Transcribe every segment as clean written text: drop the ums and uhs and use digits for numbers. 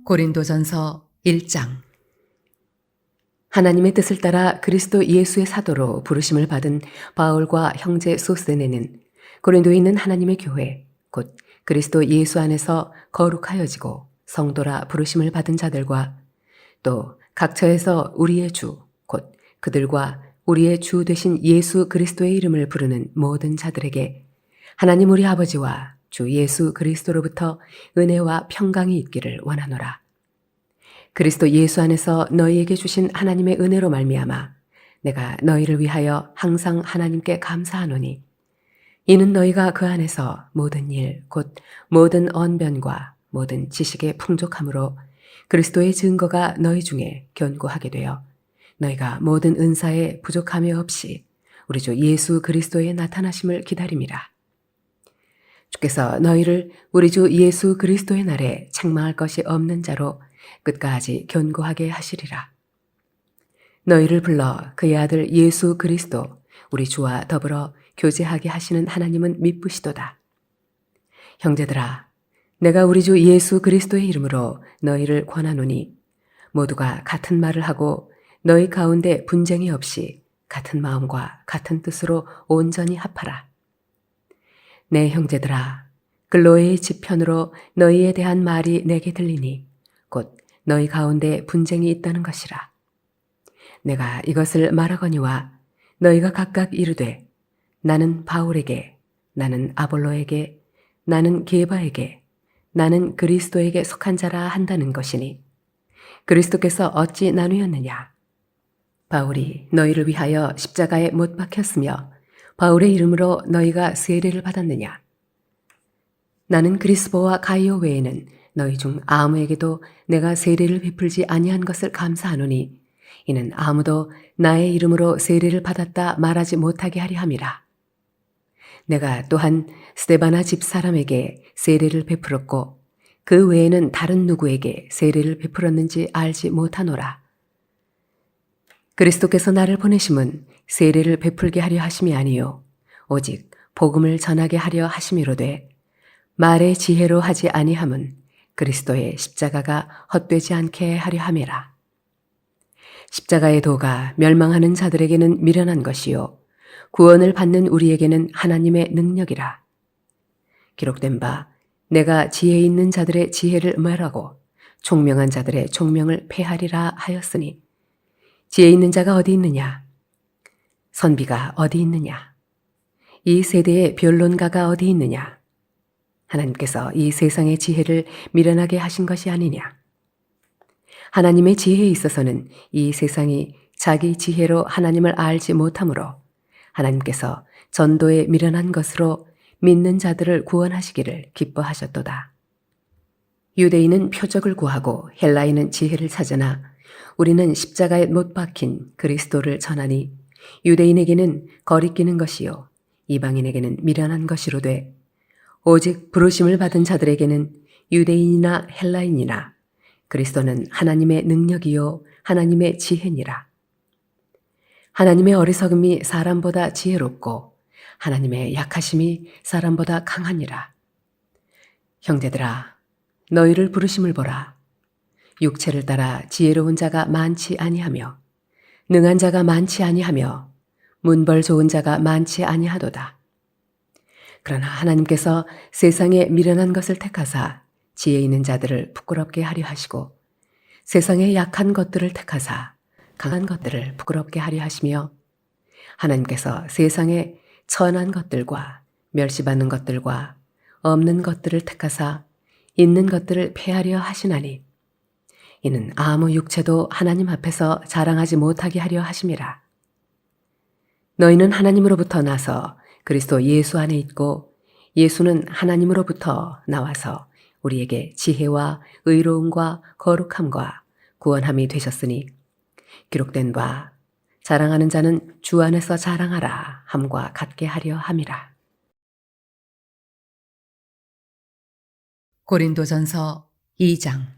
고린도전서 1장. 하나님의 뜻을 따라 그리스도 예수의 사도로 부르심을 받은 바울과 형제 소스네는 고린도에 있는 하나님의 교회 곧 그리스도 예수 안에서 거룩하여지고 성도라 부르심을 받은 자들과 또 각처에서 우리의 주 곧 그들과 우리의 주 되신 예수 그리스도의 이름을 부르는 모든 자들에게 하나님 우리 아버지와 주 예수 그리스도로부터 은혜와 평강이 있기를 원하노라. 그리스도 예수 안에서 너희에게 주신 하나님의 은혜로 말미암아 내가 너희를 위하여 항상 하나님께 감사하노니 이는 너희가 그 안에서 모든 일 곧 모든 언변과 모든 지식의 풍족함으로 그리스도의 증거가 너희 중에 견고하게 되어 너희가 모든 은사에 부족함이 없이 우리 주 예수 그리스도의 나타나심을 기다림이라. 주께서 너희를 우리 주 예수 그리스도의 날에 책망할 것이 없는 자로 끝까지 견고하게 하시리라. 너희를 불러 그의 아들 예수 그리스도 우리 주와 더불어 교제하게 하시는 하나님은 미쁘시도다. 형제들아, 내가 우리 주 예수 그리스도의 이름으로 너희를 권하노니 모두가 같은 말을 하고 너희 가운데 분쟁이 없이 같은 마음과 같은 뜻으로 온전히 합하라. 내 형제들아, 글로의 지편으로 너희에 대한 말이 내게 들리니 곧 너희 가운데 분쟁이 있다는 것이라. 내가 이것을 말하거니와 너희가 각각 이르되 나는 바울에게, 나는 아볼로에게, 나는 게바에게, 나는 그리스도에게 속한 자라 한다는 것이니 그리스도께서 어찌 나누었느냐? 바울이 너희를 위하여 십자가에 못 박혔으며 바울의 이름으로 너희가 세례를 받았느냐? 나는 그리스보와 가이오 외에는 너희 중 아무에게도 내가 세례를 베풀지 아니한 것을 감사하노니 이는 아무도 나의 이름으로 세례를 받았다 말하지 못하게 하려 함이라. 내가 또한 스데바나 집 사람에게 세례를 베풀었고 그 외에는 다른 누구에게 세례를 베풀었는지 알지 못하노라. 그리스도께서 나를 보내심은 세례를 베풀게 하려 하심이 아니요 오직 복음을 전하게 하려 하심이로되 말의 지혜로 하지 아니함은 그리스도의 십자가가 헛되지 않게 하려 함이라. 십자가의 도가 멸망하는 자들에게는 미련한 것이요 구원을 받는 우리에게는 하나님의 능력이라. 기록된 바 내가 지혜 있는 자들의 지혜를 멸하고 총명한 자들의 총명을 폐하리라 하였으니 지혜 있는 자가 어디 있느냐? 선비가 어디 있느냐? 이 세대의 변론가가 어디 있느냐? 하나님께서 이 세상의 지혜를 미련하게 하신 것이 아니냐? 하나님의 지혜에 있어서는 이 세상이 자기 지혜로 하나님을 알지 못하므로 하나님께서 전도에 미련한 것으로 믿는 자들을 구원하시기를 기뻐하셨도다. 유대인은 표적을 구하고 헬라인은 지혜를 찾으나 우리는 십자가에 못 박힌 그리스도를 전하니 유대인에게는 거리끼는 것이요 이방인에게는 미련한 것이로되 오직 부르심을 받은 자들에게는 유대인이나 헬라인이나 그리스도는 하나님의 능력이요 하나님의 지혜니라. 하나님의 어리석음이 사람보다 지혜롭고 하나님의 약하심이 사람보다 강하니라. 형제들아, 너희를 부르심을 보라. 육체를 따라 지혜로운 자가 많지 아니하며 능한 자가 많지 아니하며 문벌 좋은 자가 많지 아니하도다. 그러나 하나님께서 세상에 미련한 것을 택하사 지혜 있는 자들을 부끄럽게 하려 하시고 세상에 약한 것들을 택하사 강한 것들을 부끄럽게 하려 하시며 하나님께서 세상에 천한 것들과 멸시받는 것들과 없는 것들을 택하사 있는 것들을 폐하려 하시나니 이는 아무 육체도 하나님 앞에서 자랑하지 못하게 하려 하심이라. 너희는 하나님으로부터 나서 그리스도 예수 안에 있고 예수는 하나님으로부터 나와서 우리에게 지혜와 의로움과 거룩함과 구원함이 되셨으니 기록된 바 자랑하는 자는 주 안에서 자랑하라 함과 같게 하려 함이라. 고린도전서 2장.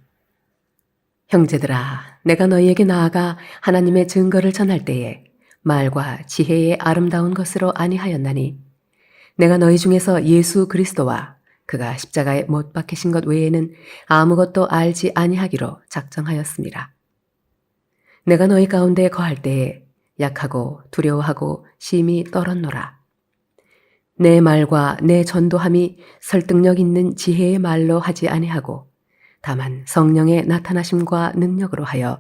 형제들아, 내가 너희에게 나아가 하나님의 증거를 전할 때에 말과 지혜의 아름다운 것으로 아니하였나니 내가 너희 중에서 예수 그리스도와 그가 십자가에 못 박히신 것 외에는 아무것도 알지 아니하기로 작정하였습니다. 내가 너희 가운데 거할 때에 약하고 두려워하고 심히 떨었노라. 내 말과 내 전도함이 설득력 있는 지혜의 말로 하지 아니하고 다만 성령의 나타나심과 능력으로 하여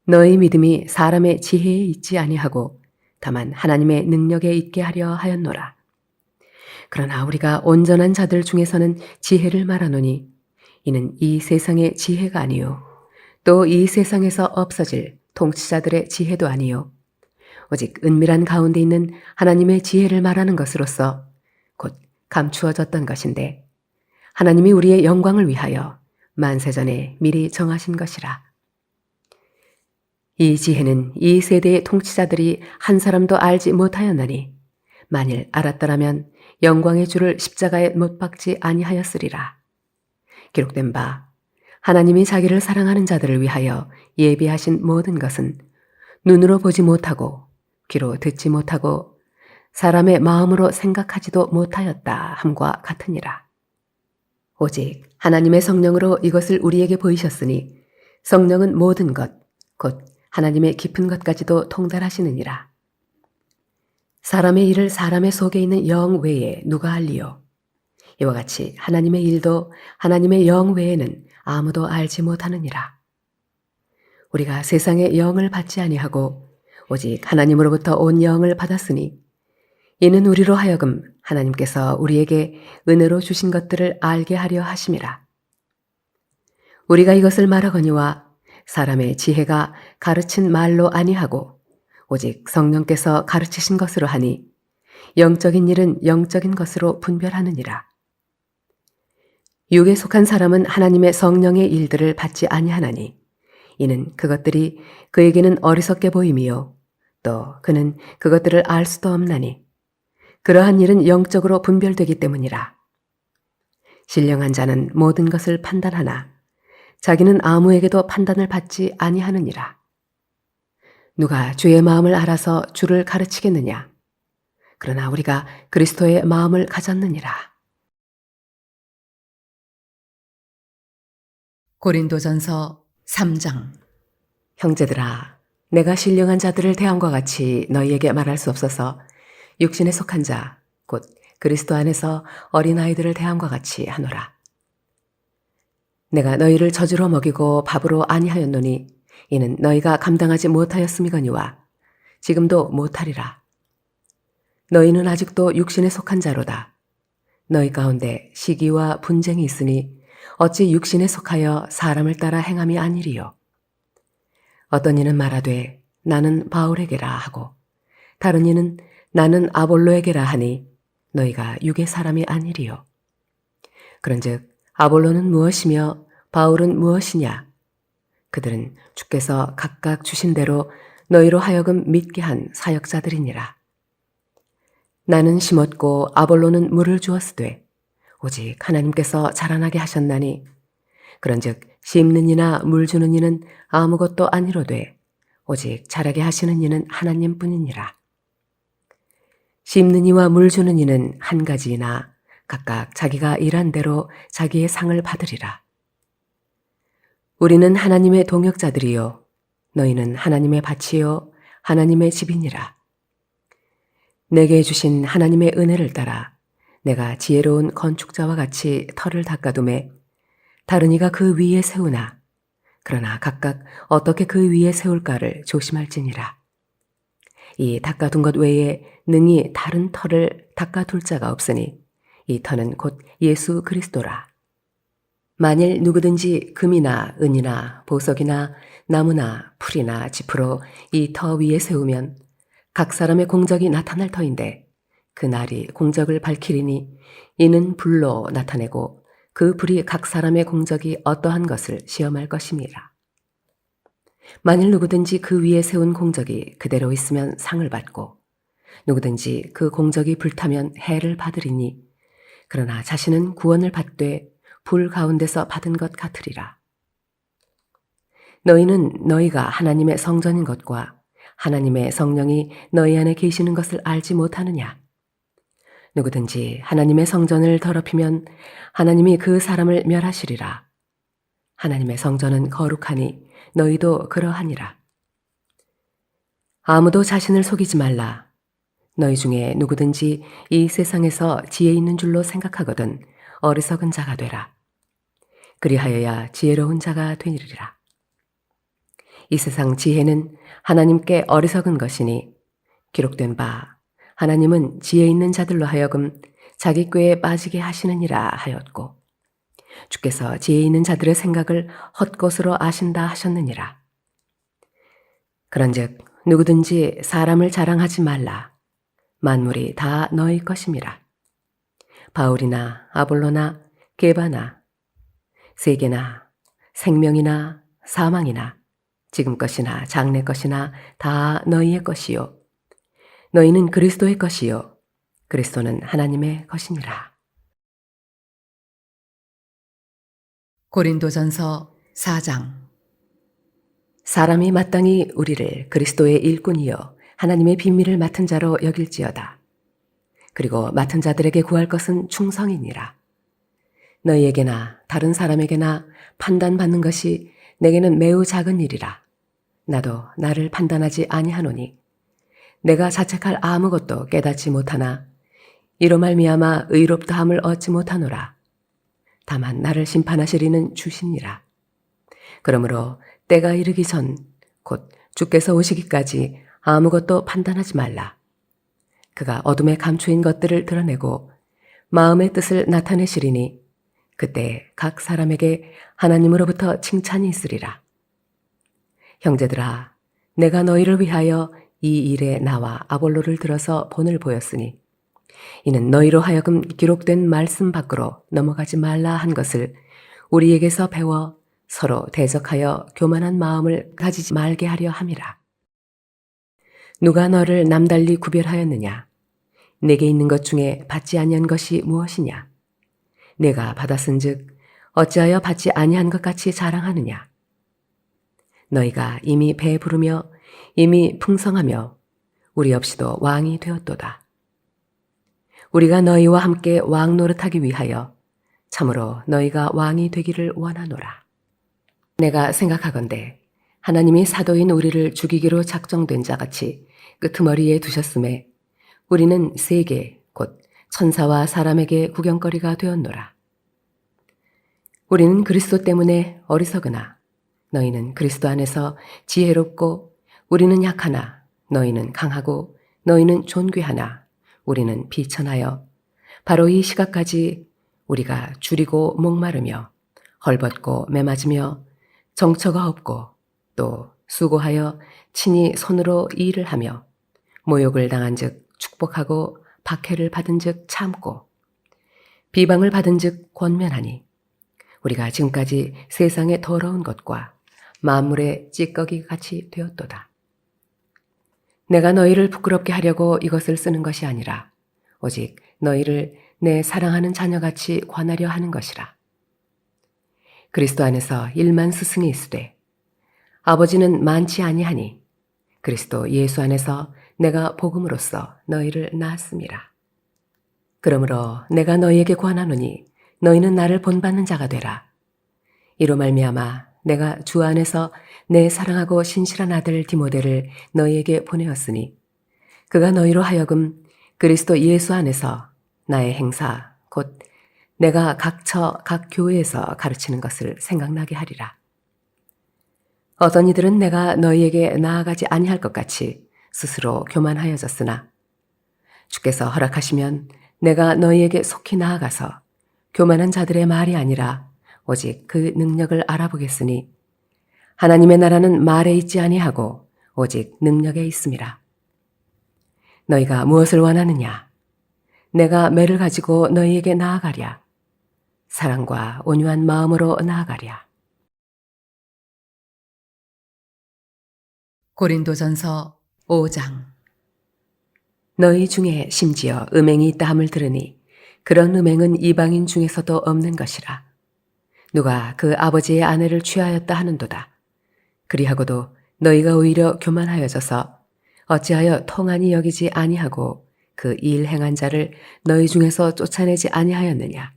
너희 믿음이 사람의 지혜에 있지 아니하고 다만 하나님의 능력에 있게 하려 하였노라. 그러나 우리가 온전한 자들 중에서는 지혜를 말하노니 이는 이 세상의 지혜가 아니요 또 이 세상에서 없어질 통치자들의 지혜도 아니요 오직 은밀한 가운데 있는 하나님의 지혜를 말하는 것으로서 곧 감추어졌던 것인데 하나님이 우리의 영광을 위하여 만세전에 미리 정하신 것이라. 이 지혜는 이 세대의 통치자들이 한 사람도 알지 못하였나니 만일 알았더라면 영광의 주를 십자가에 못 박지 아니하였으리라. 기록된 바 하나님이 자기를 사랑하는 자들을 위하여 예비하신 모든 것은 눈으로 보지 못하고 귀로 듣지 못하고 사람의 마음으로 생각하지도 못하였다 함과 같으니라. 오직 하나님의 성령으로 이것을 우리에게 보이셨으니 성령은 모든 것, 곧 하나님의 깊은 것까지도 통달하시느니라. 사람의 일을 사람의 속에 있는 영 외에 누가 알리요? 이와 같이 하나님의 일도 하나님의 영 외에는 아무도 알지 못하느니라. 우리가 세상의 영을 받지 아니하고 오직 하나님으로부터 온 영을 받았으니 이는 우리로 하여금 하나님께서 우리에게 은혜로 주신 것들을 알게 하려 하심이라. 우리가 이것을 말하거니와 사람의 지혜가 가르친 말로 아니하고 오직 성령께서 가르치신 것으로 하니 영적인 일은 영적인 것으로 분별하느니라. 육에 속한 사람은 하나님의 성령의 일들을 받지 아니하나니 이는 그것들이 그에게는 어리석게 보임이요 또 그는 그것들을 알 수도 없나니 그러한 일은 영적으로 분별되기 때문이라. 신령한 자는 모든 것을 판단하나 자기는 아무에게도 판단을 받지 아니하느니라. 누가 주의 마음을 알아서 주를 가르치겠느냐? 그러나 우리가 그리스도의 마음을 가졌느니라. 고린도전서 3장. 형제들아, 내가 신령한 자들을 대함과 같이 너희에게 말할 수 없어서 육신에 속한 자, 곧 그리스도 안에서 어린아이들을 대함과 같이 하노라. 내가 너희를 젖으로 먹이고 밥으로 아니하였노니 이는 너희가 감당하지 못하였음이거니와 지금도 못하리라. 너희는 아직도 육신에 속한 자로다. 너희 가운데 시기와 분쟁이 있으니 어찌 육신에 속하여 사람을 따라 행함이 아니리요. 어떤 이는 말하되 나는 바울에게라 하고 다른 이는 나는 아볼로에게라 하니 너희가 육의 사람이 아니리요. 그런즉 아볼로는 무엇이며 바울은 무엇이냐? 그들은 주께서 각각 주신 대로 너희로 하여금 믿게 한 사역자들이니라. 나는 심었고 아볼로는 물을 주었으되 오직 하나님께서 자라나게 하셨나니 그런즉 심는 이나 물 주는 이는 아무것도 아니로되 오직 자라게 하시는 이는 하나님뿐이니라. 심는 이와 물 주는 이는 한 가지이나 각각 자기가 일한 대로 자기의 상을 받으리라. 우리는 하나님의 동역자들이요 너희는 하나님의 밭이요 하나님의 집이니라. 내게 주신 하나님의 은혜를 따라 내가 지혜로운 건축자와 같이 터를 닦아두매 다른 이가 그 위에 세우나 그러나 각각 어떻게 그 위에 세울까를 조심할지니라. 이 닦아둔 것 외에 능히 다른 터를 닦아둘 자가 없으니 이 터는 곧 예수 그리스도라. 만일 누구든지 금이나 은이나 보석이나 나무나 풀이나 짚으로 이 터 위에 세우면 각 사람의 공적이 나타날 터인데 그 날이 공적을 밝히리니 이는 불로 나타내고 그 불이 각 사람의 공적이 어떠한 것을 시험할 것입니다. 만일 누구든지 그 위에 세운 공적이 그대로 있으면 상을 받고 누구든지 그 공적이 불타면 해를 받으리니 그러나 자신은 구원을 받되 불 가운데서 받은 것 같으리라. 너희는 너희가 하나님의 성전인 것과 하나님의 성령이 너희 안에 계시는 것을 알지 못하느냐? 누구든지 하나님의 성전을 더럽히면 하나님이 그 사람을 멸하시리라. 하나님의 성전은 거룩하니 너희도 그러하니라. 아무도 자신을 속이지 말라. 너희 중에 누구든지 이 세상에서 지혜 있는 줄로 생각하거든 어리석은 자가 되라. 그리하여야 지혜로운 자가 되리라. 이 세상 지혜는 하나님께 어리석은 것이니 기록된 바 하나님은 지혜 있는 자들로 하여금 자기 꾀에 빠지게 하시느니라 하였고 주께서 지혜 있는 자들의 생각을 헛것으로 아신다 하셨느니라. 그런즉 누구든지 사람을 자랑하지 말라. 만물이 다 너희 것임이라. 바울이나 아볼로나 게바나 세계나 생명이나 사망이나 지금 것이나 장래 것이나 다 너희의 것이요 너희는 그리스도의 것이요 그리스도는 하나님의 것이니라. 고린도전서 4장. 사람이 마땅히 우리를 그리스도의 일꾼이요 하나님의 비밀을 맡은 자로 여길지어다. 그리고 맡은 자들에게 구할 것은 충성이니라. 너희에게나 다른 사람에게나 판단받는 것이 내게는 매우 작은 일이라. 나도 나를 판단하지 아니하노니 내가 자책할 아무것도 깨닫지 못하나 이로 말미암아 의롭다함을 얻지 못하노라. 다만 나를 심판하시리는 주시니라. 그러므로 때가 이르기 전 곧 주께서 오시기까지 아무것도 판단하지 말라. 그가 어둠에 감추인 것들을 드러내고 마음의 뜻을 나타내시리니 그때 각 사람에게 하나님으로부터 칭찬이 있으리라. 형제들아, 내가 너희를 위하여 이 일에 나와 아볼로를 들어서 본을 보였으니 이는 너희로 하여금 기록된 말씀 밖으로 넘어가지 말라 한 것을 우리에게서 배워 서로 대적하여 교만한 마음을 가지지 말게 하려 함이라. 누가 너를 남달리 구별하였느냐? 내게 있는 것 중에 받지 아니한 것이 무엇이냐? 내가 받았은즉 어찌하여 받지 아니한 것 같이 자랑하느냐? 너희가 이미 배부르며 이미 풍성하며 우리 없이도 왕이 되었도다. 우리가 너희와 함께 왕 노릇하기 위하여 참으로 너희가 왕이 되기를 원하노라. 내가 생각하건대 하나님이 사도인 우리를 죽이기로 작정된 자같이 끄트머리에 두셨음에 우리는 세계 곧 천사와 사람에게 구경거리가 되었노라. 우리는 그리스도 때문에 어리석으나 너희는 그리스도 안에서 지혜롭고 우리는 약하나 너희는 강하고 너희는 존귀하나 우리는 비천하여 바로 이 시각까지 우리가 줄이고 목마르며 헐벗고 매맞으며 정처가 없고 또 수고하여 친히 손으로 일을 하며 모욕을 당한 즉 축복하고 박해를 받은 즉 참고 비방을 받은 즉 권면하니 우리가 지금까지 세상의 더러운 것과 만물의 찌꺼기 같이 되었도다. 내가 너희를 부끄럽게 하려고 이것을 쓰는 것이 아니라 오직 너희를 내 사랑하는 자녀같이 관하려 하는 것이라. 그리스도 안에서 1만 스승이 있으되 아버지는 많지 아니하니 그리스도 예수 안에서 내가 복음으로써 너희를 낳았음이라. 그러므로 내가 너희에게 권하노니 너희는 나를 본받는 자가 되라. 이로 말미암아 내가 주 안에서 내 사랑하고 신실한 아들 디모데를 너희에게 보내었으니 그가 너희로 하여금 그리스도 예수 안에서 나의 행사 곧 내가 각 처, 각 교회에서 가르치는 것을 생각나게 하리라. 어떤 이들은 내가 너희에게 나아가지 아니할 것 같이 스스로 교만하여졌으나 주께서 허락하시면 내가 너희에게 속히 나아가서 교만한 자들의 말이 아니라 오직 그 능력을 알아보겠으니 하나님의 나라는 말에 있지 아니하고 오직 능력에 있음이라. 너희가 무엇을 원하느냐? 내가 매를 가지고 너희에게 나아가랴. 사랑과 온유한 마음으로 나아가랴. 고린도전서 5장. 너희 중에 심지어 음행이 있다 함을 들으니 그런 음행은 이방인 중에서도 없는 것이라. 누가 그 아버지의 아내를 취하였다 하는도다. 그리하고도 너희가 오히려 교만하여져서 어찌하여 통한이 여기지 아니하고 그 일 행한 자를 너희 중에서 쫓아내지 아니하였느냐?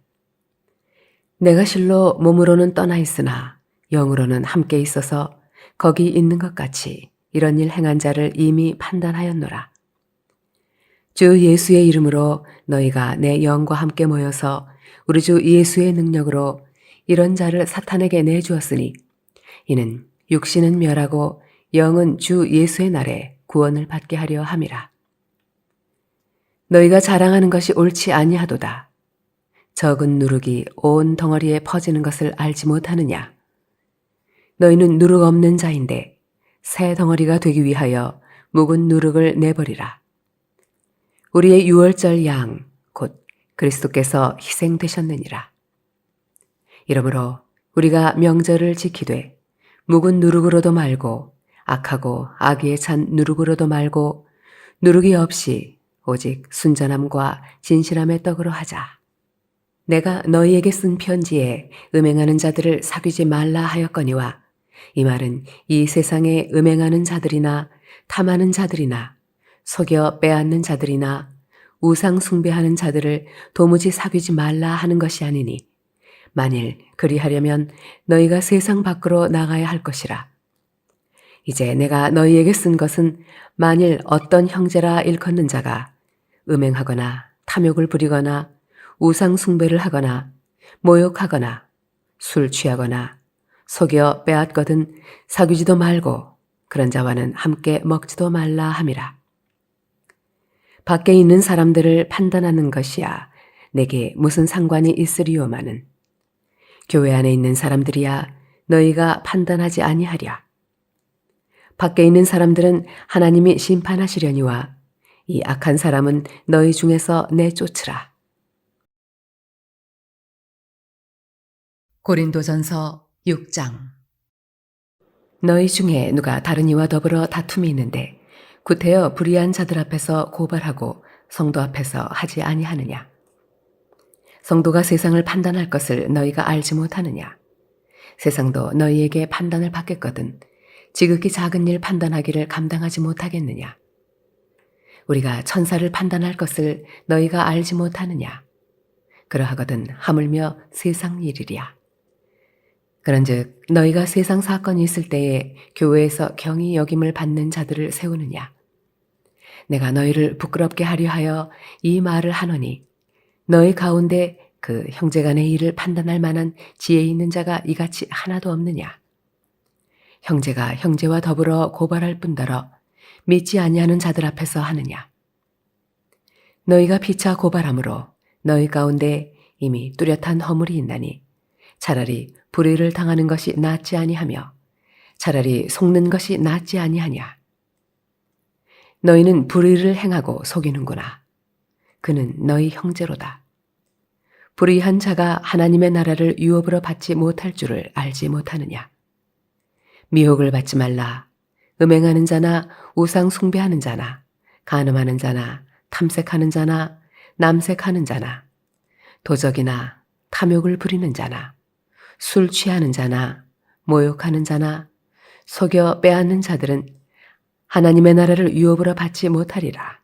내가 실로 몸으로는 떠나 있으나 영으로는 함께 있어서 거기 있는 것 같이 이런 일 행한 자를 이미 판단하였노라. 주 예수의 이름으로 너희가 내 영과 함께 모여서 우리 주 예수의 능력으로 이런 자를 사탄에게 내주었으니 이는 육신은 멸하고 영은 주 예수의 날에 구원을 받게 하려 함이라. 너희가 자랑하는 것이 옳지 아니하도다. 적은 누룩이 온 덩어리에 퍼지는 것을 알지 못하느냐? 너희는 누룩 없는 자인데 새 덩어리가 되기 위하여 묵은 누룩을 내버리라. 우리의 유월절 양 곧 그리스도께서 희생되셨느니라. 이러므로 우리가 명절을 지키되 묵은 누룩으로도 말고 악하고 악의에 찬 누룩으로도 말고 누룩이 없이 오직 순전함과 진실함의 떡으로 하자. 내가 너희에게 쓴 편지에 음행하는 자들을 사귀지 말라 하였거니와 이 말은 이 세상에 음행하는 자들이나 탐하는 자들이나 속여 빼앗는 자들이나 우상 숭배하는 자들을 도무지 사귀지 말라 하는 것이 아니니 만일 그리하려면 너희가 세상 밖으로 나가야 할 것이라. 이제 내가 너희에게 쓴 것은 만일 어떤 형제라 일컫는 자가 음행하거나 탐욕을 부리거나 우상 숭배를 하거나 모욕하거나 술 취하거나 속여 빼앗거든 사귀지도 말고 그런 자와는 함께 먹지도 말라 함이라. 밖에 있는 사람들을 판단하는 것이야 내게 무슨 상관이 있으리요마는 교회 안에 있는 사람들이야 너희가 판단하지 아니하랴. 밖에 있는 사람들은 하나님이 심판하시려니와 이 악한 사람은 너희 중에서 내쫓으라. 고린도전서 6장. 너희 중에 누가 다른 이와 더불어 다툼이 있는데 구태여 불의한 자들 앞에서 고발하고 성도 앞에서 하지 아니하느냐? 성도가 세상을 판단할 것을 너희가 알지 못하느냐? 세상도 너희에게 판단을 받겠거든 지극히 작은 일 판단하기를 감당하지 못하겠느냐? 우리가 천사를 판단할 것을 너희가 알지 못하느냐? 그러하거든 하물며 세상 일이랴. 그런즉 너희가 세상 사건이 있을 때에 교회에서 경히 여김을 받는 자들을 세우느냐? 내가 너희를 부끄럽게 하려 하여 이 말을 하노니 너희 가운데 그 형제간의 일을 판단할 만한 지혜 있는 자가 이같이 하나도 없느냐? 형제가 형제와 더불어 고발할 뿐더러 믿지 아니하는 자들 앞에서 하느냐? 너희가 피차 고발함으로 너희 가운데 이미 뚜렷한 허물이 있나니 차라리 불의를 당하는 것이 낫지 아니하며 차라리 속는 것이 낫지 아니하냐. 너희는 불의를 행하고 속이는구나. 그는 너희 형제로다. 불의한 자가 하나님의 나라를 유업으로 받지 못할 줄을 알지 못하느냐. 미혹을 받지 말라. 음행하는 자나 우상 숭배하는 자나 간음하는 자나 탐색하는 자나 남색하는 자나 도적이나 탐욕을 부리는 자나 술 취하는 자나 모욕하는 자나 속여 빼앗는 자들은 하나님의 나라를 유업으로 받지 못하리라.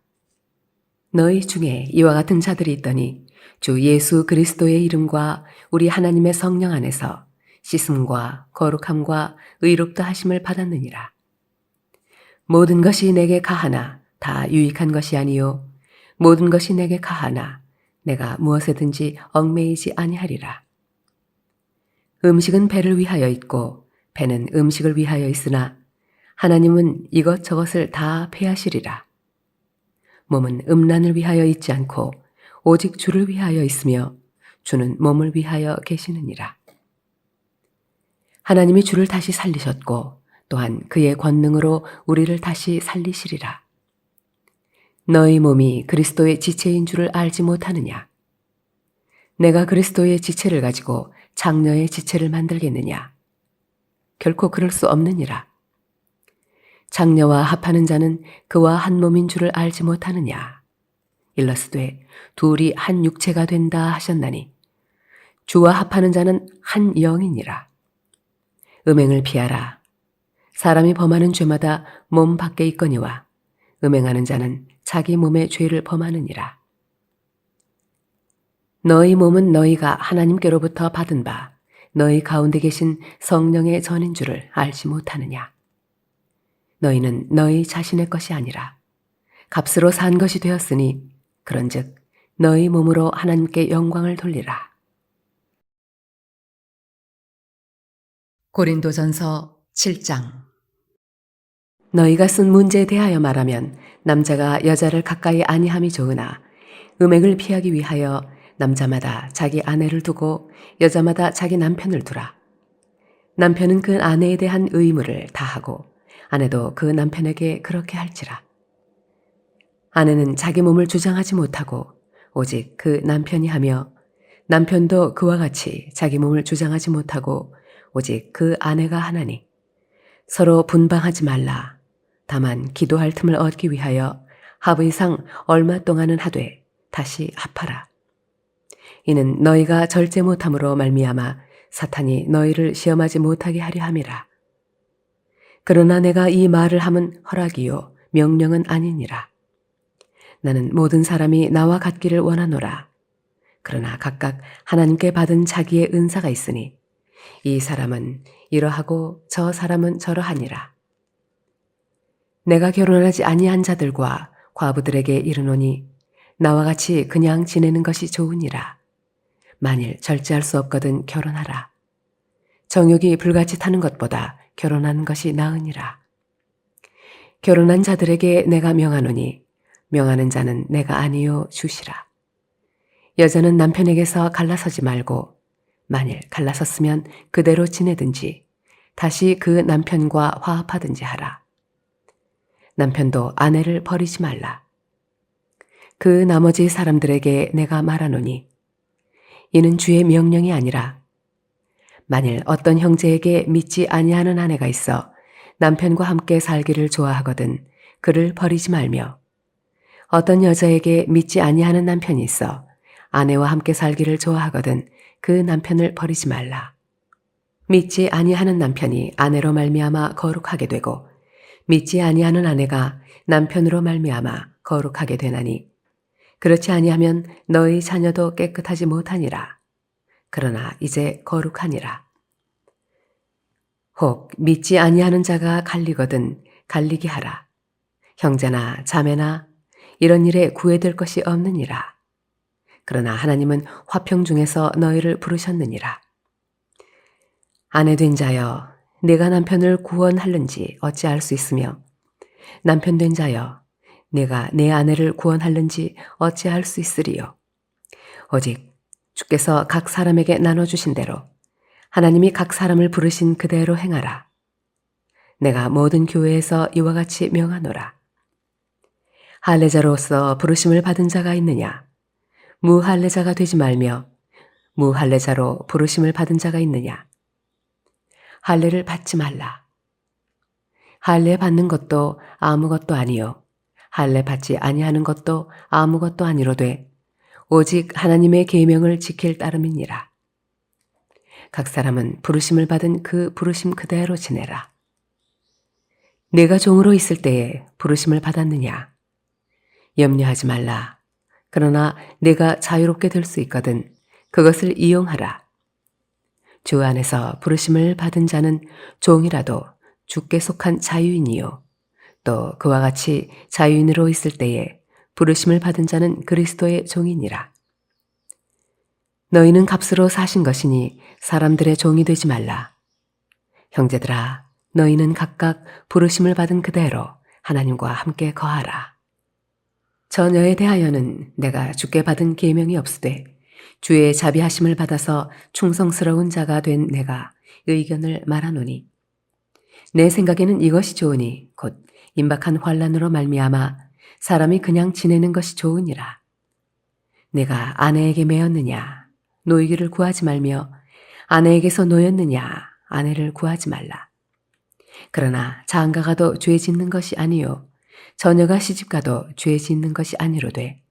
너희 중에 이와 같은 자들이 있더니 주 예수 그리스도의 이름과 우리 하나님의 성령 안에서 씻음과 거룩함과 의롭다 하심을 받았느니라. 모든 것이 내게 가하나 다 유익한 것이 아니요 모든 것이 내게 가하나 내가 무엇에든지 얽매이지 아니하리라. 음식은 배를 위하여 있고 배는 음식을 위하여 있으나 하나님은 이것저것을 다 폐하시리라. 몸은 음란을 위하여 있지 않고 오직 주를 위하여 있으며 주는 몸을 위하여 계시느니라. 하나님이 주를 다시 살리셨고 또한 그의 권능으로 우리를 다시 살리시리라. 너희 몸이 그리스도의 지체인 줄을 알지 못하느냐? 내가 그리스도의 지체를 가지고 장녀의 지체를 만들겠느냐? 결코 그럴 수 없느니라. 장녀와 합하는 자는 그와 한 몸인 줄을 알지 못하느냐? 일러스되 둘이 한 육체가 된다 하셨나니 주와 합하는 자는 한 영이니라. 음행을 피하라. 사람이 범하는 죄마다 몸 밖에 있거니와 음행하는 자는 자기 몸의 죄를 범하느니라. 너희 몸은 너희가 하나님께로부터 받은 바 너희 가운데 계신 성령의 전인 줄을 알지 못하느냐. 너희는 너희 자신의 것이 아니라 값으로 산 것이 되었으니 그런즉 너희 몸으로 하나님께 영광을 돌리라. 고린도전서 7장. 너희가 쓴 문제에 대하여 말하면 남자가 여자를 가까이 아니함이 좋으나 음행을 피하기 위하여 남자마다 자기 아내를 두고 여자마다 자기 남편을 두라. 남편은 그 아내에 대한 의무를 다하고 아내도 그 남편에게 그렇게 할지라. 아내는 자기 몸을 주장하지 못하고 오직 그 남편이 하며 남편도 그와 같이 자기 몸을 주장하지 못하고 오직 그 아내가 하나니 서로 분방하지 말라. 다만 기도할 틈을 얻기 위하여 합의상 얼마 동안은 하되 다시 합하라. 이는 너희가 절제 못함으로 말미암아 사탄이 너희를 시험하지 못하게 하려 함이라. 그러나 내가 이 말을 함은 허락이요 명령은 아니니라. 나는 모든 사람이 나와 같기를 원하노라. 그러나 각각 하나님께 받은 자기의 은사가 있으니 이 사람은 이러하고 저 사람은 저러하니라. 내가 결혼하지 아니한 자들과 과부들에게 이르노니 나와 같이 그냥 지내는 것이 좋으니라. 만일 절제할 수 없거든 결혼하라. 정욕이 불같이 타는 것보다 결혼하는 것이 나으니라. 결혼한 자들에게 내가 명하노니 명하는 자는 내가 아니요 주시라. 여자는 남편에게서 갈라서지 말고 만일 갈라섰으면 그대로 지내든지 다시 그 남편과 화합하든지 하라. 남편도 아내를 버리지 말라. 그 나머지 사람들에게 내가 말하노니 이는 주의 명령이 아니라 만일 어떤 형제에게 믿지 아니하는 아내가 있어 남편과 함께 살기를 좋아하거든 그를 버리지 말며 어떤 여자에게 믿지 아니하는 남편이 있어 아내와 함께 살기를 좋아하거든 그 남편을 버리지 말라. 믿지 아니하는 남편이 아내로 말미암아 거룩하게 되고 믿지 아니하는 아내가 남편으로 말미암아 거룩하게 되나니 그렇지 아니하면 너희 자녀도 깨끗하지 못하니라. 그러나 이제 거룩하니라. 혹 믿지 아니하는 자가 갈리거든 갈리게 하라. 형제나 자매나 이런 일에 구애될 것이 없느니라. 그러나 하나님은 화평 중에서 너희를 부르셨느니라. 아내 된 자여 내가 남편을 구원할는지 어찌할 수 있으며 남편 된 자여 내가 내 아내를 구원할는지 어찌할 수 있으리요. 오직 주께서 각 사람에게 나눠주신 대로 하나님이 각 사람을 부르신 그대로 행하라. 내가 모든 교회에서 이와 같이 명하노라. 할례자로서 부르심을 받은 자가 있느냐? 무할례자가 되지 말며 무할례자로 부르심을 받은 자가 있느냐? 할례를 받지 말라. 할례 받는 것도 아무것도 아니요 할례 받지 아니하는 것도 아무것도 아니로되 오직 하나님의 계명을 지킬 따름이니라. 각 사람은 부르심을 받은 그 부르심 그대로 지내라. 내가 종으로 있을 때에 부르심을 받았느냐? 염려하지 말라. 그러나 내가 자유롭게 될 수 있거든 그것을 이용하라. 주 안에서 부르심을 받은 자는 종이라도 주께 속한 자유인이요 또 그와 같이 자유인으로 있을 때에 부르심을 받은 자는 그리스도의 종이니라. 너희는 값으로 사신 것이니 사람들의 종이 되지 말라. 형제들아 너희는 각각 부르심을 받은 그대로 하나님과 함께 거하라. 처녀에 대하여는 내가 주께 받은 계명이 없으되 주의 자비하심을 받아서 충성스러운 자가 된 내가 의견을 말하노니 내 생각에는 이것이 좋으니 곧 임박한 환난으로 말미암아 사람이 그냥 지내는 것이 좋으니라. 내가 아내에게 매였느냐 노이기를 구하지 말며 아내에게서 노였느냐 아내를 구하지 말라. 그러나 장가가도 죄 짓는 것이 아니요 처녀가 시집가도 죄 짓는 것이 아니로되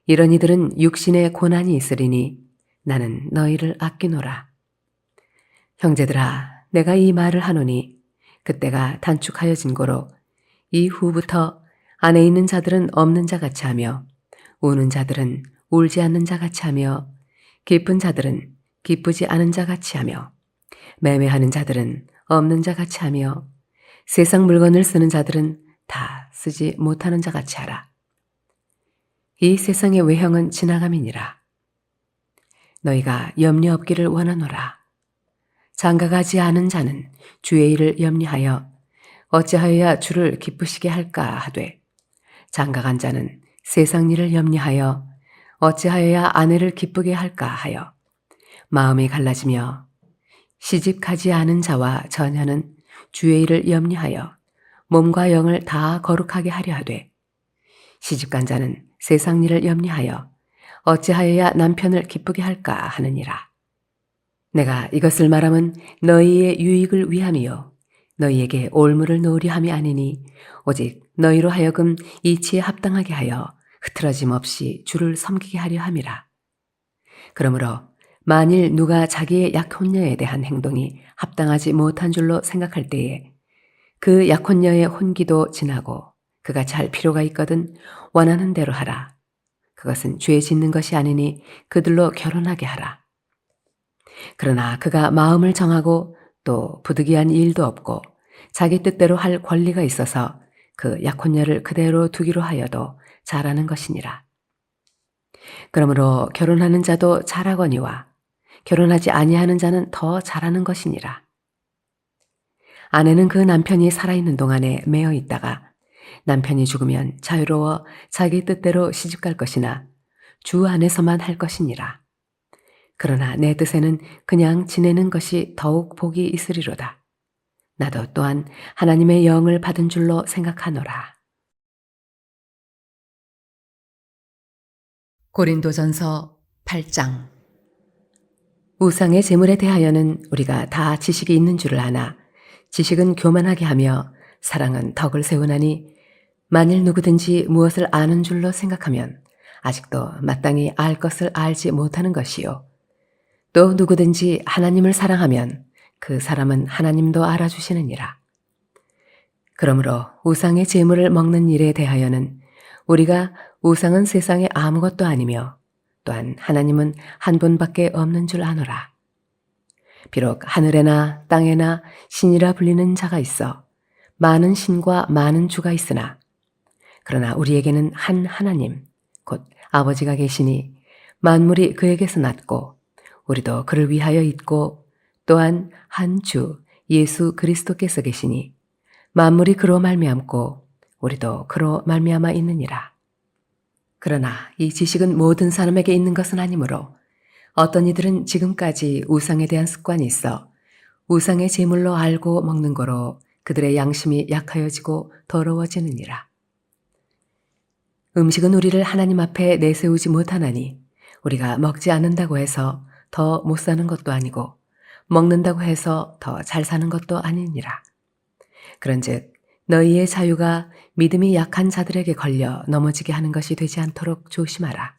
이런 이들은 육신의 고난이 있으리니 나는 너희를 아끼노라. 형제들아 내가 이 말을 하노니 그때가 단축하여진 고로 이후부터 안에 있는 자들은 없는 자 같이 하며 우는 자들은 울지 않는 자 같이 하며 기쁜 자들은 기쁘지 않은 자 같이 하며 매매하는 자들은 없는 자 같이 하며 세상 물건을 쓰는 자들은 다 쓰지 못하는 자 같이 하라. 이 세상의 외형은 지나감이니라. 너희가 염려 없기를 원하노라. 장가가지 않은 자는 주의 일을 염려하여 어찌하여야 주를 기쁘시게 할까 하되 장가간 자는 세상 일을 염려하여 어찌하여야 아내를 기쁘게 할까 하여 마음이 갈라지며 시집가지 않은 자와 처녀는 주의 일을 염려하여 몸과 영을 다 거룩하게 하려 하되 시집간 자는 세상 일을 염려하여 어찌하여야 남편을 기쁘게 할까 하느니라. 내가 이것을 말함은 너희의 유익을 위함이요 너희에게 올무를 놓으려 함이 아니니 오직 너희로 하여금 이치에 합당하게 하여 흐트러짐 없이 주를 섬기게 하려 함이라. 그러므로 만일 누가 자기의 약혼녀에 대한 행동이 합당하지 못한 줄로 생각할 때에 그 약혼녀의 혼기도 지나고 그같이 할 필요가 있거든 원하는 대로 하라. 그것은 죄 짓는 것이 아니니 그들로 결혼하게 하라. 그러나 그가 마음을 정하고 또 부득이한 일도 없고 자기 뜻대로 할 권리가 있어서 그 약혼녀를 그대로 두기로 하여도 잘하는 것이니라. 그러므로 결혼하는 자도 잘하거니와 결혼하지 아니하는 자는 더 잘하는 것이니라. 아내는 그 남편이 살아있는 동안에 매어 있다가 남편이 죽으면 자유로워 자기 뜻대로 시집갈 것이나 주 안에서만 할 것이니라. 그러나 내 뜻에는 그냥 지내는 것이 더욱 복이 있으리로다. 나도 또한 하나님의 영을 받은 줄로 생각하노라. 고린도전서 8장. 우상의 재물에 대하여는 우리가 다 지식이 있는 줄을 아나 지식은 교만하게 하며 사랑은 덕을 세우나니 만일 누구든지 무엇을 아는 줄로 생각하면 아직도 마땅히 알 것을 알지 못하는 것이요 또 누구든지 하나님을 사랑하면 그 사람은 하나님도 알아주시느니라. 그러므로 우상의 재물을 먹는 일에 대하여는 우리가 우상은 세상에 아무것도 아니며 또한 하나님은 한 분밖에 없는 줄 아노라. 비록 하늘에나 땅에나 신이라 불리는 자가 있어 많은 신과 많은 주가 있으나 그러나 우리에게는 한 하나님 곧 아버지가 계시니 만물이 그에게서 났고 우리도 그를 위하여 있고 또한 한 주 예수 그리스도께서 계시니 만물이 그로 말미암고 우리도 그로 말미암아 있느니라. 그러나 이 지식은 모든 사람에게 있는 것은 아니므로 어떤 이들은 지금까지 우상에 대한 습관이 있어 우상의 제물로 알고 먹는 거로 그들의 양심이 약하여지고 더러워지느니라. 음식은 우리를 하나님 앞에 내세우지 못하나니 우리가 먹지 않는다고 해서 더 못 사는 것도 아니고 먹는다고 해서 더 잘 사는 것도 아니니라. 그런즉 너희의 자유가 믿음이 약한 자들에게 걸려 넘어지게 하는 것이 되지 않도록 조심하라.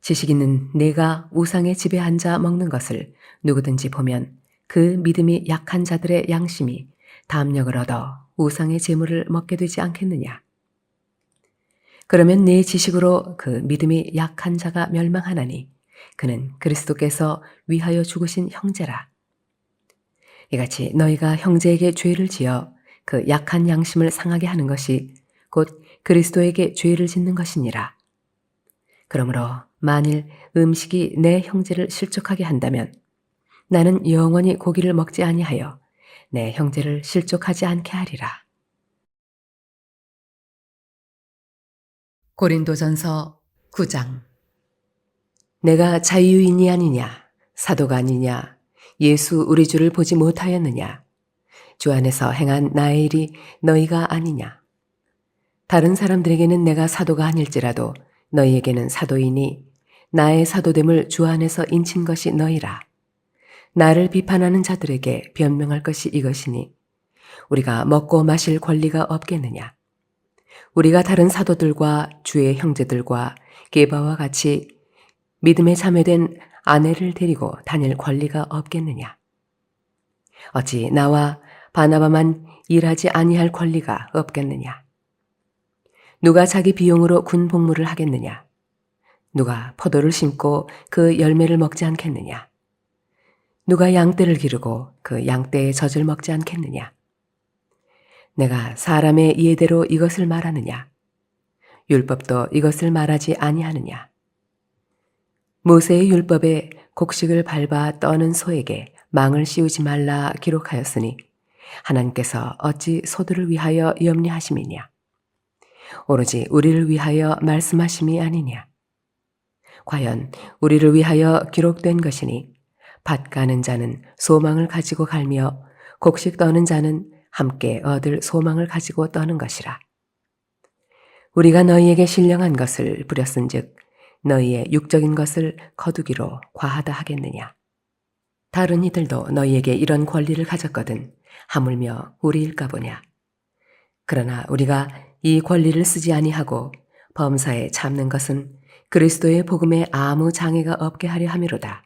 지식 있는 내가 우상의 집에 앉아 먹는 것을 누구든지 보면 그 믿음이 약한 자들의 양심이 담력을 얻어 우상의 재물을 먹게 되지 않겠느냐. 그러면 내 지식으로 그 믿음이 약한 자가 멸망하나니 그는 그리스도께서 위하여 죽으신 형제라. 이같이 너희가 형제에게 죄를 지어 그 약한 양심을 상하게 하는 것이 곧 그리스도에게 죄를 짓는 것이니라. 그러므로 만일 음식이 내 형제를 실족하게 한다면 나는 영원히 고기를 먹지 아니하여 내 형제를 실족하지 않게 하리라. 고린도전서 9장. 내가 자유인이 아니냐, 사도가 아니냐, 예수 우리 주를 보지 못하였느냐, 주 안에서 행한 나의 일이 너희가 아니냐. 다른 사람들에게는 내가 사도가 아닐지라도 너희에게는 사도이니 나의 사도됨을 주 안에서 인친 것이 너희라. 나를 비판하는 자들에게 변명할 것이 이것이니 우리가 먹고 마실 권리가 없겠느냐. 우리가 다른 사도들과 주의 형제들과 게바와 같이 믿음에 참여된 아내를 데리고 다닐 권리가 없겠느냐. 어찌 나와 바나바만 일하지 아니할 권리가 없겠느냐. 누가 자기 비용으로 군 복무를 하겠느냐? 누가 포도를 심고 그 열매를 먹지 않겠느냐? 누가 양떼를 기르고 그 양떼의 젖을 먹지 않겠느냐? 내가 사람의 예대로 이것을 말하느냐? 율법도 이것을 말하지 아니하느냐? 모세의 율법에 곡식을 밟아 떠는 소에게 망을 씌우지 말라 기록하였으니 하나님께서 어찌 소들을 위하여 염려하심이냐? 오로지 우리를 위하여 말씀하심이 아니냐? 과연 우리를 위하여 기록된 것이니 밭 가는 자는 소망을 가지고 갈며 곡식 떠는 자는 함께 얻을 소망을 가지고 떠는 것이라. 우리가 너희에게 신령한 것을 부렸은즉 너희의 육적인 것을 거두기로 과하다 하겠느냐? 다른 이들도 너희에게 이런 권리를 가졌거든 하물며 우리일까 보냐? 그러나 우리가 이 권리를 쓰지 아니하고 범사에 참는 것은 그리스도의 복음에 아무 장애가 없게 하려 함이로다.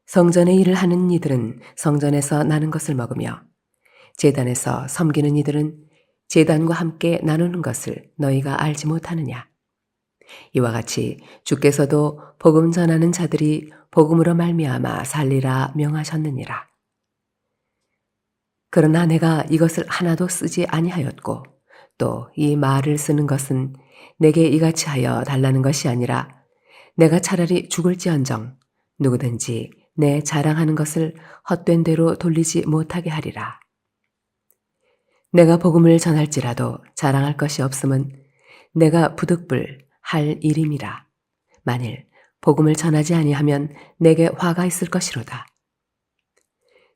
성전의 일을 하는 이들은 성전에서 나는 것을 먹으며 제단에서 섬기는 이들은 제단과 함께 나누는 것을 너희가 알지 못하느냐? 이와 같이 주께서도 복음 전하는 자들이 복음으로 말미암아 살리라 명하셨느니라. 그러나 내가 이것을 하나도 쓰지 아니하였고 또 이 말을 쓰는 것은 내게 이같이 하여 달라는 것이 아니라 내가 차라리 죽을지언정 누구든지 내 자랑하는 것을 헛된 대로 돌리지 못하게 하리라. 내가 복음을 전할지라도 자랑할 것이 없음은 내가 부득불 할 일임이라. 만일 복음을 전하지 아니하면 내게 화가 있을 것이로다.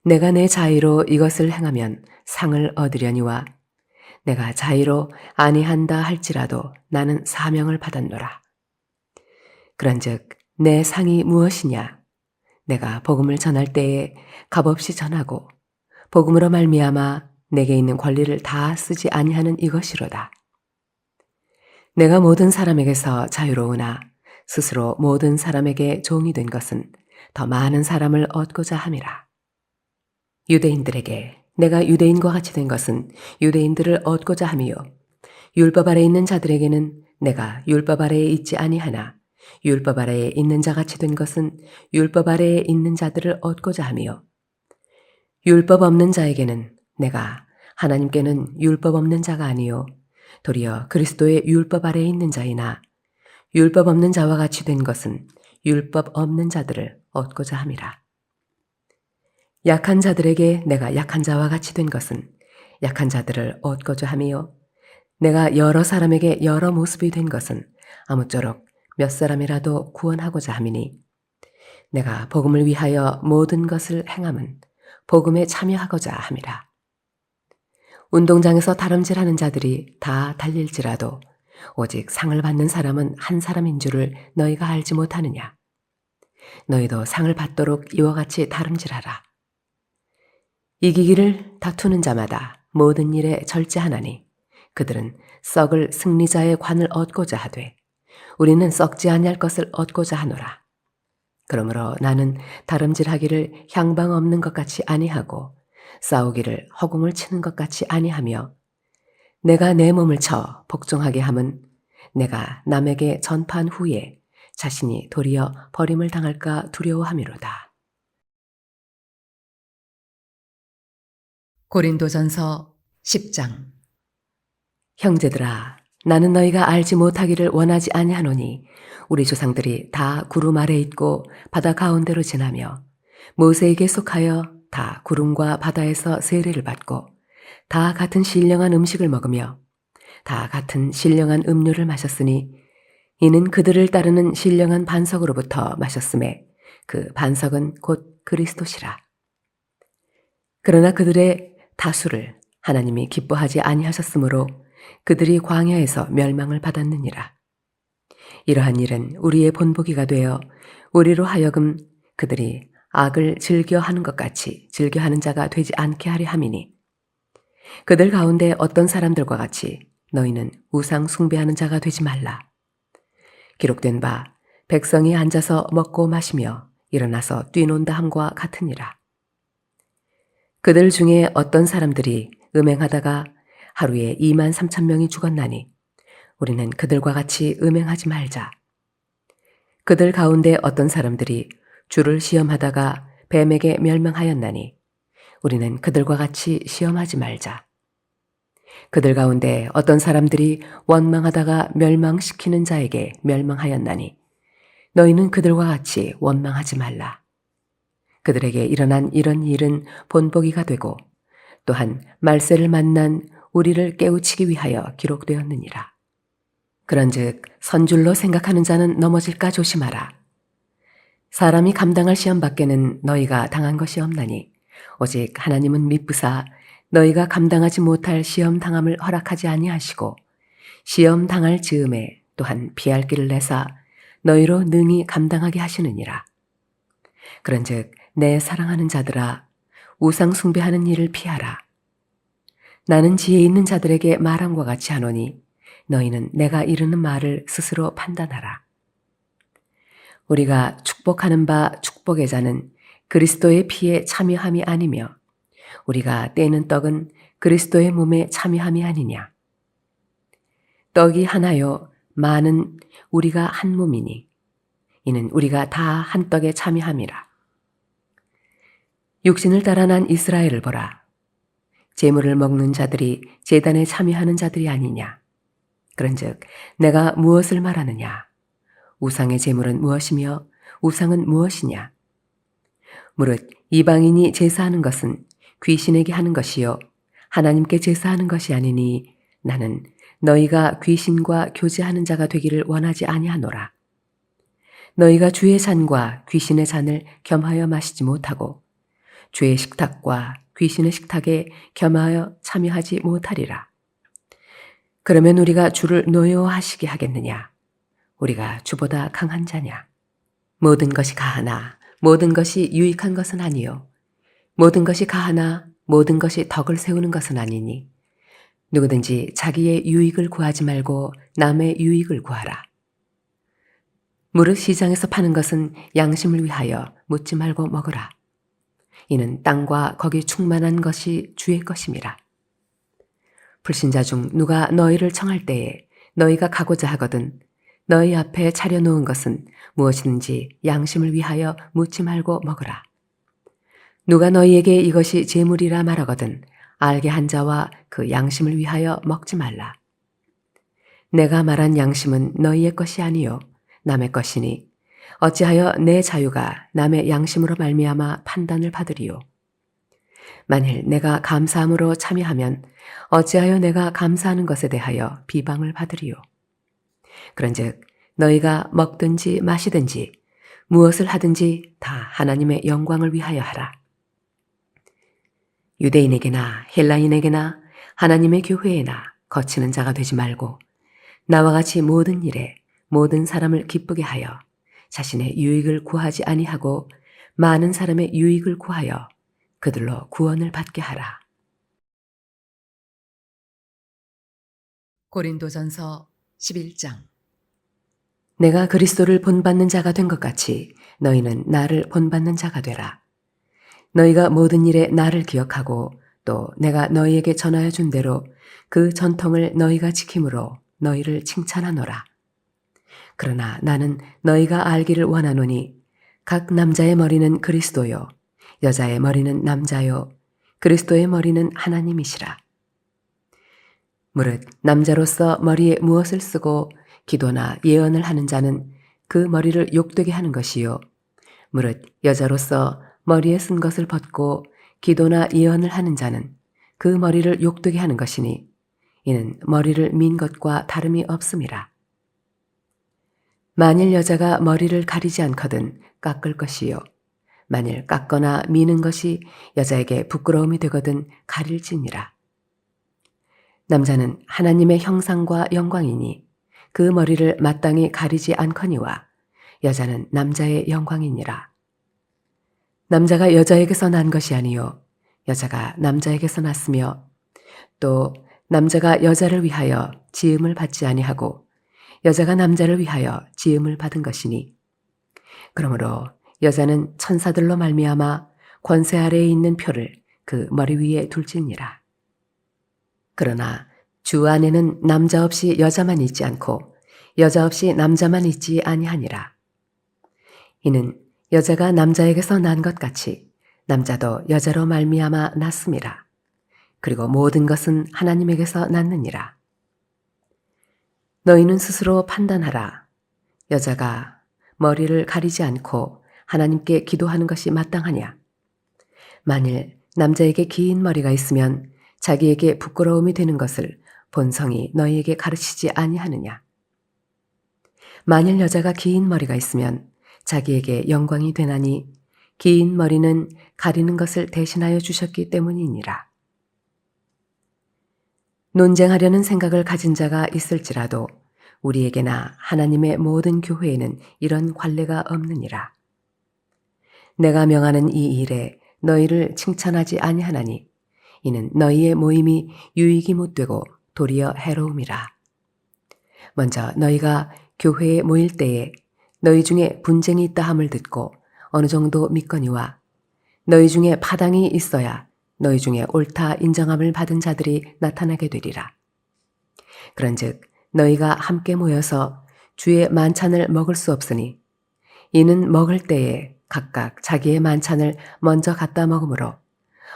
내가 내 자의로 이것을 행하면 상을 얻으려니와 내가 자의로 아니한다 할지라도 나는 사명을 받았노라. 그런즉 내 상이 무엇이냐? 내가 복음을 전할 때에 값없이 전하고 복음으로 말미암아 내게 있는 권리를 다 쓰지 아니하는 이것이로다. 내가 모든 사람에게서 자유로우나 스스로 모든 사람에게 종이 된 것은 더 많은 사람을 얻고자 함이라. 유대인들에게 내가 유대인과 같이 된 것은 유대인들을 얻고자 함이요 율법 아래에 있는 자들에게는 내가 율법 아래에 있지 아니하나 율법 아래에 있는 자같이 된 것은 율법 아래에 있는 자들을 얻고자 함이요 율법 없는 자에게는 내가 하나님께는 율법 없는 자가 아니요 도리어 그리스도의 율법 아래에 있는 자이나 율법 없는 자와 같이 된 것은 율법 없는 자들을 얻고자 함이라. 약한 자들에게 내가 약한 자와 같이 된 것은 약한 자들을 얻고자 함이요 내가 여러 사람에게 여러 모습이 된 것은 아무쪼록 몇 사람이라도 구원하고자 함이니 내가 복음을 위하여 모든 것을 행함은 복음에 참여하고자 함이라. 운동장에서 다름질하는 자들이 다 달릴지라도 오직 상을 받는 사람은 한 사람인 줄을 너희가 알지 못하느냐? 너희도 상을 받도록 이와 같이 다름질하라. 이기기를 다투는 자마다 모든 일에 절제하나니 그들은 썩을 승리자의 관을 얻고자 하되 우리는 썩지 아니할 것을 얻고자 하노라. 그러므로 나는 다름질하기를 향방 없는 것 같이 아니하고 싸우기를 허공을 치는 것 같이 아니하며 내가 내 몸을 쳐 복종하게 함은 내가 남에게 전파한 후에 자신이 도리어 버림을 당할까 두려워함이로다. 고린도전서 10장. 형제들아, 나는 너희가 알지 못하기를 원하지 아니하노니 우리 조상들이 다 구름 아래 있고 바다 가운데로 지나며 모세에게 속하여 다 구름과 바다에서 세례를 받고 다 같은 신령한 음식을 먹으며 다 같은 신령한 음료를 마셨으니 이는 그들을 따르는 신령한 반석으로부터 마셨음에 그 반석은 곧 그리스도시라. 그러나 그들의 다수를 하나님이 기뻐하지 아니하셨으므로 그들이 광야에서 멸망을 받았느니라. 이러한 일은 우리의 본보기가 되어 우리로 하여금 그들이 악을 즐겨하는 것 같이 즐겨하는 자가 되지 않게 하려 함이니 그들 가운데 어떤 사람들과 같이 너희는 우상 숭배하는 자가 되지 말라. 기록된 바 백성이 앉아서 먹고 마시며 일어나서 뛰논다 함과 같으니라. 그들 중에 어떤 사람들이 음행하다가 하루에 23,000명이 죽었나니 우리는 그들과 같이 음행하지 말자. 그들 가운데 어떤 사람들이 주를 시험하다가 뱀에게 멸망하였나니 우리는 그들과 같이 시험하지 말자. 그들 가운데 어떤 사람들이 원망하다가 멸망시키는 자에게 멸망하였나니 너희는 그들과 같이 원망하지 말라. 그들에게 일어난 이런 일은 본보기가 되고 또한 말세를 만난 우리를 깨우치기 위하여 기록되었느니라. 그런즉 선줄로 생각하는 자는 넘어질까 조심하라. 사람이 감당할 시험 밖에는 너희가 당한 것이 없나니 오직 하나님은 미쁘사 너희가 감당하지 못할 시험 당함을 허락하지 아니하시고 시험 당할 즈음에 또한 피할 길을 내사 너희로 능히 감당하게 하시느니라. 그런즉 내 사랑하는 자들아 우상 숭배하는 일을 피하라. 나는 지혜 있는 자들에게 말함과 같이 하노니 너희는 내가 이르는 말을 스스로 판단하라. 우리가 축복하는 바 축복의 자는 그리스도의 피에 참여함이 아니며 우리가 떼는 떡은 그리스도의 몸에 참여함이 아니냐. 떡이 하나요 많은 우리가 한 몸이니 이는 우리가 다 한 떡에 참여함이라. 육신을 따라 난 이스라엘을 보라. 제물을 먹는 자들이 제단에 참여하는 자들이 아니냐. 그런즉 내가 무엇을 말하느냐. 우상의 제물은 무엇이며 우상은 무엇이냐. 무릇 이방인이 제사하는 것은 귀신에게 하는 것이요 하나님께 제사하는 것이 아니니 나는 너희가 귀신과 교제하는 자가 되기를 원하지 아니하노라. 너희가 주의 잔과 귀신의 잔을 겸하여 마시지 못하고 주의 식탁과 귀신의 식탁에 겸하여 참여하지 못하리라. 그러면 우리가 주를 노여워하시게 하겠느냐? 우리가 주보다 강한 자냐? 모든 것이 가하나 모든 것이 유익한 것은 아니요 모든 것이 가하나 모든 것이 덕을 세우는 것은 아니니 누구든지 자기의 유익을 구하지 말고 남의 유익을 구하라. 무릇 시장에서 파는 것은 양심을 위하여 묻지 말고 먹으라. 이는 땅과 거기 충만한 것이 주의 것임이라. 불신자 중 누가 너희를 청할 때에 너희가 가고자 하거든 너희 앞에 차려놓은 것은 무엇이든지 양심을 위하여 묻지 말고 먹으라. 누가 너희에게 이것이 제물이라 말하거든 알게 한 자와 그 양심을 위하여 먹지 말라. 내가 말한 양심은 너희의 것이 아니요 남의 것이니 어찌하여 내 자유가 남의 양심으로 말미암아 판단을 받으리요. 만일 내가 감사함으로 참여하면 어찌하여 내가 감사하는 것에 대하여 비방을 받으리요. 그런즉 너희가 먹든지 마시든지 무엇을 하든지 다 하나님의 영광을 위하여 하라. 유대인에게나 헬라인에게나 하나님의 교회에나 거치는 자가 되지 말고 나와 같이 모든 일에 모든 사람을 기쁘게 하여 자신의 유익을 구하지 아니하고 많은 사람의 유익을 구하여 그들로 구원을 받게 하라. 고린도전서 11장. 내가 그리스도를 본받는 자가 된 것 같이 너희는 나를 본받는 자가 되라. 너희가 모든 일에 나를 기억하고 또 내가 너희에게 전하여 준 대로 그 전통을 너희가 지킴으로 너희를 칭찬하노라. 그러나 나는 너희가 알기를 원하노니 각 남자의 머리는 그리스도요 여자의 머리는 남자요 그리스도의 머리는 하나님이시라. 무릇 남자로서 머리에 무엇을 쓰고 기도나 예언을 하는 자는 그 머리를 욕되게 하는 것이요 무릇 여자로서 머리에 쓴 것을 벗고 기도나 예언을 하는 자는 그 머리를 욕되게 하는 것이니 이는 머리를 민 것과 다름이 없음이라. 만일 여자가 머리를 가리지 않거든 깎을 것이요 만일 깎거나 미는 것이 여자에게 부끄러움이 되거든 가릴지니라. 남자는 하나님의 형상과 영광이니 그 머리를 마땅히 가리지 않거니와 여자는 남자의 영광이니라. 남자가 여자에게서 난 것이 아니요 여자가 남자에게서 났으며 또 남자가 여자를 위하여 지음을 받지 아니하고 여자가 남자를 위하여 지음을 받은 것이니 그러므로 여자는 천사들로 말미암아 권세 아래에 있는 표를 그 머리 위에 둘지니라. 그러나 주 안에는 남자 없이 여자만 있지 않고 여자 없이 남자만 있지 아니하니라. 이는 여자가 남자에게서 난 것 같이 남자도 여자로 말미암아 났음이라. 그리고 모든 것은 하나님에게서 났느니라. 너희는 스스로 판단하라. 여자가 머리를 가리지 않고 하나님께 기도하는 것이 마땅하냐? 만일 남자에게 긴 머리가 있으면 자기에게 부끄러움이 되는 것을 본성이 너희에게 가르치지 아니하느냐? 만일 여자가 긴 머리가 있으면 자기에게 영광이 되나니 긴 머리는 가리는 것을 대신하여 주셨기 때문이니라. 논쟁하려는 생각을 가진 자가 있을지라도 우리에게나 하나님의 모든 교회에는 이런 관례가 없느니라. 내가 명하는 이 일에 너희를 칭찬하지 아니하나니 이는 너희의 모임이 유익이 못되고 도리어 해로움이라. 먼저 너희가 교회에 모일 때에 너희 중에 분쟁이 있다 함을 듣고 어느 정도 믿거니와 너희 중에 파당이 있어야 너희 중에 옳다 인정함을 받은 자들이 나타나게 되리라. 그런즉 너희가 함께 모여서 주의 만찬을 먹을 수 없으니 이는 먹을 때에 각각 자기의 만찬을 먼저 갖다 먹으므로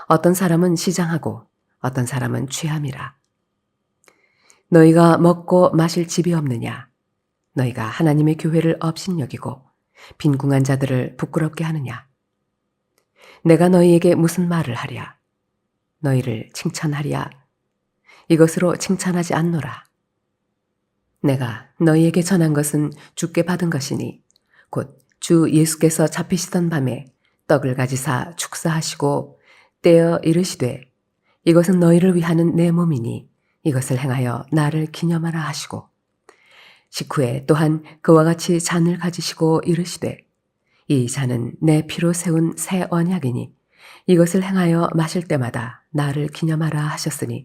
어떤 사람은 시장하고 어떤 사람은 취함이라. 너희가 먹고 마실 집이 없느냐? 너희가 하나님의 교회를 업신여기고 빈궁한 자들을 부끄럽게 하느냐? 내가 너희에게 무슨 말을 하랴? 너희를 칭찬하랴? 이것으로 칭찬하지 않노라. 내가 너희에게 전한 것은 주께 받은 것이니 곧 주 예수께서 잡히시던 밤에 떡을 가지사 축사하시고 떼어 이르시되 이것은 너희를 위하는 내 몸이니 이것을 행하여 나를 기념하라 하시고 식후에 또한 그와 같이 잔을 가지시고 이르시되 이 잔은 내 피로 세운 새 언약이니 이것을 행하여 마실 때마다 나를 기념하라 하셨으니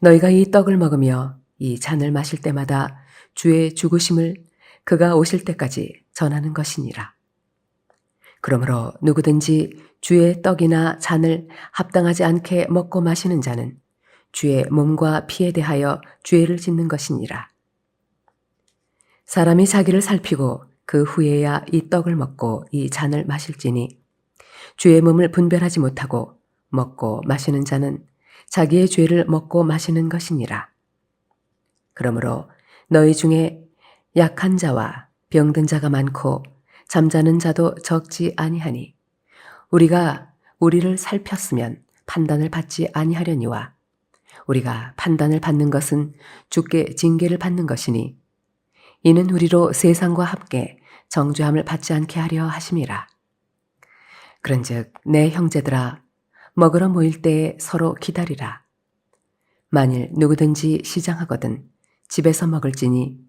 너희가 이 떡을 먹으며 이 잔을 마실 때마다 주의 죽으심을 그가 오실 때까지 전하는 것이니라. 그러므로 누구든지 주의 떡이나 잔을 합당하지 않게 먹고 마시는 자는 주의 몸과 피에 대하여 죄를 짓는 것이니라. 사람이 자기를 살피고 그 후에야 이 떡을 먹고 이 잔을 마실지니 주의 몸을 분별하지 못하고 먹고 마시는 자는 자기의 죄를 먹고 마시는 것이니라. 그러므로 너희 중에 약한 자와 병든 자가 많고 잠자는 자도 적지 아니하니 우리가 우리를 살폈으면 판단을 받지 아니하려니와 우리가 판단을 받는 것은 주께 징계를 받는 것이니 이는 우리로 세상과 함께 정죄함을 받지 않게 하려 하심이라. 그런즉 내 형제들아 먹으러 모일 때에 서로 기다리라. 만일 누구든지 시장하거든 집에서 먹을지니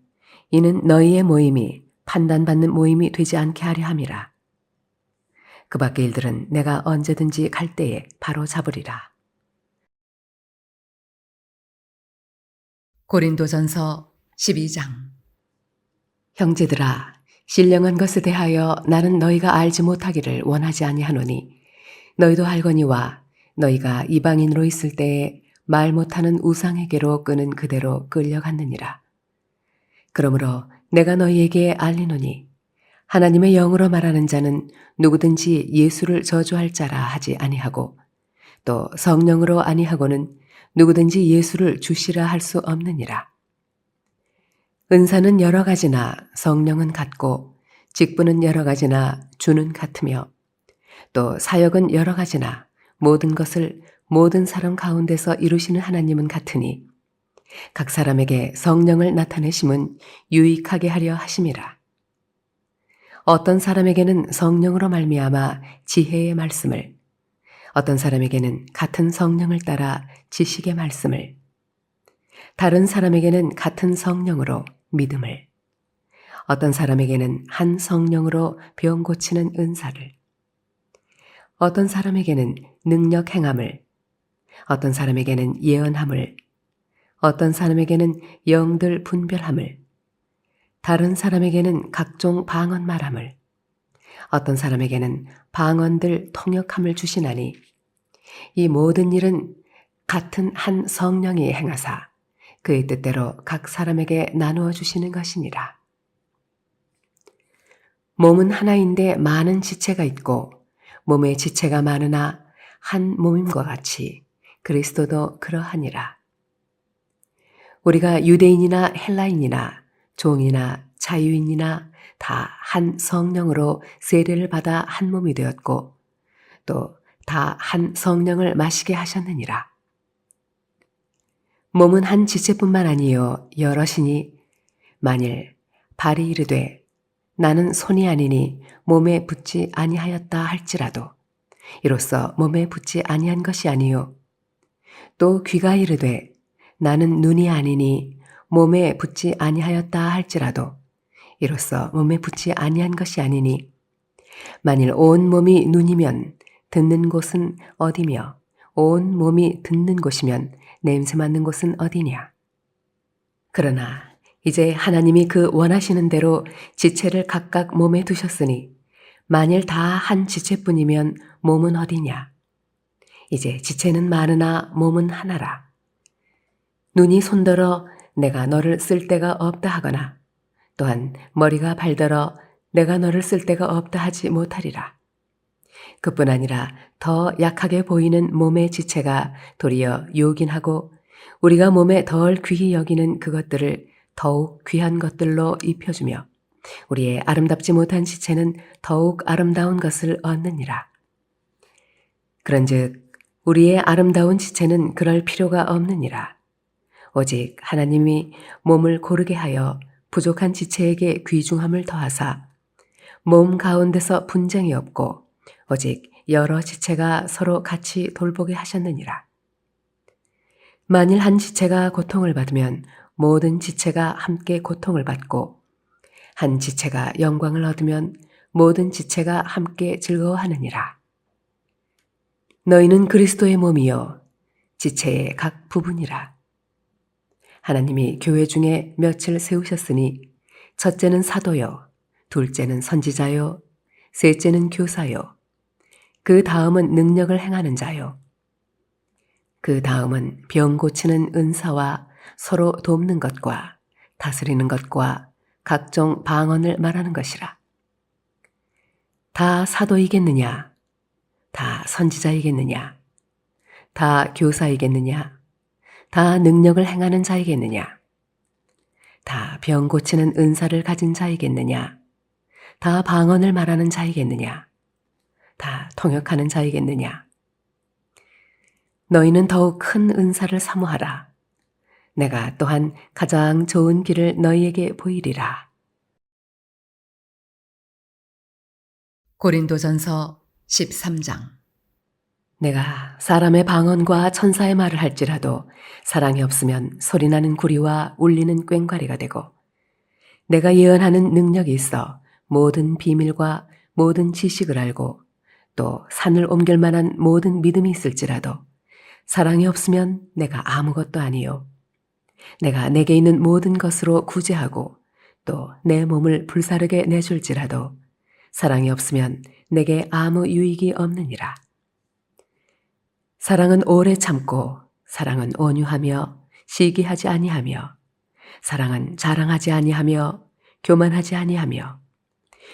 이는 너희의 모임이 판단받는 모임이 되지 않게 하려 함이라. 그 밖의 일들은 내가 언제든지 갈 때에 바로 잡으리라. 고린도전서 12장. 형제들아, 신령한 것에 대하여 나는 너희가 알지 못하기를 원하지 아니하노니 너희도 알거니와 너희가 이방인으로 있을 때에 말 못하는 우상에게로 끄는 그대로 끌려갔느니라. 그러므로 내가 너희에게 알리노니 하나님의 영으로 말하는 자는 누구든지 예수를 저주할 자라 하지 아니하고 또 성령으로 아니하고는 누구든지 예수를 주시라 할 수 없느니라. 은사는 여러 가지나 성령은 같고 직분은 여러 가지나 주는 같으며 또 사역은 여러 가지나 모든 것을 모든 사람 가운데서 이루시는 하나님은 같으니 각 사람에게 성령을 나타내심은 유익하게 하려 하심이라. 어떤 사람에게는 성령으로 말미암아 지혜의 말씀을, 어떤 사람에게는 같은 성령을 따라 지식의 말씀을, 다른 사람에게는 같은 성령으로 믿음을, 어떤 사람에게는 한 성령으로 병 고치는 은사를, 어떤 사람에게는 능력 행함을, 어떤 사람에게는 예언함을, 어떤 사람에게는 영들 분별함을, 다른 사람에게는 각종 방언 말함을, 어떤 사람에게는 방언들 통역함을 주시나니 이 모든 일은 같은 한 성령이 행하사 그의 뜻대로 각 사람에게 나누어 주시는 것이니라. 몸은 하나인데 많은 지체가 있고 몸의 지체가 많으나 한 몸임과 같이 그리스도도 그러하니라. 우리가 유대인이나 헬라인이나 종이나 자유인이나 다 한 성령으로 세례를 받아 한 몸이 되었고 또 다 한 성령을 마시게 하셨느니라. 몸은 한 지체뿐만 아니요 여럿이니 만일 발이 이르되 나는 손이 아니니 몸에 붙지 아니하였다 할지라도 이로써 몸에 붙지 아니한 것이 아니요 또 귀가 이르되 나는 눈이 아니니 몸에 붙지 아니하였다 할지라도 이로써 몸에 붙지 아니한 것이 아니니 만일 온 몸이 눈이면 듣는 곳은 어디며 온 몸이 듣는 곳이면 냄새 맡는 곳은 어디냐. 그러나 이제 하나님이 그 원하시는 대로 지체를 각각 몸에 두셨으니 만일 다 한 지체뿐이면 몸은 어디냐. 이제 지체는 많으나 몸은 하나라. 눈이 손들어 내가 너를 쓸 데가 없다 하거나 또한 머리가 발더러 내가 너를 쓸 데가 없다 하지 못하리라. 그뿐 아니라 더 약하게 보이는 몸의 지체가 도리어 요긴하고 우리가 몸에 덜 귀히 여기는 그것들을 더욱 귀한 것들로 입혀주며 우리의 아름답지 못한 지체는 더욱 아름다운 것을 얻느니라. 그런즉 우리의 아름다운 지체는 그럴 필요가 없느니라. 오직 하나님이 몸을 고르게 하여 부족한 지체에게 귀중함을 더하사 몸 가운데서 분쟁이 없고 오직 여러 지체가 서로 같이 돌보게 하셨느니라. 만일 한 지체가 고통을 받으면 모든 지체가 함께 고통을 받고 한 지체가 영광을 얻으면 모든 지체가 함께 즐거워하느니라. 너희는 그리스도의 몸이요 지체의 각 부분이라. 하나님이 교회 중에 몇을 세우셨으니 첫째는 사도요 둘째는 선지자요 셋째는 교사요 그 다음은 능력을 행하는 자요 그 다음은 병 고치는 은사와 서로 돕는 것과 다스리는 것과 각종 방언을 말하는 것이라. 다 사도이겠느냐? 다 선지자이겠느냐? 다 교사이겠느냐? 다 능력을 행하는 자이겠느냐? 다 병 고치는 은사를 가진 자이겠느냐? 다 방언을 말하는 자이겠느냐? 다 통역하는 자이겠느냐? 너희는 더욱 큰 은사를 사모하라. 내가 또한 가장 좋은 길을 너희에게 보이리라. 고린도전서 13장. 내가 사람의 방언과 천사의 말을 할지라도 사랑이 없으면 소리나는 구리와 울리는 꽹과리가 되고 내가 예언하는 능력이 있어 모든 비밀과 모든 지식을 알고 또 산을 옮길 만한 모든 믿음이 있을지라도 사랑이 없으면 내가 아무것도 아니요. 내가 내게 있는 모든 것으로 구제하고 또 내 몸을 불사르게 내줄지라도 사랑이 없으면 내게 아무 유익이 없느니라. 사랑은 오래 참고 사랑은 온유하며 시기하지 아니하며 사랑은 자랑하지 아니하며 교만하지 아니하며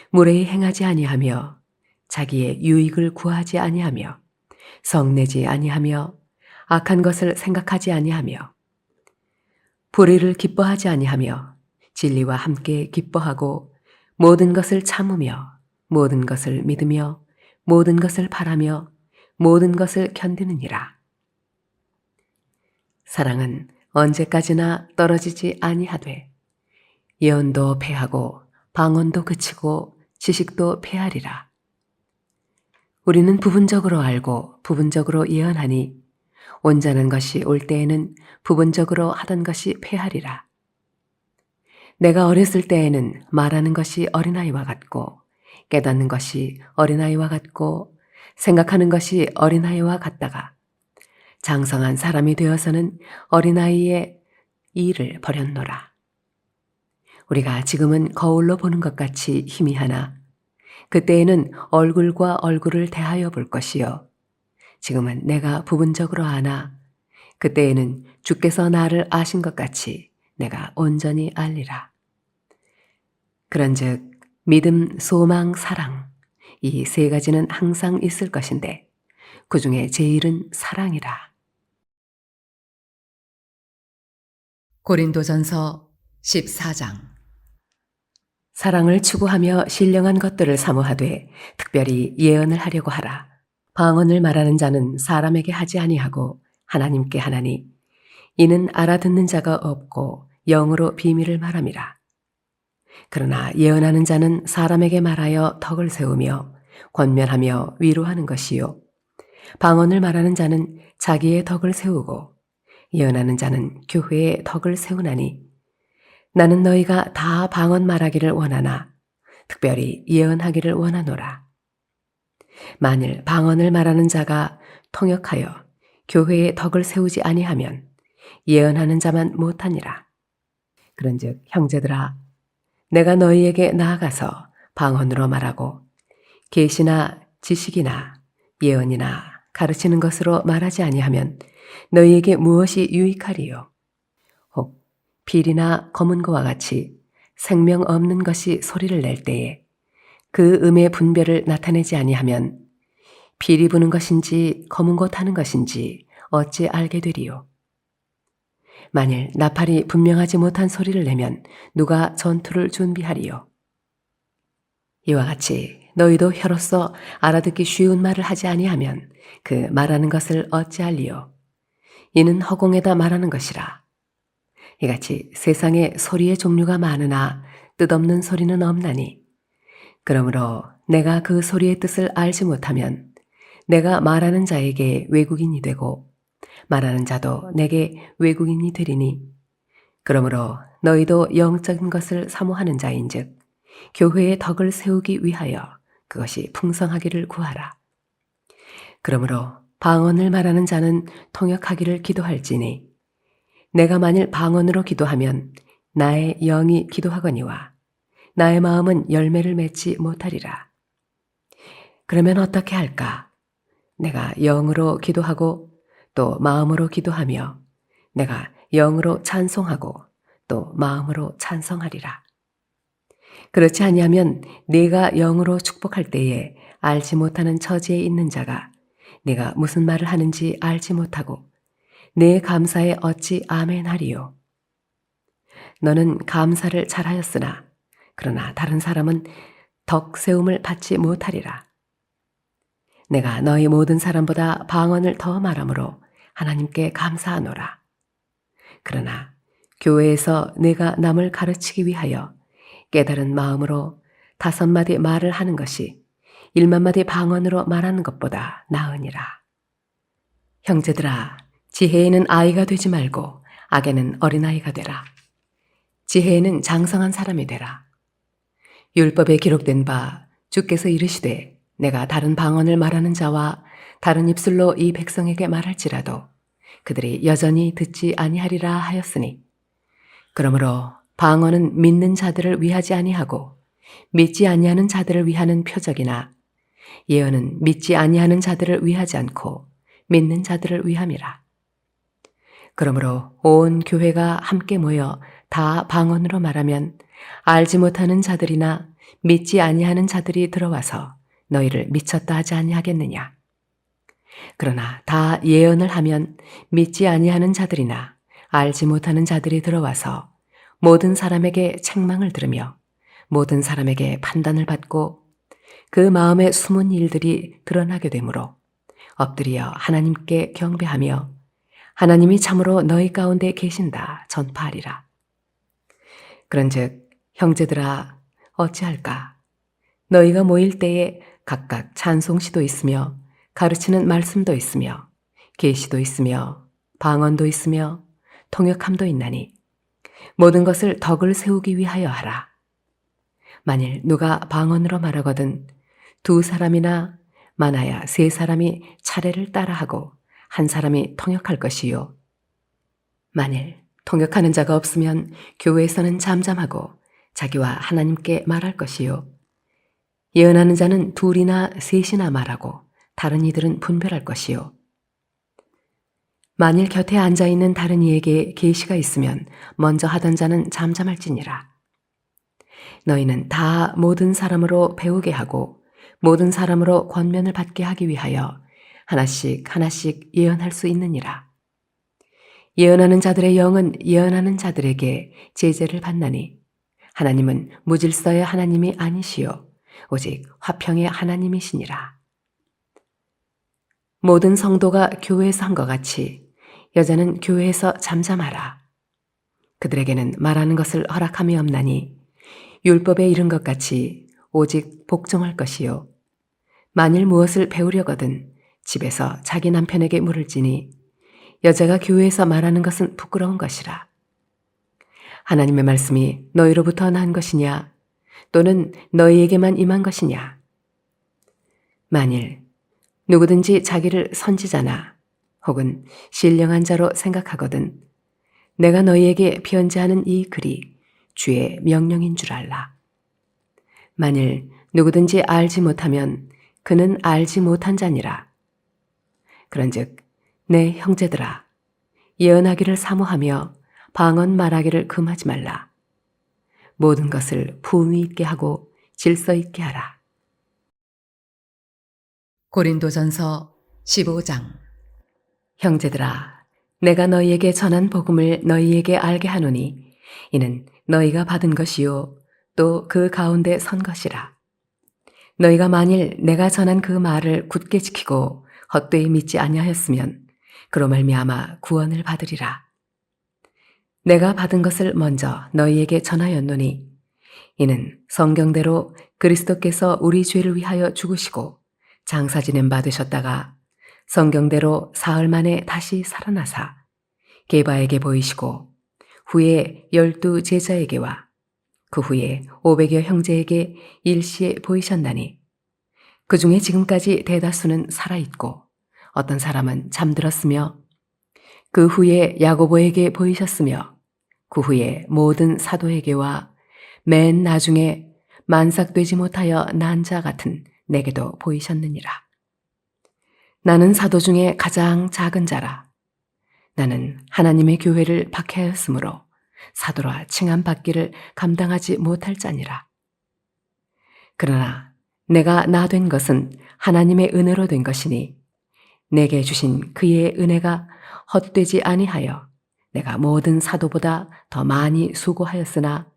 무례히 행하지 아니하며 자기의 유익을 구하지 아니하며 성내지 아니하며 악한 것을 생각하지 아니하며 불의를 기뻐하지 아니하며 진리와 함께 기뻐하고 모든 것을 참으며 모든 것을 믿으며 모든 것을 바라며 모든 것을 견디느니라. 사랑은 언제까지나 떨어지지 아니하되 예언도 패하고 방언도 그치고 지식도 패하리라. 우리는 부분적으로 알고 부분적으로 예언하니 온전한 것이 올 때에는 부분적으로 하던 것이 패하리라. 내가 어렸을 때에는 말하는 것이 어린아이와 같고 깨닫는 것이 어린아이와 같고 생각하는 것이 어린아이와 같다가 장성한 사람이 되어서는 어린아이의 일을 버렸노라. 우리가 지금은 거울로 보는 것 같이 희미하나 그때에는 얼굴과 얼굴을 대하여 볼 것이요 지금은 내가 부분적으로 아나 그때에는 주께서 나를 아신 것 같이 내가 온전히 알리라. 그런즉 믿음, 소망, 사랑 이 세 가지는 항상 있을 것인데 그 중에 제일은 사랑이라. 고린도전서 14장. 사랑을 추구하며 신령한 것들을 사모하되 특별히 예언을 하려고 하라. 방언을 말하는 자는 사람에게 하지 아니하고 하나님께 하나니 이는 알아듣는 자가 없고 영으로 비밀을 말함이라. 그러나 예언하는 자는 사람에게 말하여 덕을 세우며 권면하며 위로하는 것이요 방언을 말하는 자는 자기의 덕을 세우고 예언하는 자는 교회의 덕을 세우나니 나는 너희가 다 방언 말하기를 원하나 특별히 예언하기를 원하노라. 만일 방언을 말하는 자가 통역하여 교회의 덕을 세우지 아니하면 예언하는 자만 못하니라. 그런즉 형제들아 내가 너희에게 나아가서 방언으로 말하고 계시나 지식이나 예언이나 가르치는 것으로 말하지 아니하면 너희에게 무엇이 유익하리요? 혹 필이나 검은 거와 같이 생명 없는 것이 소리를 낼 때에 그 음의 분별을 나타내지 아니하면 필이 부는 것인지 검은 것 하는 것인지 어찌 알게 되리요? 만일 나팔이 분명하지 못한 소리를 내면 누가 전투를 준비하리요? 이와 같이 너희도 혀로서 알아듣기 쉬운 말을 하지 아니하면 그 말하는 것을 어찌할리요? 이는 허공에다 말하는 것이라. 이같이 세상에 소리의 종류가 많으나 뜻없는 소리는 없나니 그러므로 내가 그 소리의 뜻을 알지 못하면 내가 말하는 자에게 외국인이 되고 말하는 자도 내게 외국인이 되리니 그러므로 너희도 영적인 것을 사모하는 자인즉 교회의 덕을 세우기 위하여 그것이 풍성하기를 구하라. 그러므로 방언을 말하는 자는 통역하기를 기도할지니 내가 만일 방언으로 기도하면 나의 영이 기도하거니와 나의 마음은 열매를 맺지 못하리라. 그러면 어떻게 할까? 내가 영으로 기도하고 또 마음으로 기도하며 내가 영으로 찬송하고 또 마음으로 찬송하리라. 그렇지 아니하면 네가 영으로 축복할 때에 알지 못하는 처지에 있는 자가 네가 무슨 말을 하는지 알지 못하고 내 감사에 어찌 아멘하리요? 너는 감사를 잘하였으나 그러나 다른 사람은 덕 세움을 받지 못하리라. 내가 너희 모든 사람보다 방언을 더 말함으로 하나님께 감사하노라. 그러나 교회에서 내가 남을 가르치기 위하여 깨달은 마음으로 5마디 말을 하는 것이 1만마디 방언으로 말하는 것보다 나으니라. 형제들아, 지혜에는 아이가 되지 말고 악에는 어린아이가 되라. 지혜에는 장성한 사람이 되라. 율법에 기록된 바 주께서 이르시되 내가 다른 방언을 말하는 자와 다른 입술로 이 백성에게 말할지라도 그들이 여전히 듣지 아니하리라 하였으니 그러므로 방언은 믿는 자들을 위하지 아니하고 믿지 아니하는 자들을 위하는 표적이나 예언은 믿지 아니하는 자들을 위하지 않고 믿는 자들을 위함이라. 그러므로 온 교회가 함께 모여 다 방언으로 말하면 알지 못하는 자들이나 믿지 아니하는 자들이 들어와서 너희를 미쳤다 하지 아니하겠느냐. 그러나 다 예언을 하면 믿지 아니하는 자들이나 알지 못하는 자들이 들어와서 모든 사람에게 책망을 들으며 모든 사람에게 판단을 받고 그 마음의 숨은 일들이 드러나게 되므로 엎드려 하나님께 경배하며 하나님이 참으로 너희 가운데 계신다 전파하리라. 그런즉 형제들아 어찌할까? 너희가 모일 때에 각각 찬송시도 있으며 가르치는 말씀도 있으며 계시도 있으며 방언도 있으며 통역함도 있나니 모든 것을 덕을 세우기 위하여 하라. 만일 누가 방언으로 말하거든 2사람이나 많아야 3사람이 차례를 따라하고 1사람이 통역할 것이요. 만일 통역하는 자가 없으면 교회에서는 잠잠하고 자기와 하나님께 말할 것이요. 예언하는 자는 2이나 3이나 말하고 다른 이들은 분별할 것이요. 만일 곁에 앉아있는 다른 이에게 계시가 있으면 먼저 하던 자는 잠잠할지니라. 너희는 다 모든 사람으로 배우게 하고 모든 사람으로 권면을 받게 하기 위하여 하나씩 하나씩 예언할 수 있느니라. 예언하는 자들의 영은 예언하는 자들에게 제재를 받나니 하나님은 무질서의 하나님이 아니시요 오직 화평의 하나님이시니라. 모든 성도가 교회에서 한 것 같이 여자는 교회에서 잠잠하라. 그들에게는 말하는 것을 허락함이 없나니 율법에 이른 것 같이 오직 복종할 것이요 만일 무엇을 배우려거든 집에서 자기 남편에게 물을지니 여자가 교회에서 말하는 것은 부끄러운 것이라. 하나님의 말씀이 너희로부터 난 것이냐 또는 너희에게만 임한 것이냐. 만일 누구든지 자기를 선지자나 혹은 신령한 자로 생각하거든 내가 너희에게 편지하는 이 글이 주의 명령인 줄 알라. 만일 누구든지 알지 못하면 그는 알지 못한 자니라. 그런즉 내 형제들아 예언하기를 사모하며 방언 말하기를 금하지 말라. 모든 것을 품위 있게 하고 질서 있게 하라. 고린도전서 15장. 형제들아 내가 너희에게 전한 복음을 너희에게 알게 하노니 이는 너희가 받은 것이요 또 그 가운데 선 것이라. 너희가 만일 내가 전한 그 말을 굳게 지키고 헛되이 믿지 아니하였으면 그로 말미암아 구원을 받으리라. 내가 받은 것을 먼저 너희에게 전하였노니 이는 성경대로 그리스도께서 우리 죄를 위하여 죽으시고 장사 지냄 받으셨다가 성경대로 사흘 만에 다시 살아나사 게바에게 보이시고 후에 12 제자에게와 그 후에 500여 형제에게 일시에 보이셨나니 그 중에 지금까지 대다수는 살아있고 어떤 사람은 잠들었으며 그 후에 야고보에게 보이셨으며 그 후에 모든 사도에게와 맨 나중에 만삭되지 못하여 난 자 같은 내게도 보이셨느니라. 나는 사도 중에 가장 작은 자라. 나는 하나님의 교회를 박해하였으므로 사도라 칭함받기를 감당하지 못할 자니라. 그러나 내가 나 된 것은 하나님의 은혜로 된 것이니 내게 주신 그의 은혜가 헛되지 아니하여 내가 모든 사도보다 더 많이 수고하였으나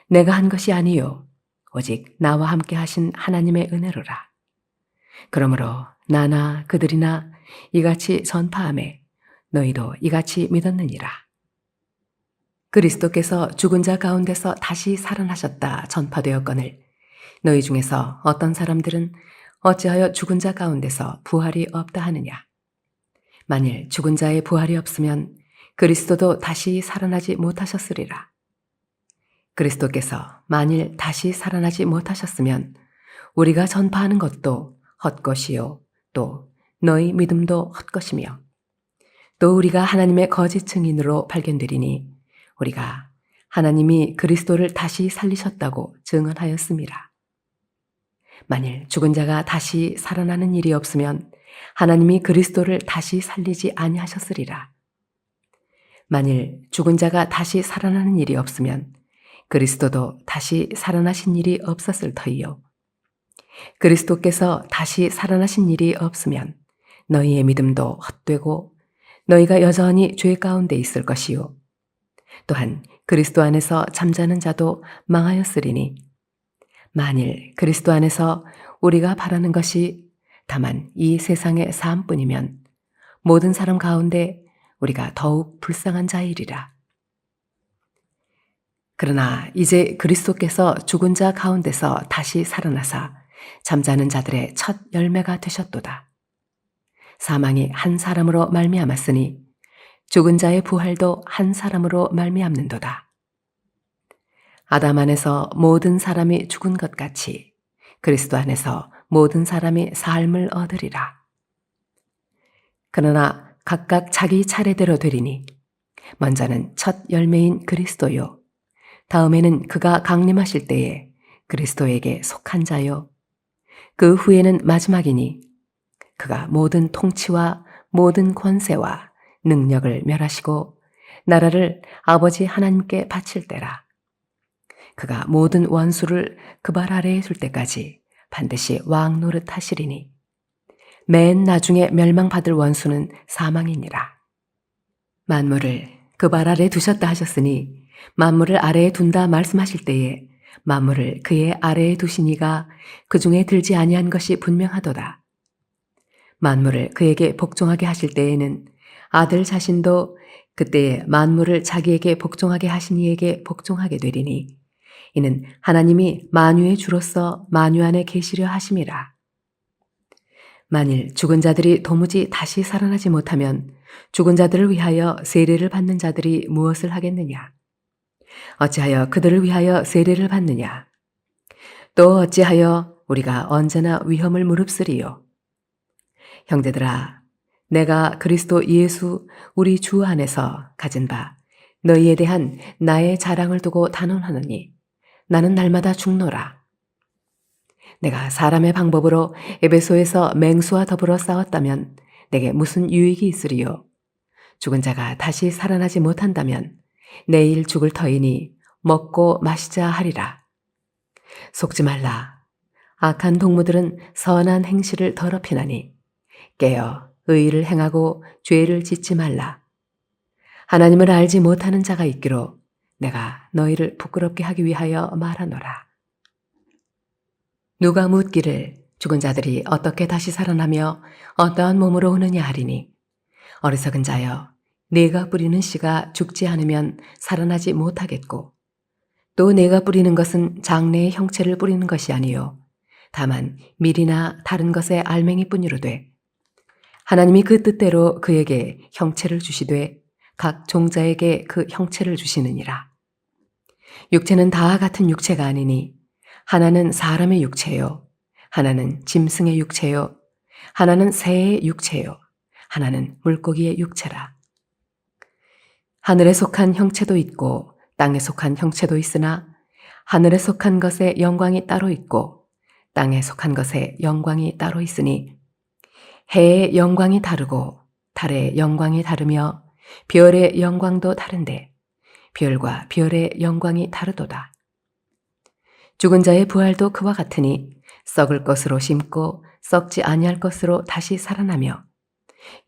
내가 한 것이 아니요 오직 나와 함께 하신 하나님의 은혜로라. 그러므로 나나 그들이나 이같이 전파하매 너희도 이같이 믿었느니라. 그리스도께서 죽은 자 가운데서 다시 살아나셨다 전파되었거늘 너희 중에서 어떤 사람들은 어찌하여 죽은 자 가운데서 부활이 없다 하느냐. 만일 죽은 자의 부활이 없으면 그리스도도 다시 살아나지 못하셨으리라. 그리스도께서 만일 다시 살아나지 못하셨으면 우리가 전파하는 것도 헛것이요 또 너희 믿음도 헛것이며 또 우리가 하나님의 거짓 증인으로 발견되리니 우리가 하나님이 그리스도를 다시 살리셨다고 증언하였음이라. 만일 죽은 자가 다시 살아나는 일이 없으면 하나님이 그리스도를 다시 살리지 아니하셨으리라. 만일 죽은 자가 다시 살아나는 일이 없으면 그리스도도 다시 살아나신 일이 없었을 터이요. 그리스도께서 다시 살아나신 일이 없으면 너희의 믿음도 헛되고 너희가 여전히 죄 가운데 있을 것이요. 또한 그리스도 안에서 잠자는 자도 망하였으리니 만일 그리스도 안에서 우리가 바라는 것이 다만 이 세상의 삶뿐이면 모든 사람 가운데 우리가 더욱 불쌍한 자이리라. 그러나 이제 그리스도께서 죽은 자 가운데서 다시 살아나사 잠자는 자들의 첫 열매가 되셨도다. 사망이 한 사람으로 말미암았으니 죽은 자의 부활도 한 사람으로 말미암는도다. 아담 안에서 모든 사람이 죽은 것 같이 그리스도 안에서 모든 사람이 삶을 얻으리라. 그러나 각각 자기 차례대로 되리니 먼저는 첫 열매인 그리스도요 다음에는 그가 강림하실 때에 그리스도에게 속한 자요 그 후에는 마지막이니 그가 모든 통치와 모든 권세와 능력을 멸하시고 나라를 아버지 하나님께 바칠 때라. 그가 모든 원수를 그 발 아래에 둘 때까지 반드시 왕 노릇하시리니 맨 나중에 멸망받을 원수는 사망이니라. 만물을 그 발 아래 두셨다 하셨으니 만물을 아래에 둔다 말씀하실 때에 만물을 그의 아래에 두시니가 그 중에 들지 아니한 것이 분명하도다. 만물을 그에게 복종하게 하실 때에는 아들 자신도 그때에 만물을 자기에게 복종하게 하신 이에게 복종하게 되리니 이는 하나님이 만유의 주로서 만유 안에 계시려 하심이라. 만일 죽은 자들이 도무지 다시 살아나지 못하면 죽은 자들을 위하여 세례를 받는 자들이 무엇을 하겠느냐? 어찌하여 그들을 위하여 세례를 받느냐? 또 어찌하여 우리가 언제나 위험을 무릅쓰리요? 형제들아, 내가 그리스도 예수 우리 주 안에서 가진 바 너희에 대한 나의 자랑을 두고 단언하노니 나는 날마다 죽노라. 내가 사람의 방법으로 에베소에서 맹수와 더불어 싸웠다면 내게 무슨 유익이 있으리요? 죽은 자가 다시 살아나지 못한다면 내일 죽을 터이니 먹고 마시자 하리라. 속지 말라. 악한 동무들은 선한 행실을 더럽히나니 깨어 의를 행하고 죄를 짓지 말라. 하나님을 알지 못하는 자가 있기로 내가 너희를 부끄럽게 하기 위하여 말하노라. 누가 묻기를 죽은 자들이 어떻게 다시 살아나며 어떠한 몸으로 오느냐 하리니 어리석은 자여 네가 뿌리는 씨가 죽지 않으면 살아나지 못하겠고 또 네가 뿌리는 것은 장래의 형체를 뿌리는 것이 아니요 다만 밀이나 다른 것의 알맹이뿐이로되 하나님이 그 뜻대로 그에게 형체를 주시되 각 종자에게 그 형체를 주시느니라. 육체는 다 같은 육체가 아니니 하나는 사람의 육체요 하나는 짐승의 육체요 하나는 새의 육체요 하나는 물고기의 육체라. 하늘에 속한 형체도 있고 땅에 속한 형체도 있으나 하늘에 속한 것의 영광이 따로 있고 땅에 속한 것의 영광이 따로 있으니 해의 영광이 다르고 달의 영광이 다르며 별의 영광도 다른데 별과 별의 영광이 다르도다. 죽은 자의 부활도 그와 같으니 썩을 것으로 심고 썩지 아니할 것으로 다시 살아나며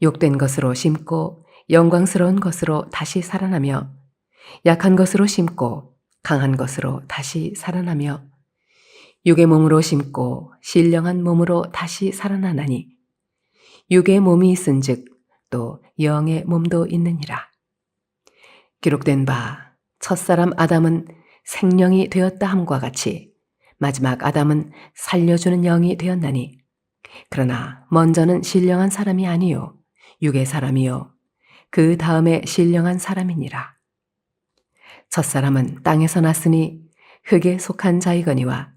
욕된 것으로 심고 영광스러운 것으로 다시 살아나며 약한 것으로 심고 강한 것으로 다시 살아나며 육의 몸으로 심고 신령한 몸으로 다시 살아나나니 육의 몸이 있은즉 또 영의 몸도 있느니라. 기록된 바 첫사람 아담은 생령이 되었다 함과 같이 마지막 아담은 살려주는 영이 되었나니 그러나 먼저는 신령한 사람이 아니요 육의 사람이요 그 다음에 신령한 사람이니라. 첫사람은 땅에서 났으니 흙에 속한 자이거니와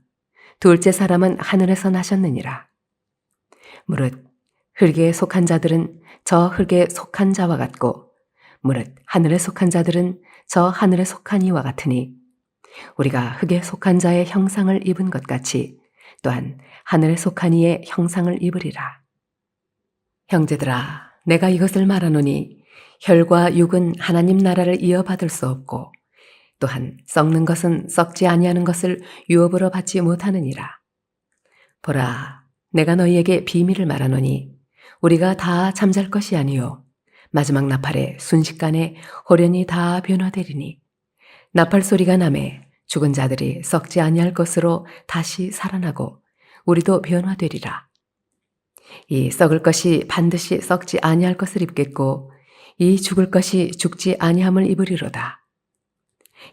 둘째 사람은 하늘에서 나셨느니라. 무릇 흙에 속한 자들은 저 흙에 속한 자와 같고 무릇 하늘에 속한 자들은 저 하늘에 속한 이와 같으니 우리가 흙에 속한 자의 형상을 입은 것 같이 또한 하늘에 속한 이의 형상을 입으리라. 형제들아, 내가 이것을 말하노니 혈과 육은 하나님 나라를 이어받을 수 없고 또한 썩는 것은 썩지 아니하는 것을 유업으로 받지 못하느니라. 보라, 내가 너희에게 비밀을 말하노니 우리가 다 잠잘 것이 아니요 마지막 나팔에 순식간에 호련히 다 변화되리니 나팔 소리가 나매 죽은 자들이 썩지 아니할 것으로 다시 살아나고 우리도 변화되리라. 이 썩을 것이 반드시 썩지 아니할 것을 입겠고 이 죽을 것이 죽지 아니함을 입으리로다.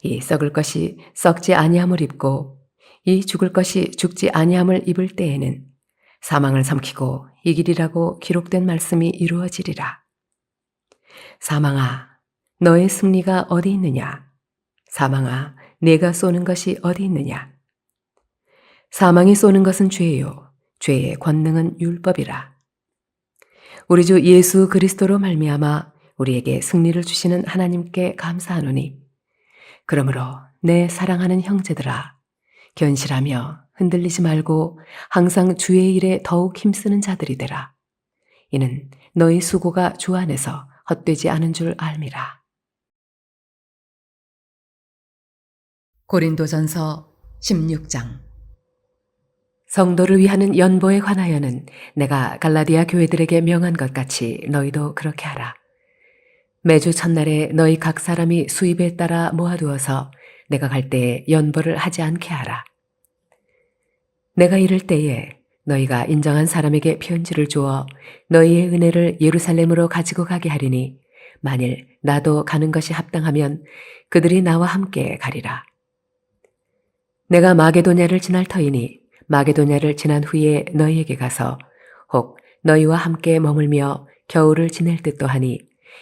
이 썩을 것이 썩지 아니함을 입고 이 죽을 것이 죽지 아니함을 입을 때에는 사망을 삼키고 이기리라고 기록된 말씀이 이루어지리라. 사망아, 너의 승리가 어디 있느냐? 사망아, 내가 쏘는 것이 어디 있느냐? 사망이 쏘는 것은 죄요, 죄의 권능은 율법이라. 우리 주 예수 그리스도로 말미암아 우리에게 승리를 주시는 하나님께 감사하노니 그러므로 내 사랑하는 형제들아, 견실하며 흔들리지 말고 항상 주의 일에 더욱 힘쓰는 자들이 되라. 이는 너희 수고가 주 안에서 헛되지 않은 줄 알미라. 고린도전서 16장. 성도를 위하는 연보에 관하여는 내가 갈라디아 교회들에게 명한 것 같이 너희도 그렇게 하라. 매주 첫날에 너희 각 사람이 수입에 따라 모아두어서 내가 갈 때에 연보를 하지 않게 하라. 내가 이를 때에 너희가 인정한 사람에게 편지를 주어 너희의 은혜를 예루살렘으로 가지고 가게 하리니 만일 나도 가는 것이 합당하면 그들이 나와 함께 가리라. 내가 마게도냐를 지날 터이니 마게도냐를 지난 후에 너희에게 가서 혹 너희와 함께 머물며 겨울을 지낼 듯도 하니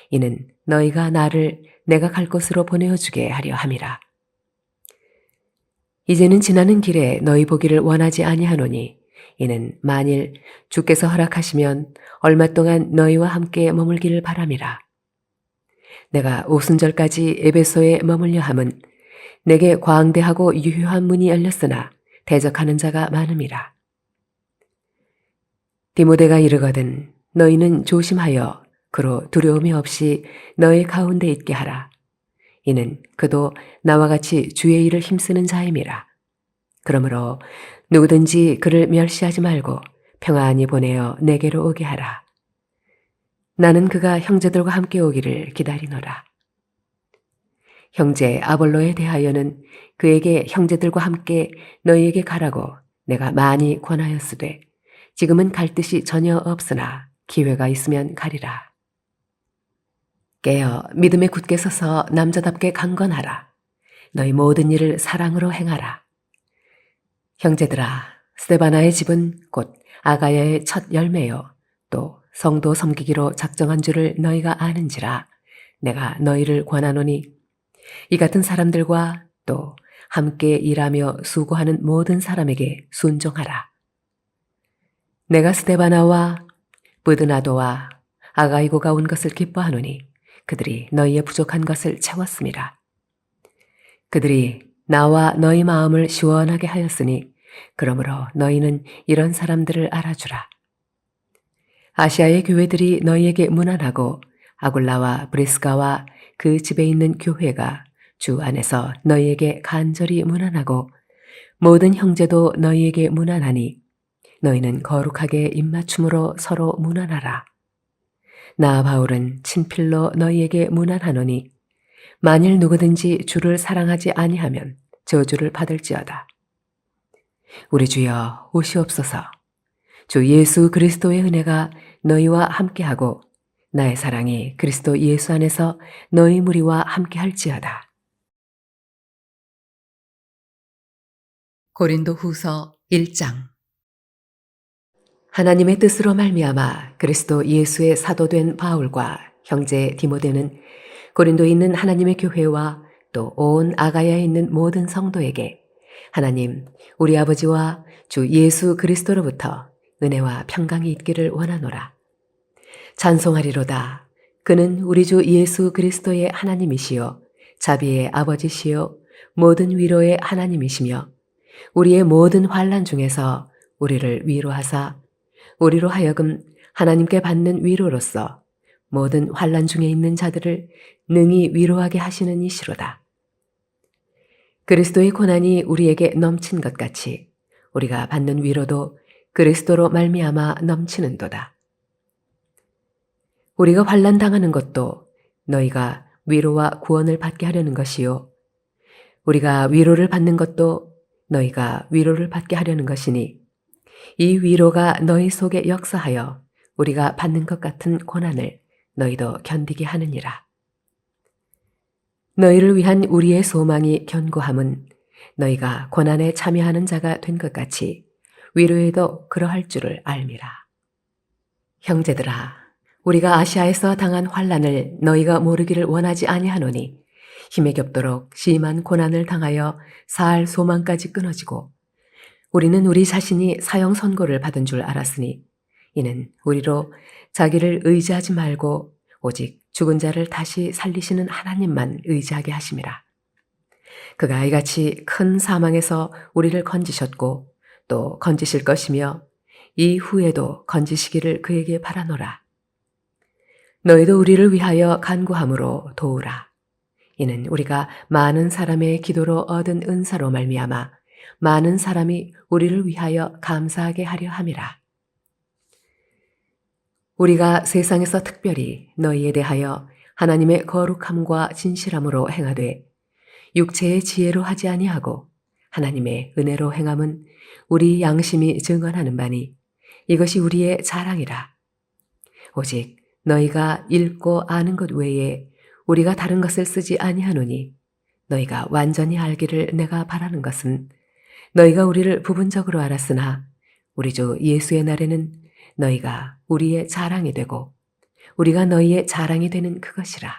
이는 너희가 나를 내가 갈 곳으로 보내어 주게 하려 함이라. 이제는 지나는 길에 너희 보기를 원하지 아니하노니 이는 만일 주께서 허락하시면 얼마 동안 너희와 함께 머물기를 바람이라. 내가 오순절까지 에베소에 머물려 함은 내게 광대하고 유효한 문이 열렸으나 대적하는 자가 많음이라. 디모데가 이르거든 너희는 조심하여 그로 두려움이 없이 너희 가운데 있게 하라. 이는 그도 나와 같이 주의 일을 힘쓰는 자임이라. 그러므로 누구든지 그를 멸시하지 말고 평안히 보내어 내게로 오게 하라. 나는 그가 형제들과 함께 오기를 기다리노라. 형제 아볼로에 대하여는 그에게 형제들과 함께 너희에게 가라고 내가 많이 권하였으되 지금은 갈 뜻이 전혀 없으나 기회가 있으면 가리라. 깨어 믿음에 굳게 서서 남자답게 강건하라. 너희 모든 일을 사랑으로 행하라. 형제들아, 스데바나의 집은 곧 아가야의 첫 열매요. 또 성도 섬기기로 작정한 줄을 너희가 아는지라 내가 너희를 권하노니 이 같은 사람들과 또 함께 일하며 수고하는 모든 사람에게 순종하라. 내가 스데바나와 브드나도와 아가이고가 온 것을 기뻐하노니 그들이 너희의 부족한 것을 채웠음이라. 그들이 나와 너희 마음을 시원하게 하였으니 그러므로 너희는 이런 사람들을 알아주라. 아시아의 교회들이 너희에게 문안하고 아굴라와 브리스가와 그 집에 있는 교회가 주 안에서 너희에게 간절히 문안하고 모든 형제도 너희에게 문안하니 너희는 거룩하게 입맞춤으로 서로 문안하라. 나 바울은 친필로 너희에게 문안하노니 만일 누구든지 주를 사랑하지 아니하면 저주를 받을지어다. 우리 주여 오시옵소서. 주 예수 그리스도의 은혜가 너희와 함께하고 나의 사랑이 그리스도 예수 안에서 너희 무리와 함께할지어다. 고린도 후서 1장. 하나님의 뜻으로 말미암아 그리스도 예수의 사도된 바울과 형제 디모데는 고린도에 있는 하나님의 교회와 또 온 아가야에 있는 모든 성도에게 하나님 우리 아버지와 주 예수 그리스도로부터 은혜와 평강이 있기를 원하노라. 찬송하리로다. 그는 우리 주 예수 그리스도의 하나님이시요 자비의 아버지시요 모든 위로의 하나님이시며 우리의 모든 환난 중에서 우리를 위로하사 우리로 하여금 하나님께 받는 위로로서 모든 환난 중에 있는 자들을 능히 위로하게 하시는 이시로다. 그리스도의 고난이 우리에게 넘친 것 같이 우리가 받는 위로도 그리스도로 말미암아 넘치는도다. 우리가 환난 당하는 것도 너희가 위로와 구원을 받게 하려는 것이요 우리가 위로를 받는 것도 너희가 위로를 받게 하려는 것이니 이 위로가 너희 속에 역사하여 우리가 받는 것 같은 고난을 너희도 견디게 하느니라. 너희를 위한 우리의 소망이 견고함은 너희가 고난에 참여하는 자가 된 것 같이 위로에도 그러할 줄을 알미라. 형제들아, 우리가 아시아에서 당한 환난을 너희가 모르기를 원하지 아니하노니 힘에 겹도록 심한 고난을 당하여 살 소망까지 끊어지고 우리는 우리 자신이 사형 선고를 받은 줄 알았으니 이는 우리로 자기를 의지하지 말고 오직 죽은 자를 다시 살리시는 하나님만 의지하게 하심이라. 그가 이같이 큰 사망에서 우리를 건지셨고 또 건지실 것이며 이후에도 건지시기를 그에게 바라노라. 너희도 우리를 위하여 간구함으로 도우라. 이는 우리가 많은 사람의 기도로 얻은 은사로 말미암아 많은 사람이 우리를 위하여 감사하게 하려 함이라. 우리가 세상에서 특별히 너희에 대하여 하나님의 거룩함과 진실함으로 행하되 육체의 지혜로 하지 아니하고 하나님의 은혜로 행함은 우리 양심이 증언하는 바니 이것이 우리의 자랑이라. 오직 너희가 읽고 아는 것 외에 우리가 다른 것을 쓰지 아니하노니 너희가 완전히 알기를 내가 바라는 것은 너희가 우리를 부분적으로 알았으나 우리 주 예수의 날에는 너희가 우리의 자랑이 되고 우리가 너희의 자랑이 되는 그것이라.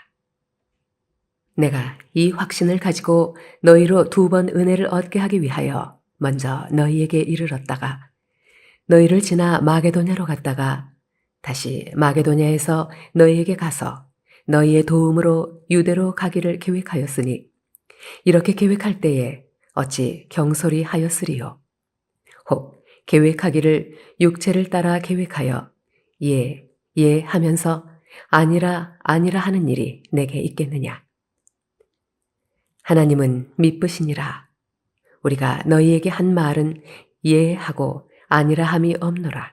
내가 이 확신을 가지고 너희로 2번 은혜를 얻게 하기 위하여 먼저 너희에게 이르렀다가 너희를 지나 마게도냐로 갔다가 다시 마게도냐에서 너희에게 가서 너희의 도움으로 유대로 가기를 계획하였으니 이렇게 계획할 때에 어찌 경솔히 하였으리요. 혹 계획하기를 육체를 따라 계획하여 예, 예 하면서 아니라, 아니라 하는 일이 내게 있겠느냐. 하나님은 미쁘시니라. 우리가 너희에게 한 말은 예 하고 아니라 함이 없노라.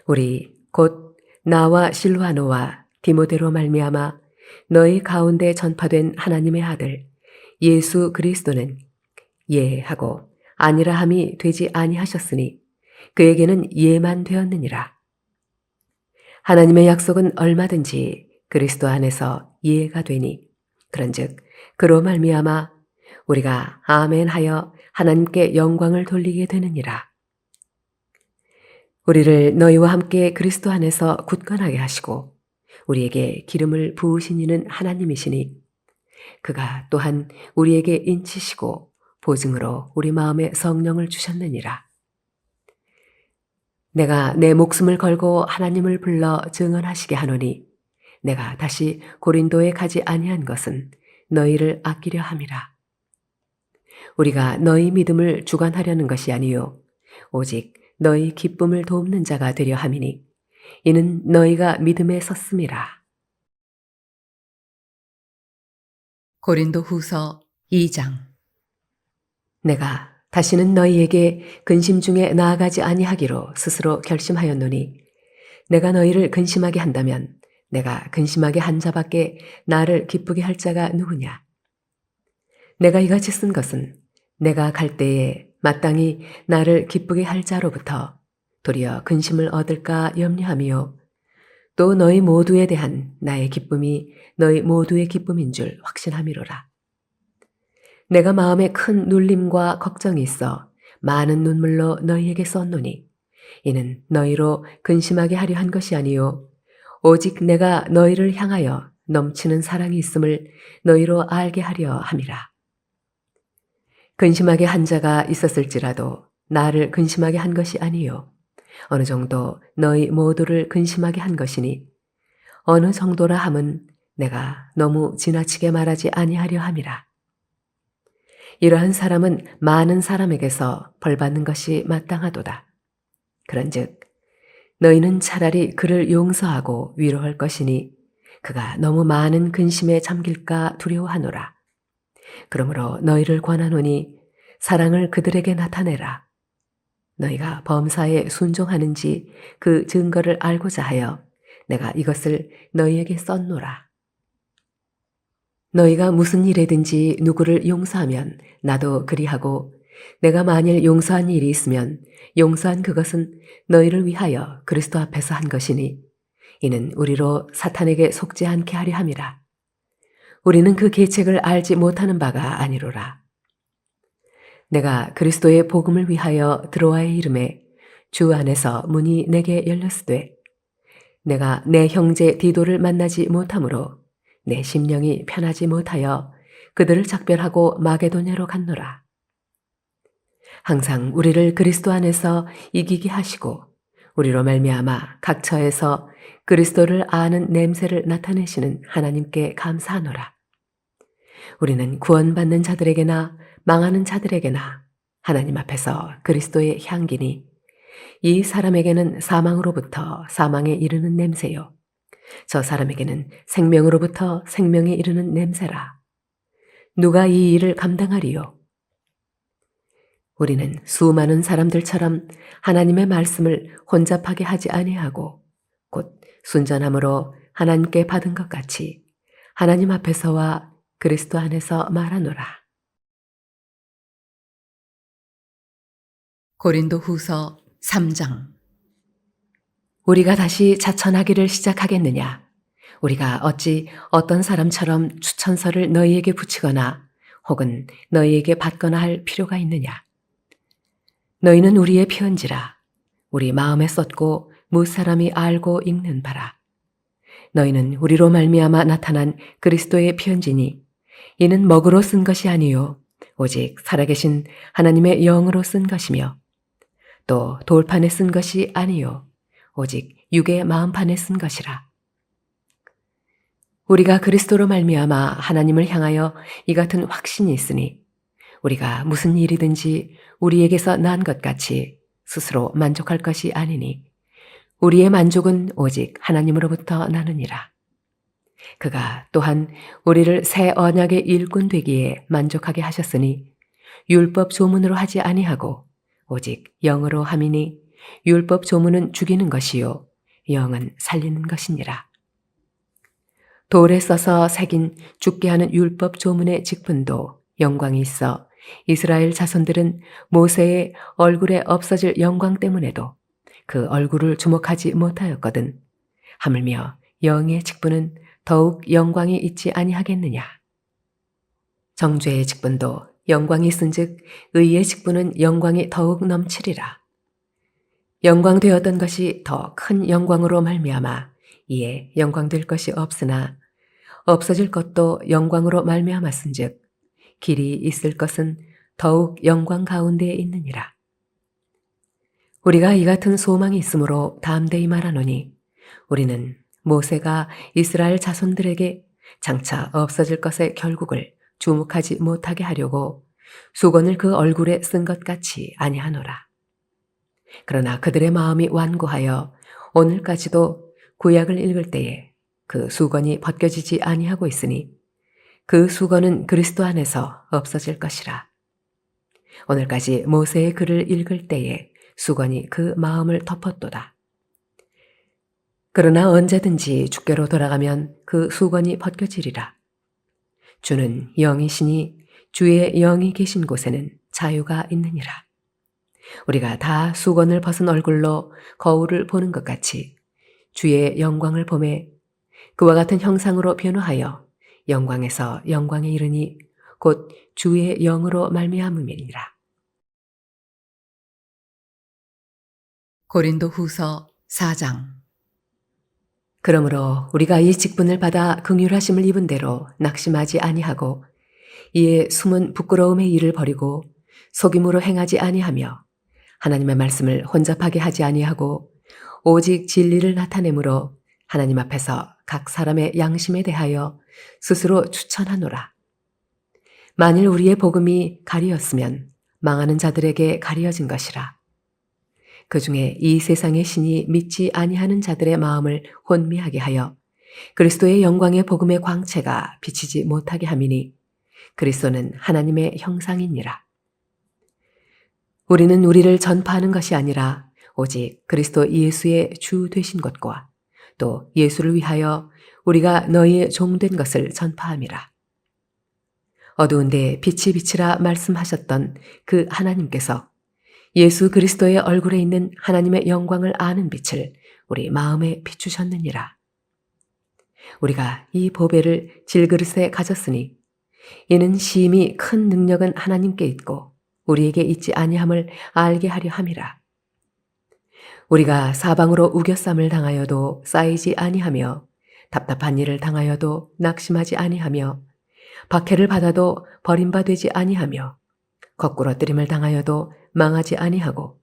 우리 곧 나와 실와노와 디모데로 말미암아 너희 가운데 전파된 하나님의 아들 예수 그리스도는 예 하고 아니라 함이 되지 아니하셨으니 그에게는 예만 되었느니라. 하나님의 약속은 얼마든지 그리스도 안에서 예가 되니 그런즉 그로 말미암아 우리가 아멘 하여 하나님께 영광을 돌리게 되느니라. 우리를 너희와 함께 그리스도 안에서 굳건하게 하시고 우리에게 기름을 부으신 이는 하나님이시니 그가 또한 우리에게 인치시고 보증으로 우리 마음에 성령을 주셨느니라. 내가 내 목숨을 걸고 하나님을 불러 증언하시게 하노니 내가 다시 고린도에 가지 아니한 것은 너희를 아끼려 함이라. 우리가 너희 믿음을 주관하려는 것이 아니요 오직 너희 기쁨을 돕는 자가 되려 함이니 이는 너희가 믿음에 섰음이라. 고린도 후서 2장. 내가 다시는 너희에게 근심 중에 나아가지 아니하기로 스스로 결심하였노니 내가 너희를 근심하게 한다면 내가 근심하게 한 자밖에 나를 기쁘게 할 자가 누구냐. 내가 이같이 쓴 것은 내가 갈 때에 마땅히 나를 기쁘게 할 자로부터 도리어 근심을 얻을까 염려하며 또 너희 모두에 대한 나의 기쁨이 너희 모두의 기쁨인 줄 확신함이로라. 내가 마음에 큰 눌림과 걱정이 있어 많은 눈물로 너희에게 썼노니 이는 너희로 근심하게 하려 한 것이 아니요 오직 내가 너희를 향하여 넘치는 사랑이 있음을 너희로 알게 하려 함이라. 근심하게 한 자가 있었을지라도 나를 근심하게 한 것이 아니요 어느 정도 너희 모두를 근심하게 한 것이니 어느 정도라 함은 내가 너무 지나치게 말하지 아니하려 함이라. 이러한 사람은 많은 사람에게서 벌받는 것이 마땅하도다. 그런즉 너희는 차라리 그를 용서하고 위로할 것이니 그가 너무 많은 근심에 잠길까 두려워하노라. 그러므로 너희를 권하노니 사랑을 그들에게 나타내라. 너희가 범사에 순종하는지 그 증거를 알고자 하여 내가 이것을 너희에게 썼노라. 너희가 무슨 일에든지 누구를 용서하면 나도 그리하고 내가 만일 용서한 일이 있으면 용서한 그것은 너희를 위하여 그리스도 앞에서 한 것이니 이는 우리로 사탄에게 속지 않게 하려 함이라. 우리는 그 계책을 알지 못하는 바가 아니로라. 내가 그리스도의 복음을 위하여 드로아의 이름에 주 안에서 문이 내게 열렸으되 내가 내 형제 디도를 만나지 못하므로 내 심령이 편하지 못하여 그들을 작별하고 마게도냐로 갔노라. 항상 우리를 그리스도 안에서 이기게 하시고 우리로 말미암아 각 처에서 그리스도를 아는 냄새를 나타내시는 하나님께 감사하노라. 우리는 구원받는 자들에게나 망하는 자들에게나 하나님 앞에서 그리스도의 향기니 이 사람에게는 사망으로부터 사망에 이르는 냄새요 저 사람에게는 생명으로부터 생명에 이르는 냄새라. 누가 이 일을 감당하리요? 우리는 수많은 사람들처럼 하나님의 말씀을 혼잡하게 하지 아니하고 곧 순전함으로 하나님께 받은 것 같이 하나님 앞에서와 그리스도 안에서 말하노라. 고린도 후서 3장. 우리가 다시 자천하기를 시작하겠느냐? 우리가 어찌 어떤 사람처럼 추천서를 너희에게 붙이거나 혹은 너희에게 받거나 할 필요가 있느냐? 너희는 우리의 편지라. 우리 마음에 썼고 무사람이 알고 읽는 바라. 너희는 우리로 말미암아 나타난 그리스도의 편지니 이는 먹으로 쓴 것이 아니요 오직 살아계신 하나님의 영으로 쓴 것이며 또 돌판에 쓴 것이 아니요 오직 육의 마음판에 쓴 것이라. 우리가 그리스도로 말미암아 하나님을 향하여 이 같은 확신이 있으니 우리가 무슨 일이든지 우리에게서 난 것 같이 스스로 만족할 것이 아니니 우리의 만족은 오직 하나님으로부터 나느니라. 그가 또한 우리를 새 언약의 일꾼 되기에 만족하게 하셨으니 율법 조문으로 하지 아니하고 오직 영으로 함이니 율법 조문은 죽이는 것이요 영은 살리는 것이니라. 돌에 써서 새긴 죽게 하는 율법 조문의 직분도 영광이 있어 이스라엘 자손들은 모세의 얼굴에 없어질 영광 때문에도 그 얼굴을 주목하지 못하였거든. 하물며 영의 직분은 더욱 영광이 있지 아니하겠느냐. 정죄의 직분도 영광이 있은즉 의의 직분은 영광이 더욱 넘치리라. 영광되었던 것이 더 큰 영광으로 말미암아 이에 영광될 것이 없으나 없어질 것도 영광으로 말미암았은즉 길이 있을 것은 더욱 영광 가운데에 있느니라. 우리가 이 같은 소망이 있으므로 담대히 말하노니 우리는 모세가 이스라엘 자손들에게 장차 없어질 것의 결국을 주목하지 못하게 하려고 수건을 그 얼굴에 쓴 것 같이 아니하노라. 그러나 그들의 마음이 완고하여 오늘까지도 구약을 읽을 때에 그 수건이 벗겨지지 아니하고 있으니 그 수건은 그리스도 안에서 없어질 것이라. 오늘까지 모세의 글을 읽을 때에 수건이 그 마음을 덮었도다. 그러나 언제든지 주께로 돌아가면 그 수건이 벗겨지리라. 주는 영이시니 주의 영이 계신 곳에는 자유가 있느니라. 우리가 다 수건을 벗은 얼굴로 거울을 보는 것 같이 주의 영광을 보매 그와 같은 형상으로 변화하여 영광에서 영광에 이르니 곧 주의 영으로 말미암음이니라. 고린도 후서 4장. 그러므로 우리가 이 직분을 받아 긍휼하심을 입은 대로 낙심하지 아니하고 이에 숨은 부끄러움의 일을 버리고 속임으로 행하지 아니하며 하나님의 말씀을 혼잡하게 하지 아니하고 오직 진리를 나타내므로 하나님 앞에서 각 사람의 양심에 대하여 스스로 추천하노라. 만일 우리의 복음이 가리었으면 망하는 자들에게 가리어진 것이라. 그 중에 이 세상의 신이 믿지 아니하는 자들의 마음을 혼미하게 하여 그리스도의 영광의 복음의 광채가 비치지 못하게 함이니 그리스도는 하나님의 형상이니라. 우리는 우리를 전파하는 것이 아니라 오직 그리스도 예수의 주 되신 것과 또 예수를 위하여 우리가 너희의 종된 것을 전파함이라. 어두운데 빛이 비치라 말씀하셨던 그 하나님께서 예수 그리스도의 얼굴에 있는 하나님의 영광을 아는 빛을 우리 마음에 비추셨느니라. 우리가 이 보배를 질그릇에 가졌으니 이는 심히 큰 능력은 하나님께 있고 우리에게 있지 아니함을 알게 하려 함이라. 우리가 사방으로 우겨쌈을 당하여도 쌓이지 아니하며 답답한 일을 당하여도 낙심하지 아니하며 박해를 받아도 버림받지 아니하며 거꾸러뜨림을 당하여도 망하지 아니하고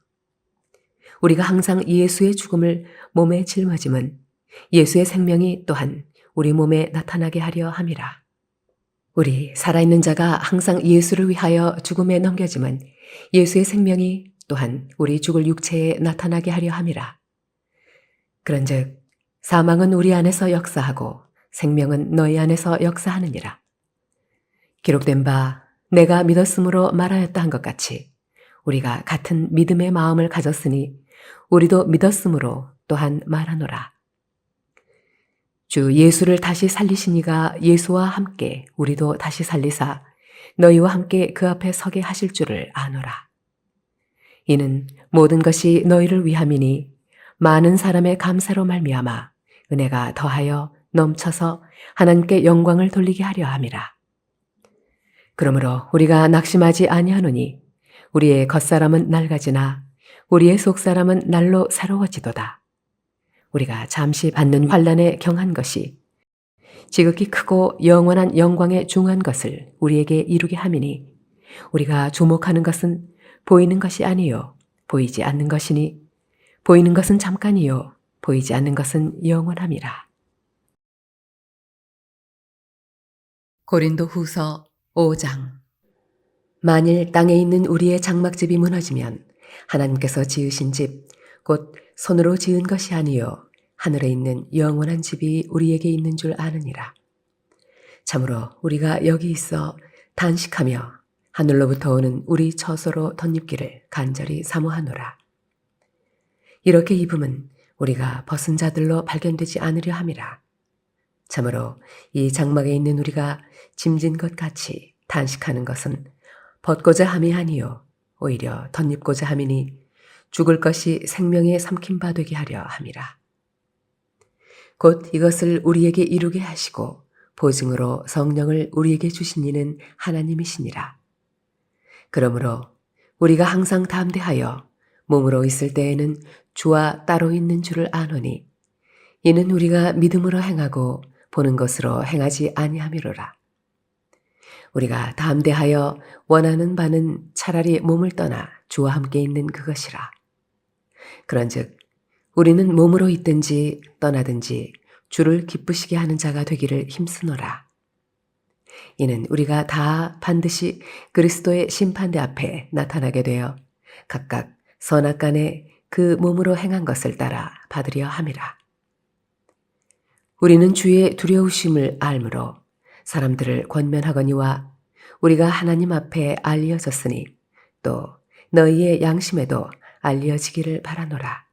우리가 항상 예수의 죽음을 몸에 짊어짐은 예수의 생명이 또한 우리 몸에 나타나게 하려 함이라. 우리 살아있는 자가 항상 예수를 위하여 죽음에 넘겨짐은 예수의 생명이 또한 우리 죽을 육체에 나타나게 하려 함이라. 그런즉 사망은 우리 안에서 역사하고 생명은 너희 안에서 역사하느니라. 기록된 바 내가 믿었으므로 말하였다 한 것 같이 우리가 같은 믿음의 마음을 가졌으니 우리도 믿었으므로 또한 말하노라. 주 예수를 다시 살리시니가 예수와 함께 우리도 다시 살리사 너희와 함께 그 앞에 서게 하실 줄을 아노라. 이는 모든 것이 너희를 위함이니 많은 사람의 감사로 말미암아 은혜가 더하여 넘쳐서 하나님께 영광을 돌리게 하려 함이라. 그러므로 우리가 낙심하지 아니하노니 우리의 겉사람은 낡아지나 우리의 속사람은 날로 새로워지도다. 우리가 잠시 받는 환난에 경한 것이 지극히 크고 영원한 영광에 중한 것을 우리에게 이루게 함이니 우리가 주목하는 것은 보이는 것이 아니요 보이지 않는 것이니 보이는 것은 잠깐이요 보이지 않는 것은 영원함이라. 고린도후서 5장. 만일 땅에 있는 우리의 장막집이 무너지면 하나님께서 지으신 집, 곧 손으로 지은 것이 아니요 하늘에 있는 영원한 집이 우리에게 있는 줄 아느니라. 참으로 우리가 여기 있어 단식하며 하늘로부터 오는 우리 처소로 덧입기를 간절히 사모하노라. 이렇게 입음은 우리가 벗은 자들로 발견되지 않으려 함이라. 참으로 이 장막에 있는 우리가 짐진 것 같이 단식하는 것은 벗고자 함이 아니요 오히려 덧입고자 함이니 죽을 것이 생명에 삼킨 바 되게 하려 함이라. 곧 이것을 우리에게 이루게 하시고 보증으로 성령을 우리에게 주신 이는 하나님이시니라. 그러므로 우리가 항상 담대하여 몸으로 있을 때에는 주와 따로 있는 줄을 아노니 이는 우리가 믿음으로 행하고 보는 것으로 행하지 아니함이로라. 우리가 담대하여 원하는 바는 차라리 몸을 떠나 주와 함께 있는 그것이라. 그런즉 우리는 몸으로 있든지 떠나든지 주를 기쁘시게 하는 자가 되기를 힘쓰노라. 이는 우리가 다 반드시 그리스도의 심판대 앞에 나타나게 되어 각각 선악간에 그 몸으로 행한 것을 따라 받으려 함이라. 우리는 주의 두려우심을 알므로 사람들을 권면하거니와 우리가 하나님 앞에 알려졌으니 또 너희의 양심에도 알려지기를 바라노라.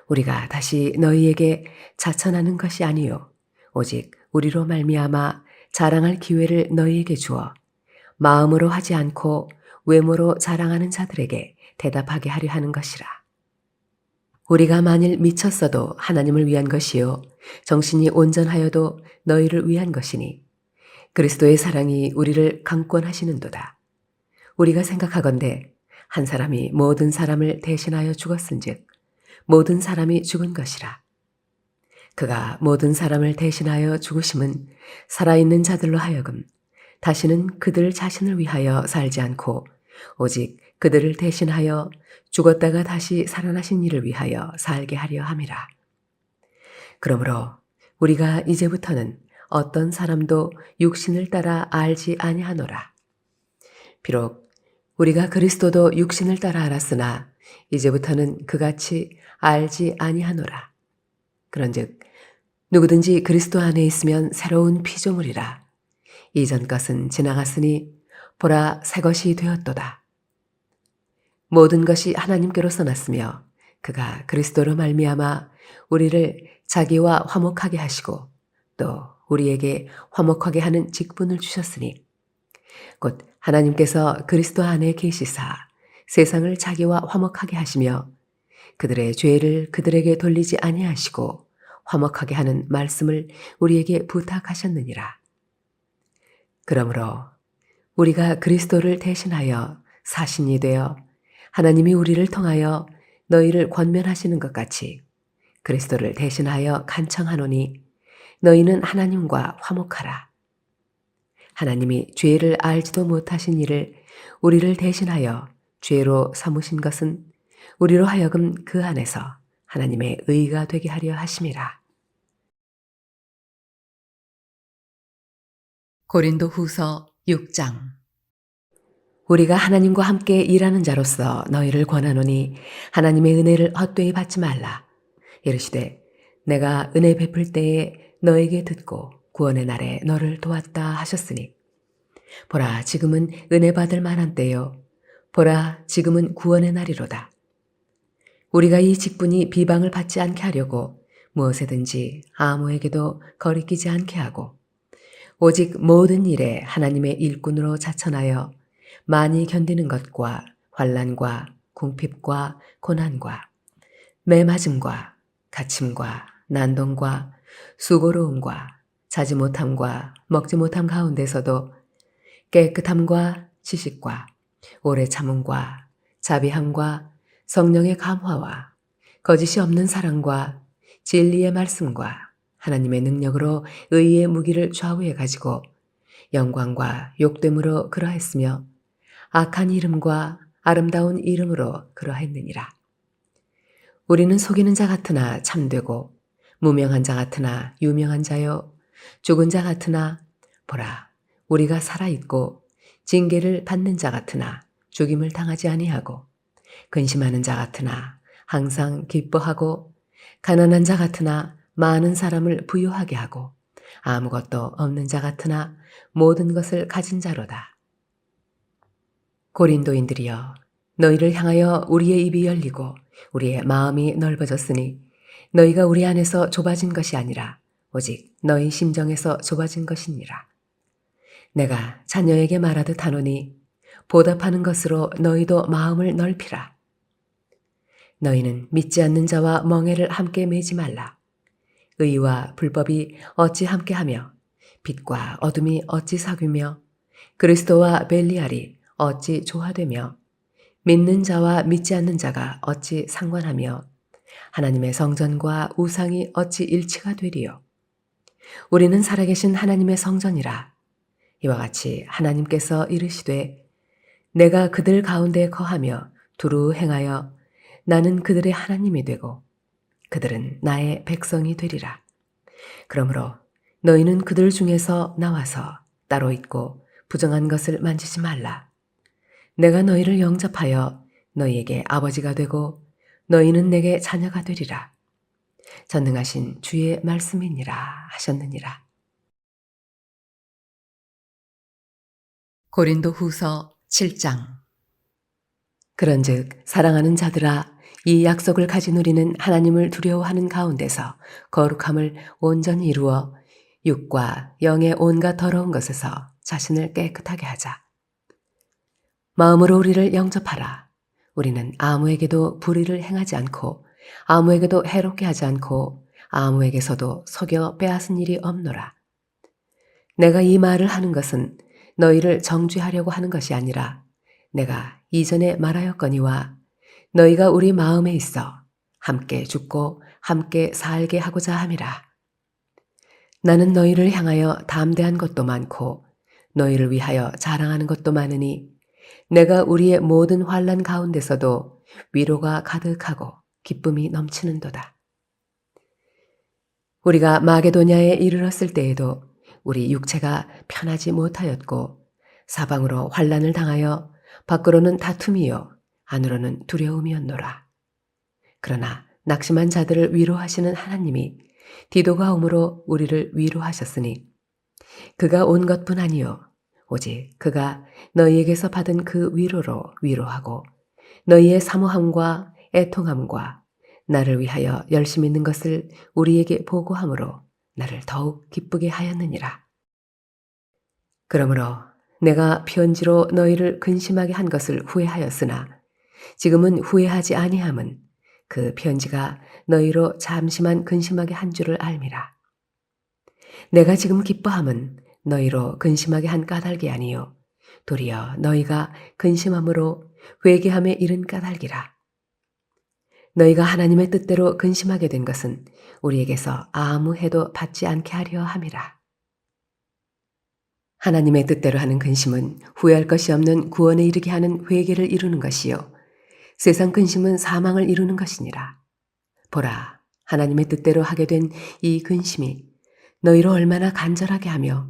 우리가 다시 너희에게 자천하는 것이 아니요 오직 우리로 말미암아 자랑할 기회를 너희에게 주어 마음으로 하지 않고 외모로 자랑하는 자들에게 대답하게 하려 하는 것이라. 우리가 만일 미쳤어도 하나님을 위한 것이요 정신이 온전하여도 너희를 위한 것이니 그리스도의 사랑이 우리를 강권하시는도다. 우리가 생각하건대 한 사람이 모든 사람을 대신하여 죽었은즉 모든 사람이 죽은 것이라. 그가 모든 사람을 대신하여 죽으심은 살아있는 자들로 하여금 다시는 그들 자신을 위하여 살지 않고 오직 그들을 대신하여 죽었다가 다시 살아나신 이를 위하여 살게 하려 함이라. 그러므로 우리가 이제부터는 어떤 사람도 육신을 따라 알지 아니하노라. 비록 우리가 그리스도도 육신을 따라 알았으나 이제부터는 그같이 알지 아니하노라. 그런즉 누구든지 그리스도 안에 있으면 새로운 피조물이라. 이전 것은 지나갔으니 보라 새 것이 되었도다. 모든 것이 하나님께로서 났으며 그가 그리스도로 말미암아 우리를 자기와 화목하게 하시고 또 우리에게 화목하게 하는 직분을 주셨으니 곧 하나님께서 그리스도 안에 계시사 세상을 자기와 화목하게 하시며 그들의 죄를 그들에게 돌리지 아니하시고 화목하게 하는 말씀을 우리에게 부탁하셨느니라. 그러므로 우리가 그리스도를 대신하여 사신이 되어 하나님이 우리를 통하여 너희를 권면하시는 것 같이 그리스도를 대신하여 간청하노니 너희는 하나님과 화목하라. 하나님이 죄를 알지도 못하신 이를 우리를 대신하여 죄로 삼으신 것은 우리로 하여금 그 안에서 하나님의 의가 되게 하려 하심이라. 고린도후서 6장. 우리가 하나님과 함께 일하는 자로서 너희를 권하노니 하나님의 은혜를 헛되이 받지 말라. 이르시되 내가 은혜 베풀 때에 너에게 듣고 구원의 날에 너를 도왔다 하셨으니 보라 지금은 은혜 받을 만한 때요 보라 지금은 구원의 날이로다. 우리가 이 직분이 비방을 받지 않게 하려고 무엇에든지 아무에게도 거리끼지 않게 하고 오직 모든 일에 하나님의 일꾼으로 자천하여 많이 견디는 것과 환난과 궁핍과 고난과 매맞음과 갇힘과 난동과 수고로움과 자지 못함과 먹지 못함 가운데서도 깨끗함과 지식과 오래 참음과 자비함과 성령의 감화와 거짓이 없는 사랑과 진리의 말씀과 하나님의 능력으로 의의 무기를 좌우해 가지고 영광과 욕됨으로 그러했으며 악한 이름과 아름다운 이름으로 그러했느니라. 우리는 속이는 자 같으나 참되고 무명한 자 같으나 유명한 자요 죽은 자 같으나 보라 우리가 살아있고 징계를 받는 자 같으나 죽임을 당하지 아니하고 근심하는 자 같으나 항상 기뻐하고 가난한 자 같으나 많은 사람을 부유하게 하고 아무것도 없는 자 같으나 모든 것을 가진 자로다. 고린도인들이여 너희를 향하여 우리의 입이 열리고 우리의 마음이 넓어졌으니 너희가 우리 안에서 좁아진 것이 아니라 오직 너희 심정에서 좁아진 것이니라. 내가 자녀에게 말하듯 하노니 보답하는 것으로 너희도 마음을 넓히라. 너희는 믿지 않는 자와 멍에를 함께 매지 말라. 의와 불법이 어찌 함께하며 빛과 어둠이 어찌 사귀며 그리스도와 벨리알이 어찌 조화되며 믿는 자와 믿지 않는 자가 어찌 상관하며 하나님의 성전과 우상이 어찌 일치가 되리요. 우리는 살아계신 하나님의 성전이라. 이와 같이 하나님께서 이르시되 내가 그들 가운데 거하며 두루 행하여 나는 그들의 하나님이 되고 그들은 나의 백성이 되리라. 그러므로 너희는 그들 중에서 나와서 따로 있고 부정한 것을 만지지 말라. 내가 너희를 영접하여 너희에게 아버지가 되고 너희는 내게 자녀가 되리라. 전능하신 주의 말씀이니라 하셨느니라. 고린도 후서 7장. 그런즉 사랑하는 자들아 이 약속을 가진 우리는 하나님을 두려워하는 가운데서 거룩함을 온전히 이루어 육과 영의 온갖 더러운 것에서 자신을 깨끗하게 하자. 마음으로 우리를 영접하라. 우리는 아무에게도 불의를 행하지 않고 아무에게도 해롭게 하지 않고 아무에게서도 속여 빼앗은 일이 없노라. 내가 이 말을 하는 것은 너희를 정죄하려고 하는 것이 아니라 내가 이전에 말하였거니와 너희가 우리 마음에 있어 함께 죽고 함께 살게 하고자 함이라. 나는 너희를 향하여 담대한 것도 많고 너희를 위하여 자랑하는 것도 많으니 내가 우리의 모든 환난 가운데서도 위로가 가득하고 기쁨이 넘치는도다. 우리가 마게도냐에 이르렀을 때에도 우리 육체가 편하지 못하였고 사방으로 환난을 당하여 밖으로는 다툼이요 안으로는 두려움이었노라. 그러나 낙심한 자들을 위로하시는 하나님이 디도가 오므로 우리를 위로하셨으니 그가 온 것뿐 아니요 오직 그가 너희에게서 받은 그 위로로 위로하고 너희의 사모함과 애통함과 나를 위하여 열심히 있는 것을 우리에게 보고함으로 나를 더욱 기쁘게 하였느니라. 그러므로 내가 편지로 너희를 근심하게 한 것을 후회하였으나 지금은 후회하지 아니함은 그 편지가 너희로 잠시만 근심하게 한 줄을 알미라. 내가 지금 기뻐함은 너희로 근심하게 한 까닭이 아니요 도리어 너희가 근심함으로 회개함에 이른 까닭이라. 너희가 하나님의 뜻대로 근심하게 된 것은 우리에게서 아무 해도 받지 않게 하려 함이라. 하나님의 뜻대로 하는 근심은 후회할 것이 없는 구원에 이르게 하는 회개를 이루는 것이요 세상 근심은 사망을 이루는 것이니라. 보라, 하나님의 뜻대로 하게 된 이 근심이 너희로 얼마나 간절하게 하며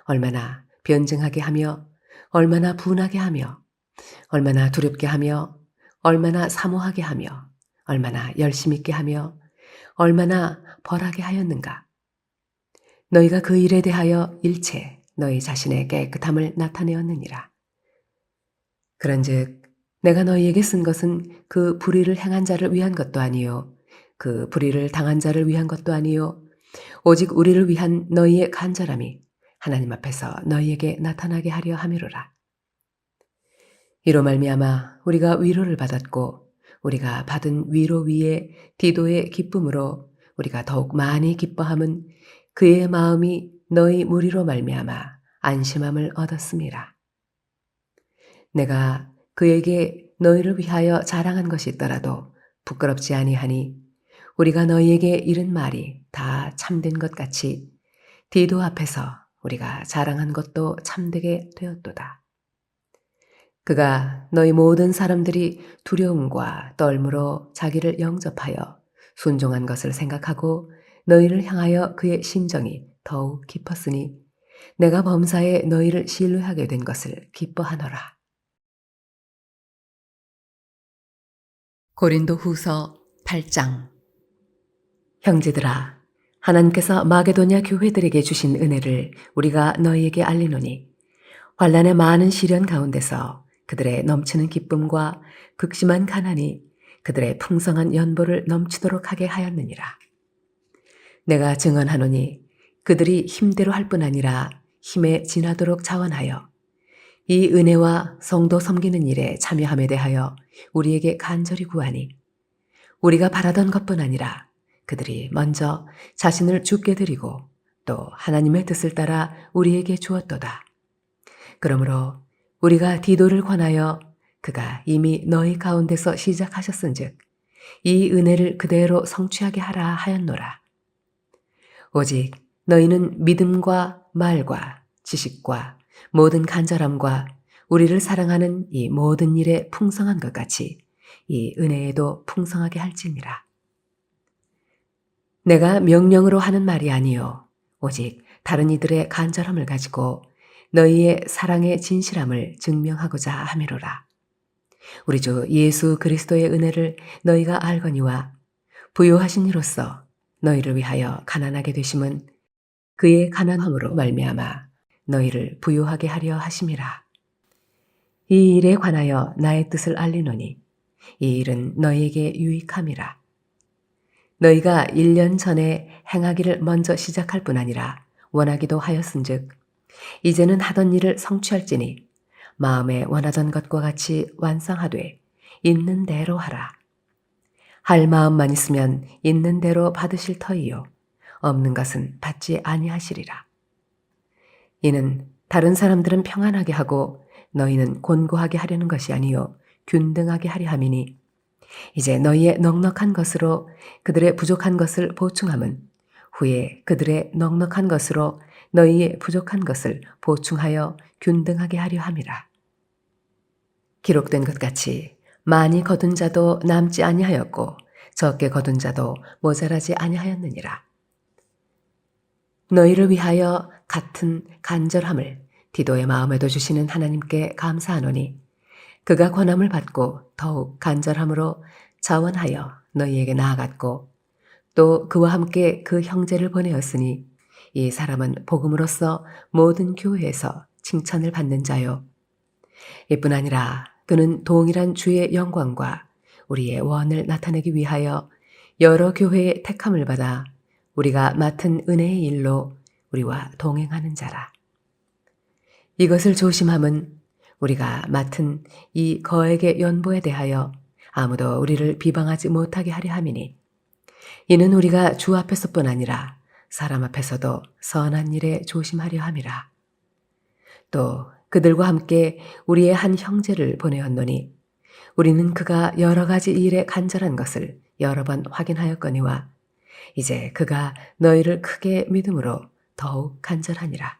얼마나 변증하게 하며 얼마나 분하게 하며 얼마나 두렵게 하며 얼마나 사모하게 하며 얼마나 열심 있게 하며 얼마나 벌하게 하였는가. 너희가 그 일에 대하여 일체 너희 자신의 깨끗함을 나타내었느니라. 그런즉 내가 너희에게 쓴 것은 그 불의를 행한 자를 위한 것도 아니요 그 불의를 당한 자를 위한 것도 아니요 오직 우리를 위한 너희의 간절함이 하나님 앞에서 너희에게 나타나게 하려 함이로라. 이로 말미암아 우리가 위로를 받았고 우리가 받은 위로 위에 디도의 기쁨으로 우리가 더욱 많이 기뻐함은 그의 마음이 너희 무리로 말미암아 안심함을 얻었음이라. 내가 그에게 너희를 위하여 자랑한 것이 있더라도 부끄럽지 아니하니 우리가 너희에게 이른 말이 다 참된 것 같이 디도 앞에서 우리가 자랑한 것도 참되게 되었도다. 그가 너희 모든 사람들이 두려움과 떨므로 자기를 영접하여 순종한 것을 생각하고 너희를 향하여 그의 심정이 더욱 깊었으니 내가 범사에 너희를 신뢰하게 된 것을 기뻐하노라. 고린도 후서 8장. 형제들아, 하나님께서 마게도냐 교회들에게 주신 은혜를 우리가 너희에게 알리노니 환난의 많은 시련 가운데서 그들의 넘치는 기쁨과 극심한 가난이 그들의 풍성한 연보를 넘치도록 하게 하였느니라. 내가 증언하노니 그들이 힘대로 할 뿐 아니라 힘에 지나도록 자원하여 이 은혜와 성도 섬기는 일에 참여함에 대하여 우리에게 간절히 구하니 우리가 바라던 것뿐 아니라 그들이 먼저 자신을 주께 드리고 또 하나님의 뜻을 따라 우리에게 주었도다. 그러므로 우리가 디도를 권하여 그가 이미 너희 가운데서 시작하셨은즉 이 은혜를 그대로 성취하게 하라 하였노라. 오직 너희는 믿음과 말과 지식과 모든 간절함과 우리를 사랑하는 이 모든 일에 풍성한 것 같이 이 은혜에도 풍성하게 할지니라. 내가 명령으로 하는 말이 아니요 오직 다른 이들의 간절함을 가지고 너희의 사랑의 진실함을 증명하고자 함이로라. 우리 주 예수 그리스도의 은혜를 너희가 알거니와 부요하신 이로써 너희를 위하여 가난하게 되심은 그의 가난함으로 말미암아 너희를 부요하게 하려 하심이라. 이 일에 관하여 나의 뜻을 알리노니 이 일은 너희에게 유익함이라. 너희가 1년 전에 행하기를 먼저 시작할 뿐 아니라 원하기도 하였은즉 이제는 하던 일을 성취할지니 마음에 원하던 것과 같이 완성하되 있는 대로 하라. 할 마음만 있으면 있는 대로 받으실 터이요 없는 것은 받지 아니하시리라. 이는 다른 사람들은 평안하게 하고 너희는 곤고하게 하려는 것이 아니요 균등하게 하려 함이니 이제 너희의 넉넉한 것으로 그들의 부족한 것을 보충함은 후에 그들의 넉넉한 것으로 너희의 부족한 것을 보충하여 균등하게 하려 함이라. 기록된 것 같이 많이 거둔 자도 남지 아니하였고 적게 거둔 자도 모자라지 아니하였느니라. 너희를 위하여 같은 간절함을 디도의 마음에도 주시는 하나님께 감사하노니 그가 권함을 받고 더욱 간절함으로 자원하여 너희에게 나아갔고 또 그와 함께 그 형제를 보내었으니 이 사람은 복음으로써 모든 교회에서 칭찬을 받는 자요. 이뿐 아니라 그는 동일한 주의 영광과 우리의 원을 나타내기 위하여 여러 교회의 택함을 받아 우리가 맡은 은혜의 일로 우리와 동행하는 자라. 이것을 조심함은 우리가 맡은 이 거액의 연보에 대하여 아무도 우리를 비방하지 못하게 하려 함이니 이는 우리가 주 앞에서뿐 아니라 사람 앞에서도 선한 일에 조심하려 함이라. 또 그들과 함께 우리의 한 형제를 보내었노니 우리는 그가 여러 가지 일에 간절한 것을 여러 번 확인하였거니와 이제 그가 너희를 크게 믿음으로 더욱 간절하니라.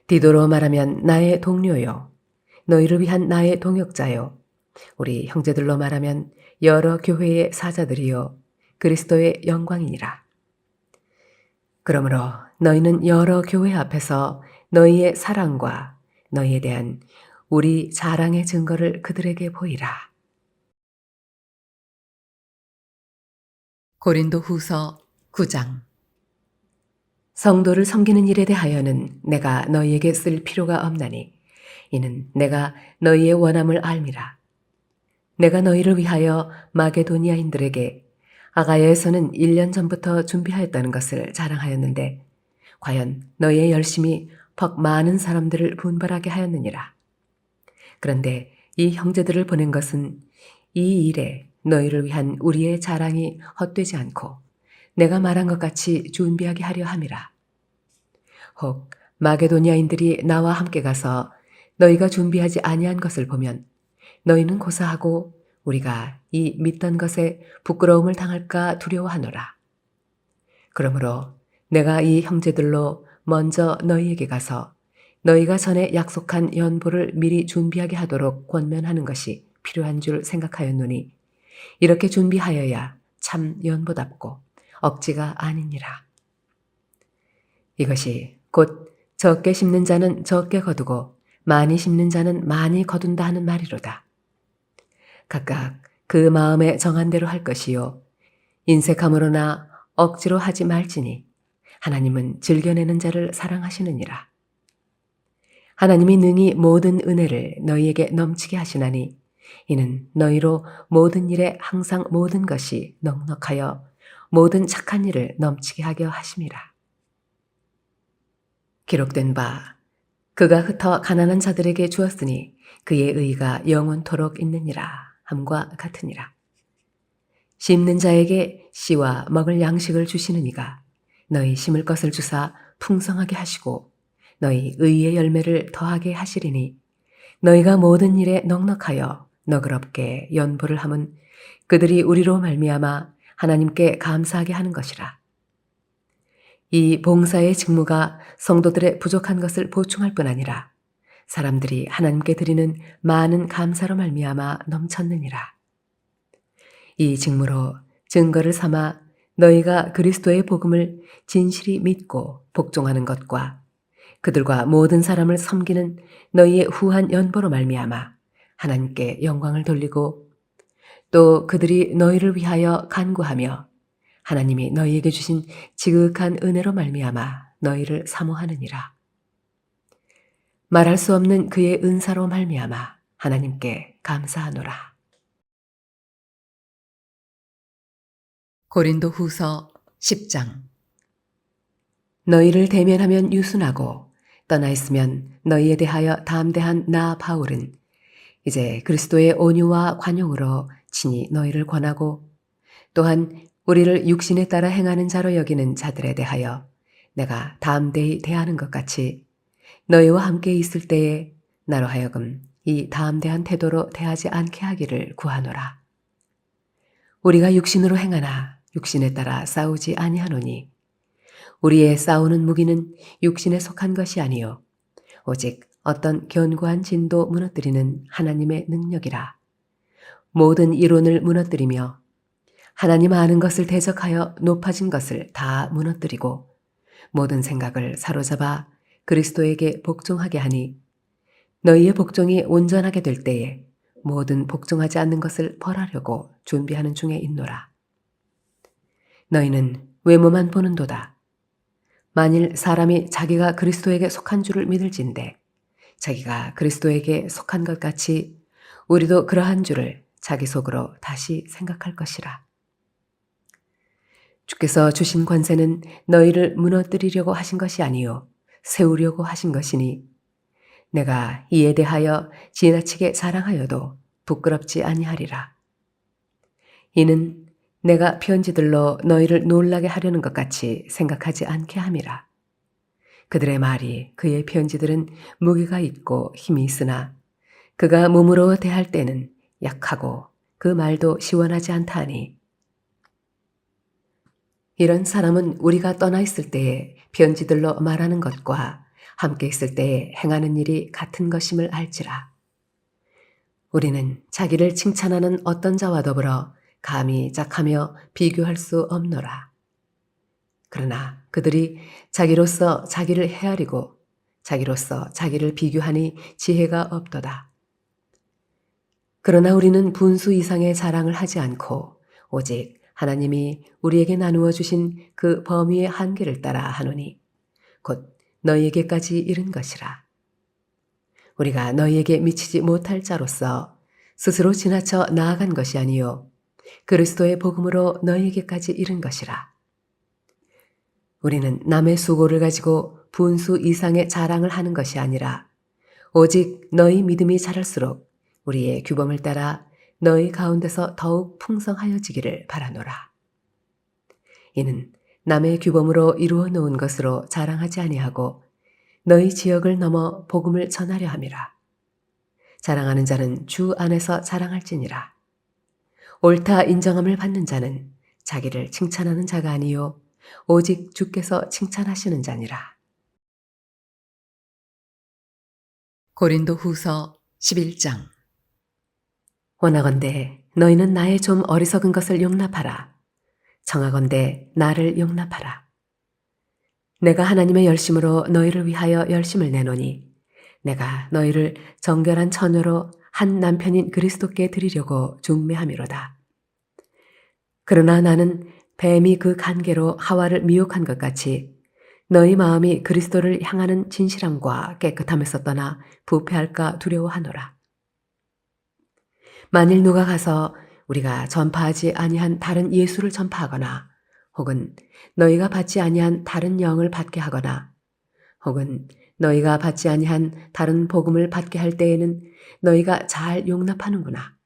디도로 말하면 나의 동료요 너희를 위한 나의 동역자요 우리 형제들로 말하면 여러 교회의 사자들이요 그리스도의 영광이니라. 그러므로 너희는 여러 교회 앞에서 너희의 사랑과 너희에 대한 우리 자랑의 증거를 그들에게 보이라. 고린도 후서 9장. 성도를 섬기는 일에 대하여는 내가 너희에게 쓸 필요가 없나니 이는 내가 너희의 원함을 알미라. 내가 너희를 위하여 마게도니아인들에게 아가야에서는 1년 전부터 준비하였다는 것을 자랑하였는데 과연 너희의 열심이 퍽 많은 사람들을 분발하게 하였느니라. 그런데 이 형제들을 보낸 것은 이 일에 너희를 위한 우리의 자랑이 헛되지 않고 내가 말한 것 같이 준비하게 하려 함이라. 혹 마게도니아인들이 나와 함께 가서 너희가 준비하지 아니한 것을 보면 너희는 고사하고 우리가 이 믿던 것에 부끄러움을 당할까 두려워하노라. 그러므로 내가 이 형제들로 먼저 너희에게 가서 너희가 전에 약속한 연보를 미리 준비하게 하도록 권면하는 것이 필요한 줄 생각하였노니 이렇게 준비하여야 참 연보답고 억지가 아니니라. 이것이 곧 적게 심는 자는 적게 거두고 많이 심는 자는 많이 거둔다 하는 말이로다. 각각 그 마음에 정한 대로 할 것이요 인색함으로나 억지로 하지 말지니 하나님은 즐겨내는 자를 사랑하시느니라. 하나님이 능히 모든 은혜를 너희에게 넘치게 하시나니 이는 너희로 모든 일에 항상 모든 것이 넉넉하여 모든 착한 일을 넘치게 하려 하심이라. 기록된 바 그가 흩어 가난한 자들에게 주었으니 그의 의가 영원토록 있느니라 함과 같으니라. 심는 자에게 씨와 먹을 양식을 주시는 이가 너희 심을 것을 주사 풍성하게 하시고 너희 의의 열매를 더하게 하시리니 너희가 모든 일에 넉넉하여 너그럽게 연보를 함은 그들이 우리로 말미암아 하나님께 감사하게 하는 것이라. 이 봉사의 직무가 성도들의 부족한 것을 보충할 뿐 아니라 사람들이 하나님께 드리는 많은 감사로 말미암아 넘쳤느니라. 이 직무로 증거를 삼아 너희가 그리스도의 복음을 진실이 믿고 복종하는 것과 그들과 모든 사람을 섬기는 너희의 후한 연보로 말미암아 하나님께 영광을 돌리고 또 그들이 너희를 위하여 간구하며 하나님이 너희에게 주신 지극한 은혜로 말미암아 너희를 사모하느니라. 말할 수 없는 그의 은사로 말미암아 하나님께 감사하노라. 고린도 후서 10장. 너희를 대면하면 유순하고 떠나 있으면 너희에 대하여 담대한 나 바울은 이제 그리스도의 온유와 관용으로 친히 너희를 권하고 또한 우리를 육신에 따라 행하는 자로 여기는 자들에 대하여 내가 담대히 대하는 것 같이 너희와 함께 있을 때에 나로 하여금 이 담대한 태도로 대하지 않게 하기를 구하노라. 우리가 육신으로 행하나 육신에 따라 싸우지 아니하노니 우리의 싸우는 무기는 육신에 속한 것이 아니요 오직 어떤 견고한 진도 무너뜨리는 하나님의 능력이라. 모든 이론을 무너뜨리며 하나님 아는 것을 대적하여 높아진 것을 다 무너뜨리고 모든 생각을 사로잡아 그리스도에게 복종하게 하니 너희의 복종이 온전하게 될 때에 모든 복종하지 않는 것을 벌하려고 준비하는 중에 있노라. 너희는 외모만 보는도다. 만일 사람이 자기가 그리스도에게 속한 줄을 믿을진대 자기가 그리스도에게 속한 것 같이 우리도 그러한 줄을 자기 속으로 다시 생각할 것이라. 주께서 주신 권세는 너희를 무너뜨리려고 하신 것이 아니요 세우려고 하신 것이니 내가 이에 대하여 지나치게 자랑하여도 부끄럽지 아니하리라. 이는 내가 편지들로 너희를 놀라게 하려는 것 같이 생각하지 않게 함이라. 그들의 말이 그의 편지들은 무게가 있고 힘이 있으나 그가 몸으로 대할 때는 약하고 그 말도 시원하지 않다 하니 이런 사람은 우리가 떠나 있을 때에 편지들로 말하는 것과 함께 있을 때에 행하는 일이 같은 것임을 알지라. 우리는 자기를 칭찬하는 어떤 자와 더불어 감히 짝하며 비교할 수 없노라. 그러나 그들이 자기로서 자기를 헤아리고 자기로서 자기를 비교하니 지혜가 없도다. 그러나 우리는 분수 이상의 자랑을 하지 않고 오직 하나님이 우리에게 나누어 주신 그 범위의 한계를 따라 하노니 곧 너희에게까지 이른 것이라. 우리가 너희에게 미치지 못할 자로서 스스로 지나쳐 나아간 것이 아니요 그리스도의 복음으로 너희에게까지 이른 것이라. 우리는 남의 수고를 가지고 분수 이상의 자랑을 하는 것이 아니라 오직 너희 믿음이 자랄수록 우리의 규범을 따라 너희 가운데서 더욱 풍성하여지기를 바라노라. 이는 남의 규범으로 이루어 놓은 것으로 자랑하지 아니하고 너희 지역을 넘어 복음을 전하려 함이라. 자랑하는 자는 주 안에서 자랑할지니라. 옳다 인정함을 받는 자는 자기를 칭찬하는 자가 아니요 오직 주께서 칭찬하시는 자니라. 고린도 후서 11장. 원하건대 너희는 나의 좀 어리석은 것을 용납하라. 청하건대 나를 용납하라. 내가 하나님의 열심으로 너희를 위하여 열심을 내노니 내가 너희를 정결한 처녀로 한 남편인 그리스도께 드리려고 중매함이로다. 그러나 나는 뱀이 그 간계로 하와를 미혹한 것 같이 너희 마음이 그리스도를 향하는 진실함과 깨끗함에서 떠나 부패할까 두려워하노라. 만일 누가 가서 우리가 전파하지 아니한 다른 예수를 전파하거나 혹은 너희가 받지 아니한 다른 영을 받게 하거나 혹은 너희가 받지 아니한 다른 복음을 받게 할 때에는 너희가 잘 용납하는구나.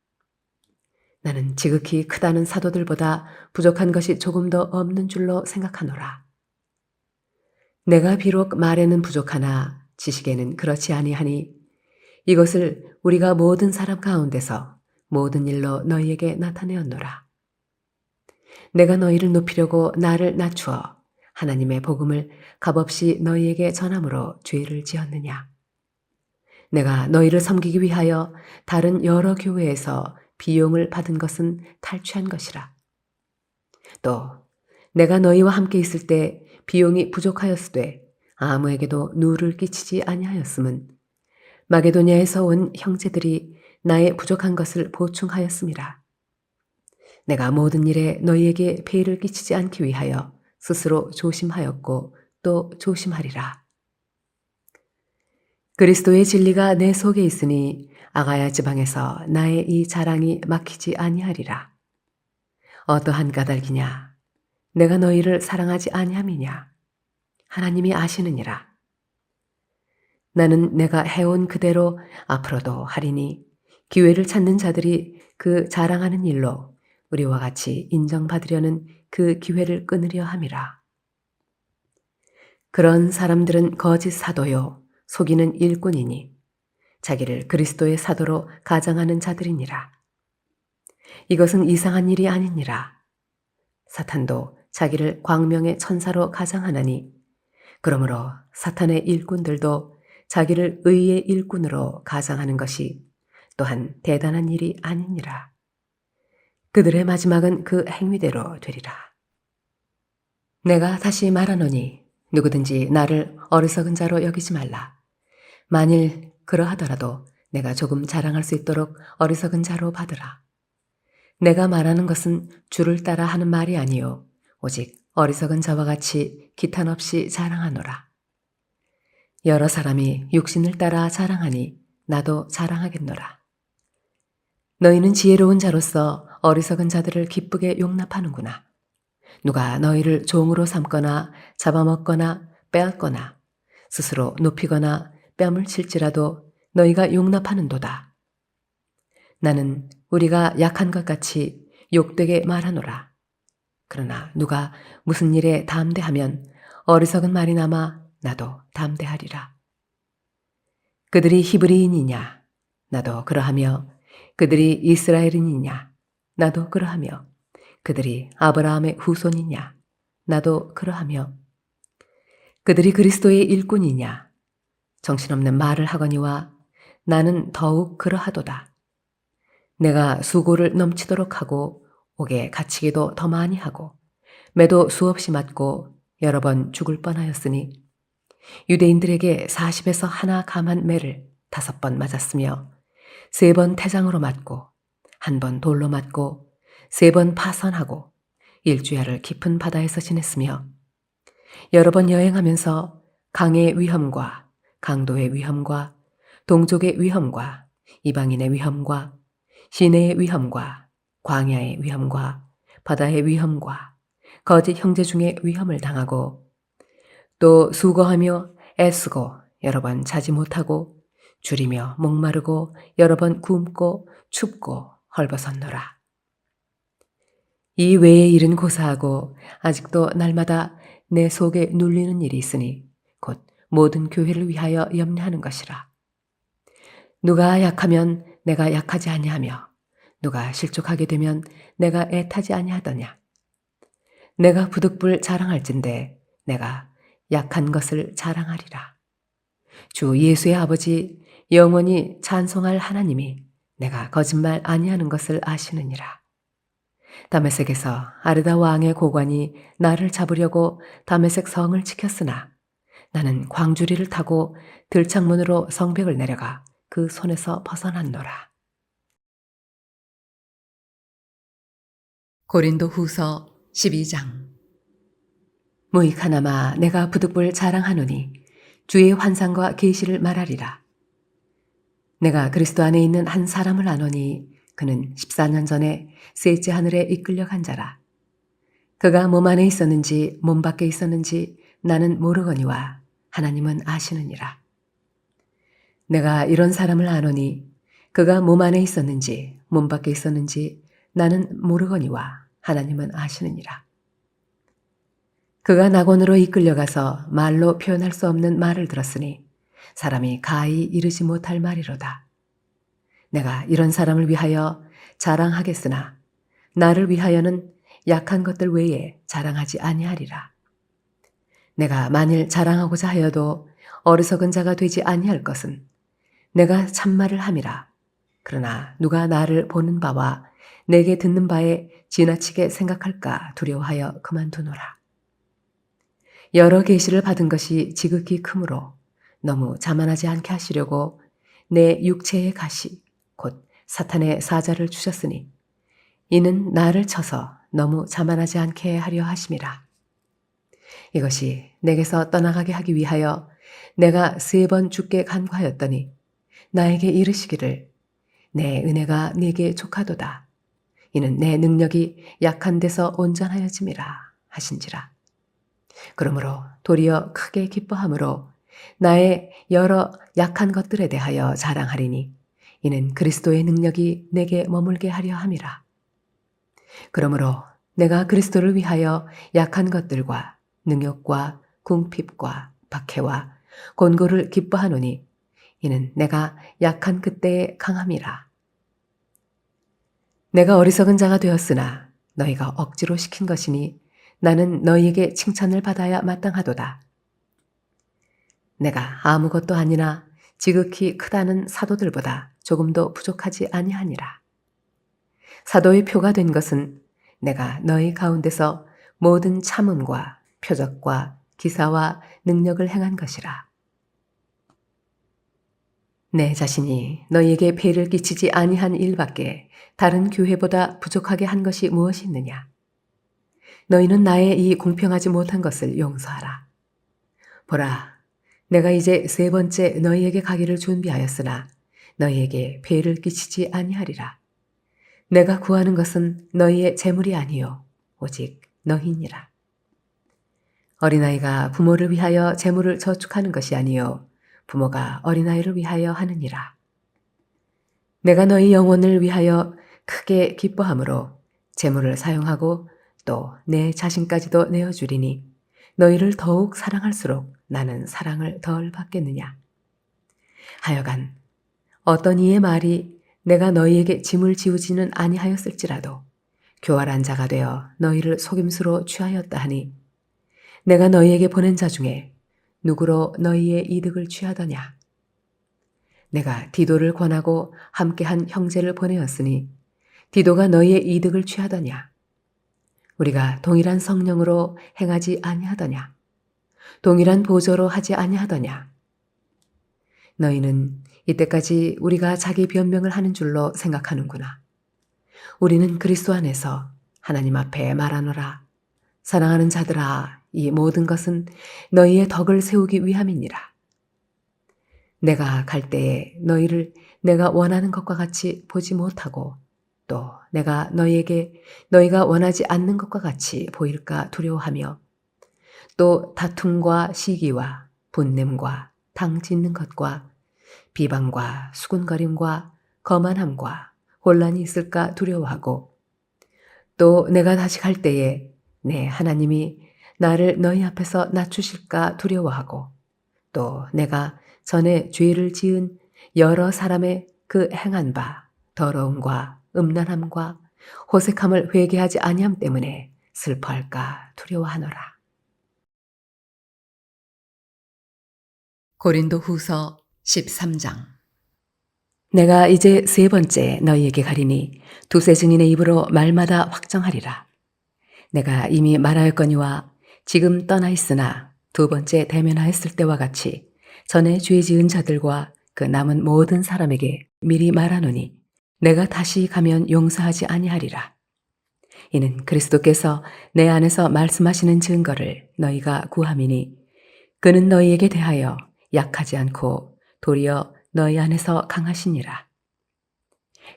나는 지극히 크다는 사도들보다 부족한 것이 조금 더 없는 줄로 생각하노라. 내가 비록 말에는 부족하나 지식에는 그렇지 아니하니 이것을 우리가 모든 사람 가운데서 모든 일로 너희에게 나타내었노라. 내가 너희를 높이려고 나를 낮추어 하나님의 복음을 값없이 너희에게 전함으로 죄를 지었느냐. 내가 너희를 섬기기 위하여 다른 여러 교회에서 비용을 받은 것은 탈취한 것이라. 또 내가 너희와 함께 있을 때 비용이 부족하였으되 아무에게도 누를 끼치지 아니하였음은 마게도냐에서 온 형제들이 나의 부족한 것을 보충하였음이라. 내가 모든 일에 너희에게 폐를 끼치지 않기 위하여 스스로 조심하였고 또 조심하리라. 그리스도의 진리가 내 속에 있으니 아가야 지방에서 나의 이 자랑이 막히지 아니하리라. 어떠한 까닭이냐? 내가 너희를 사랑하지 아니함이냐? 하나님이 아시느니라. 나는 내가 해온 그대로 앞으로도 하리니 기회를 찾는 자들이 그 자랑하는 일로 우리와 같이 인정받으려는 그 기회를 끊으려 함이라. 그런 사람들은 거짓 사도요 속이는 일꾼이니 자기를 그리스도의 사도로 가장하는 자들이니라. 이것은 이상한 일이 아니니라. 사탄도 자기를 광명의 천사로 가장하나니 그러므로 사탄의 일꾼들도 자기를 의의 일꾼으로 가장하는 것이 또한 대단한 일이 아니니라. 그들의 마지막은 그 행위대로 되리라. 내가 다시 말하노니 누구든지 나를 어리석은 자로 여기지 말라. 만일 그러하더라도 내가 조금 자랑할 수 있도록 어리석은 자로 받으라. 내가 말하는 것은 주를 따라 하는 말이 아니요 오직 어리석은 자와 같이 기탄 없이 자랑하노라. 여러 사람이 육신을 따라 자랑하니 나도 자랑하겠노라. 너희는 지혜로운 자로서 어리석은 자들을 기쁘게 용납하는구나. 누가 너희를 종으로 삼거나 잡아먹거나 빼앗거나 스스로 높이거나 뺨을 칠지라도 너희가 용납하는도다. 나는 우리가 약한 것 같이 욕되게 말하노라. 그러나 누가 무슨 일에 담대하면 어리석은 말이 남아 나도 담대하리라. 그들이 히브리인이냐? 나도 그러하며 그들이 이스라엘인이냐? 나도 그러하며 그들이 아브라함의 후손이냐? 나도 그러하며 그들이 그리스도의 일꾼이냐? 정신없는 말을 하거니와 나는 더욱 그러하도다. 내가 수고를 넘치도록 하고 옥에 갇히기도 더 많이 하고 매도 수없이 맞고 여러 번 죽을 뻔하였으니 유대인들에게 40에서 하나 감한 매를 5번 맞았으며 3번 태장으로 맞고 1번 돌로 맞고 3번 파선하고 일주야를 깊은 바다에서 지냈으며 여러 번 여행하면서 강의 위험과 강도의 위험과 동족의 위험과 이방인의 위험과 시내의 위험과 광야의 위험과 바다의 위험과 거짓 형제 중에 위험을 당하고 또 수고하며 애쓰고 여러 번 자지 못하고 줄이며 목마르고 여러 번 굶고 춥고 헐벗었노라. 이 외의 일은 고사하고 아직도 날마다 내 속에 눌리는 일이 있으니 곧 모든 교회를 위하여 염려하는 것이라. 누가 약하면 내가 약하지 아니하며 누가 실족하게 되면 내가 애타지 아니하더냐. 내가 부득불 자랑할진대 내가 약한 것을 자랑하리라. 주 예수의 아버지 영원히 찬송할 하나님이 내가 거짓말 아니하는 것을 아시느니라. 다메섹에서 아르다 왕의 고관이 나를 잡으려고 다메섹 성을 지켰으나 나는 광주리를 타고 들창문으로 성벽을 내려가 그 손에서 벗어났노라. 고린도 후서 12장. 무익하나마 내가 부득불 자랑하노니 주의 환상과 계시를 말하리라. 내가 그리스도 안에 있는 한 사람을 아노니 그는 14년 전에 셋째 하늘에 이끌려 간 자라. 그가 몸 안에 있었는지 몸 밖에 있었는지 나는 모르거니와 하나님은 아시느니라. 내가 이런 사람을 아노니 그가 몸 안에 있었는지 몸 밖에 있었는지 나는 모르거니와 하나님은 아시느니라. 그가 낙원으로 이끌려가서 말로 표현할 수 없는 말을 들었으니 사람이 가히 이르지 못할 말이로다. 내가 이런 사람을 위하여 자랑하겠으나 나를 위하여는 약한 것들 외에 자랑하지 아니하리라. 내가 만일 자랑하고자 하여도 어리석은 자가 되지 아니할 것은 내가 참말을 함이라. 그러나 누가 나를 보는 바와 내게 듣는 바에 지나치게 생각할까 두려워하여 그만두노라. 여러 계시를 받은 것이 지극히 크므로 너무 자만하지 않게 하시려고 내 육체의 가시 곧 사탄의 사자를 주셨으니 이는 나를 쳐서 너무 자만하지 않게 하려 하심이라. 이것이 내게서 떠나가게 하기 위하여 내가 3번 주께 간구하였더니 나에게 이르시기를 내 은혜가 네게 족하도다. 이는 내 능력이 약한 데서 온전하여짐이라 하신지라. 그러므로 도리어 크게 기뻐함으로 나의 여러 약한 것들에 대하여 자랑하리니 이는 그리스도의 능력이 내게 머물게 하려 함이라. 그러므로 내가 그리스도를 위하여 약한 것들과 능욕과 궁핍과 박해와 곤고를 기뻐하노니 이는 내가 약한 그때의 강함이라. 내가 어리석은 자가 되었으나 너희가 억지로 시킨 것이니 나는 너희에게 칭찬을 받아야 마땅하도다. 내가 아무것도 아니나 지극히 크다는 사도들보다 조금도 부족하지 아니하니라. 사도의 표가 된 것은 내가 너희 가운데서 모든 참음과 표적과 기사와 능력을 행한 것이라. 내 자신이 너희에게 폐를 끼치지 아니한 일밖에 다른 교회보다 부족하게 한 것이 무엇이 있느냐? 너희는 나의 이 공평하지 못한 것을 용서하라. 보라, 내가 이제 3번째 너희에게 가기를 준비하였으나 너희에게 폐를 끼치지 아니하리라. 내가 구하는 것은 너희의 재물이 아니요 오직 너희니라. 어린아이가 부모를 위하여 재물을 저축하는 것이 아니요 부모가 어린아이를 위하여 하느니라. 내가 너희 영혼을 위하여 크게 기뻐함으로 재물을 사용하고 또 내 자신까지도 내어주리니 너희를 더욱 사랑할수록 나는 사랑을 덜 받겠느냐. 하여간 어떤 이의 말이 내가 너희에게 짐을 지우지는 아니하였을지라도 교활한 자가 되어 너희를 속임수로 취하였다 하니 내가 너희에게 보낸 자 중에 누구로 너희의 이득을 취하더냐. 내가 디도를 권하고 함께한 형제를 보내었으니 디도가 너희의 이득을 취하더냐. 우리가 동일한 성령으로 행하지 아니하더냐. 동일한 보조로 하지 아니하더냐. 너희는 이때까지 우리가 자기 변명을 하는 줄로 생각하는구나. 우리는 그리스도 안에서 하나님 앞에 말하노라. 사랑하는 자들아, 이 모든 것은 너희의 덕을 세우기 위함이니라. 내가 갈 때에 너희를 내가 원하는 것과 같이 보지 못하고 또 내가 너희에게 너희가 원하지 않는 것과 같이 보일까 두려워하며 또 다툼과 시기와 분냄과 당 짓는 것과 비방과 수군거림과 거만함과 혼란이 있을까 두려워하고 또 내가 다시 갈 때에 내 하나님이 나를 너희 앞에서 낮추실까 두려워하고 또 내가 전에 죄를 지은 여러 사람의 그 행한 바 더러움과 음란함과 호색함을 회개하지 아니함 때문에 슬퍼할까 두려워하노라. 고린도 후서 13장. 내가 이제 세 번째 너희에게 가리니 두세 증인의 입으로 말마다 확정하리라. 내가 이미 말하였거니와 지금 떠나 있으나 두 번째 대면하였을 때와 같이 전에 죄 지은 자들과 그 남은 모든 사람에게 미리 말하노니 내가 다시 가면 용서하지 아니하리라. 이는 그리스도께서 내 안에서 말씀하시는 증거를 너희가 구함이니 그는 너희에게 대하여 약하지 않고 도리어 너희 안에서 강하시니라.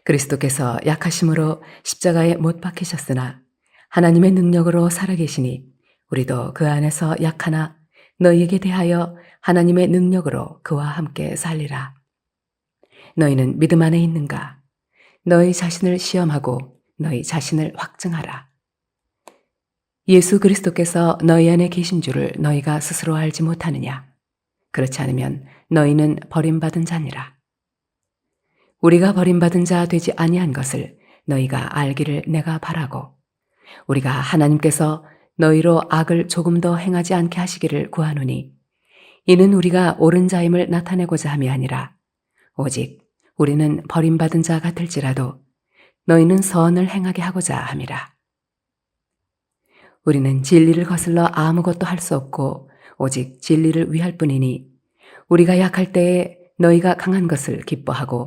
그리스도께서 약하심으로 십자가에 못 박히셨으나 하나님의 능력으로 살아계시니 우리도 그 안에서 약하나 너희에게 대하여 하나님의 능력으로 그와 함께 살리라. 너희는 믿음 안에 있는가? 너희 자신을 시험하고 너희 자신을 확증하라. 예수 그리스도께서 너희 안에 계신 줄을 너희가 스스로 알지 못하느냐? 그렇지 않으면 너희는 버림받은 자니라. 우리가 버림받은 자 되지 아니한 것을 너희가 알기를 내가 바라고 우리가 하나님께서 너희로 악을 조금 더 행하지 않게 하시기를 구하노니 이는 우리가 옳은 자임을 나타내고자 함이 아니라 오직 우리는 버림받은 자 같을지라도 너희는 선을 행하게 하고자 함이라. 우리는 진리를 거슬러 아무것도 할 수 없고 오직 진리를 위할 뿐이니 우리가 약할 때에 너희가 강한 것을 기뻐하고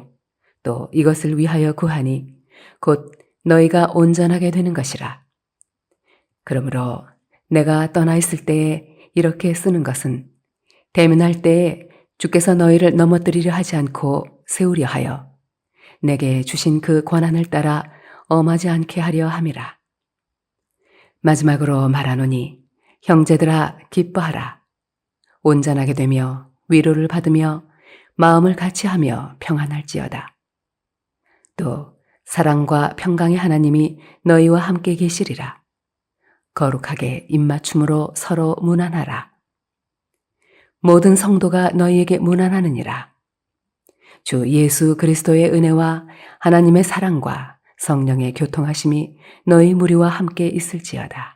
또 이것을 위하여 구하니 곧 너희가 온전하게 되는 것이라. 그러므로 내가 떠나 있을 때에 이렇게 쓰는 것은 대면할 때에 주께서 너희를 넘어뜨리려 하지 않고 세우려 하여 내게 주신 그 권한을 따라 엄하지 않게 하려 함이라. 마지막으로 말하노니 형제들아 기뻐하라. 온전하게 되며 위로를 받으며 마음을 같이하며 평안할지어다. 또 사랑과 평강의 하나님이 너희와 함께 계시리라. 거룩하게 입맞춤으로 서로 문안하라. 모든 성도가 너희에게 문안하느니라. 주 예수 그리스도의 은혜와 하나님의 사랑과 성령의 교통하심이 너희 무리와 함께 있을지어다.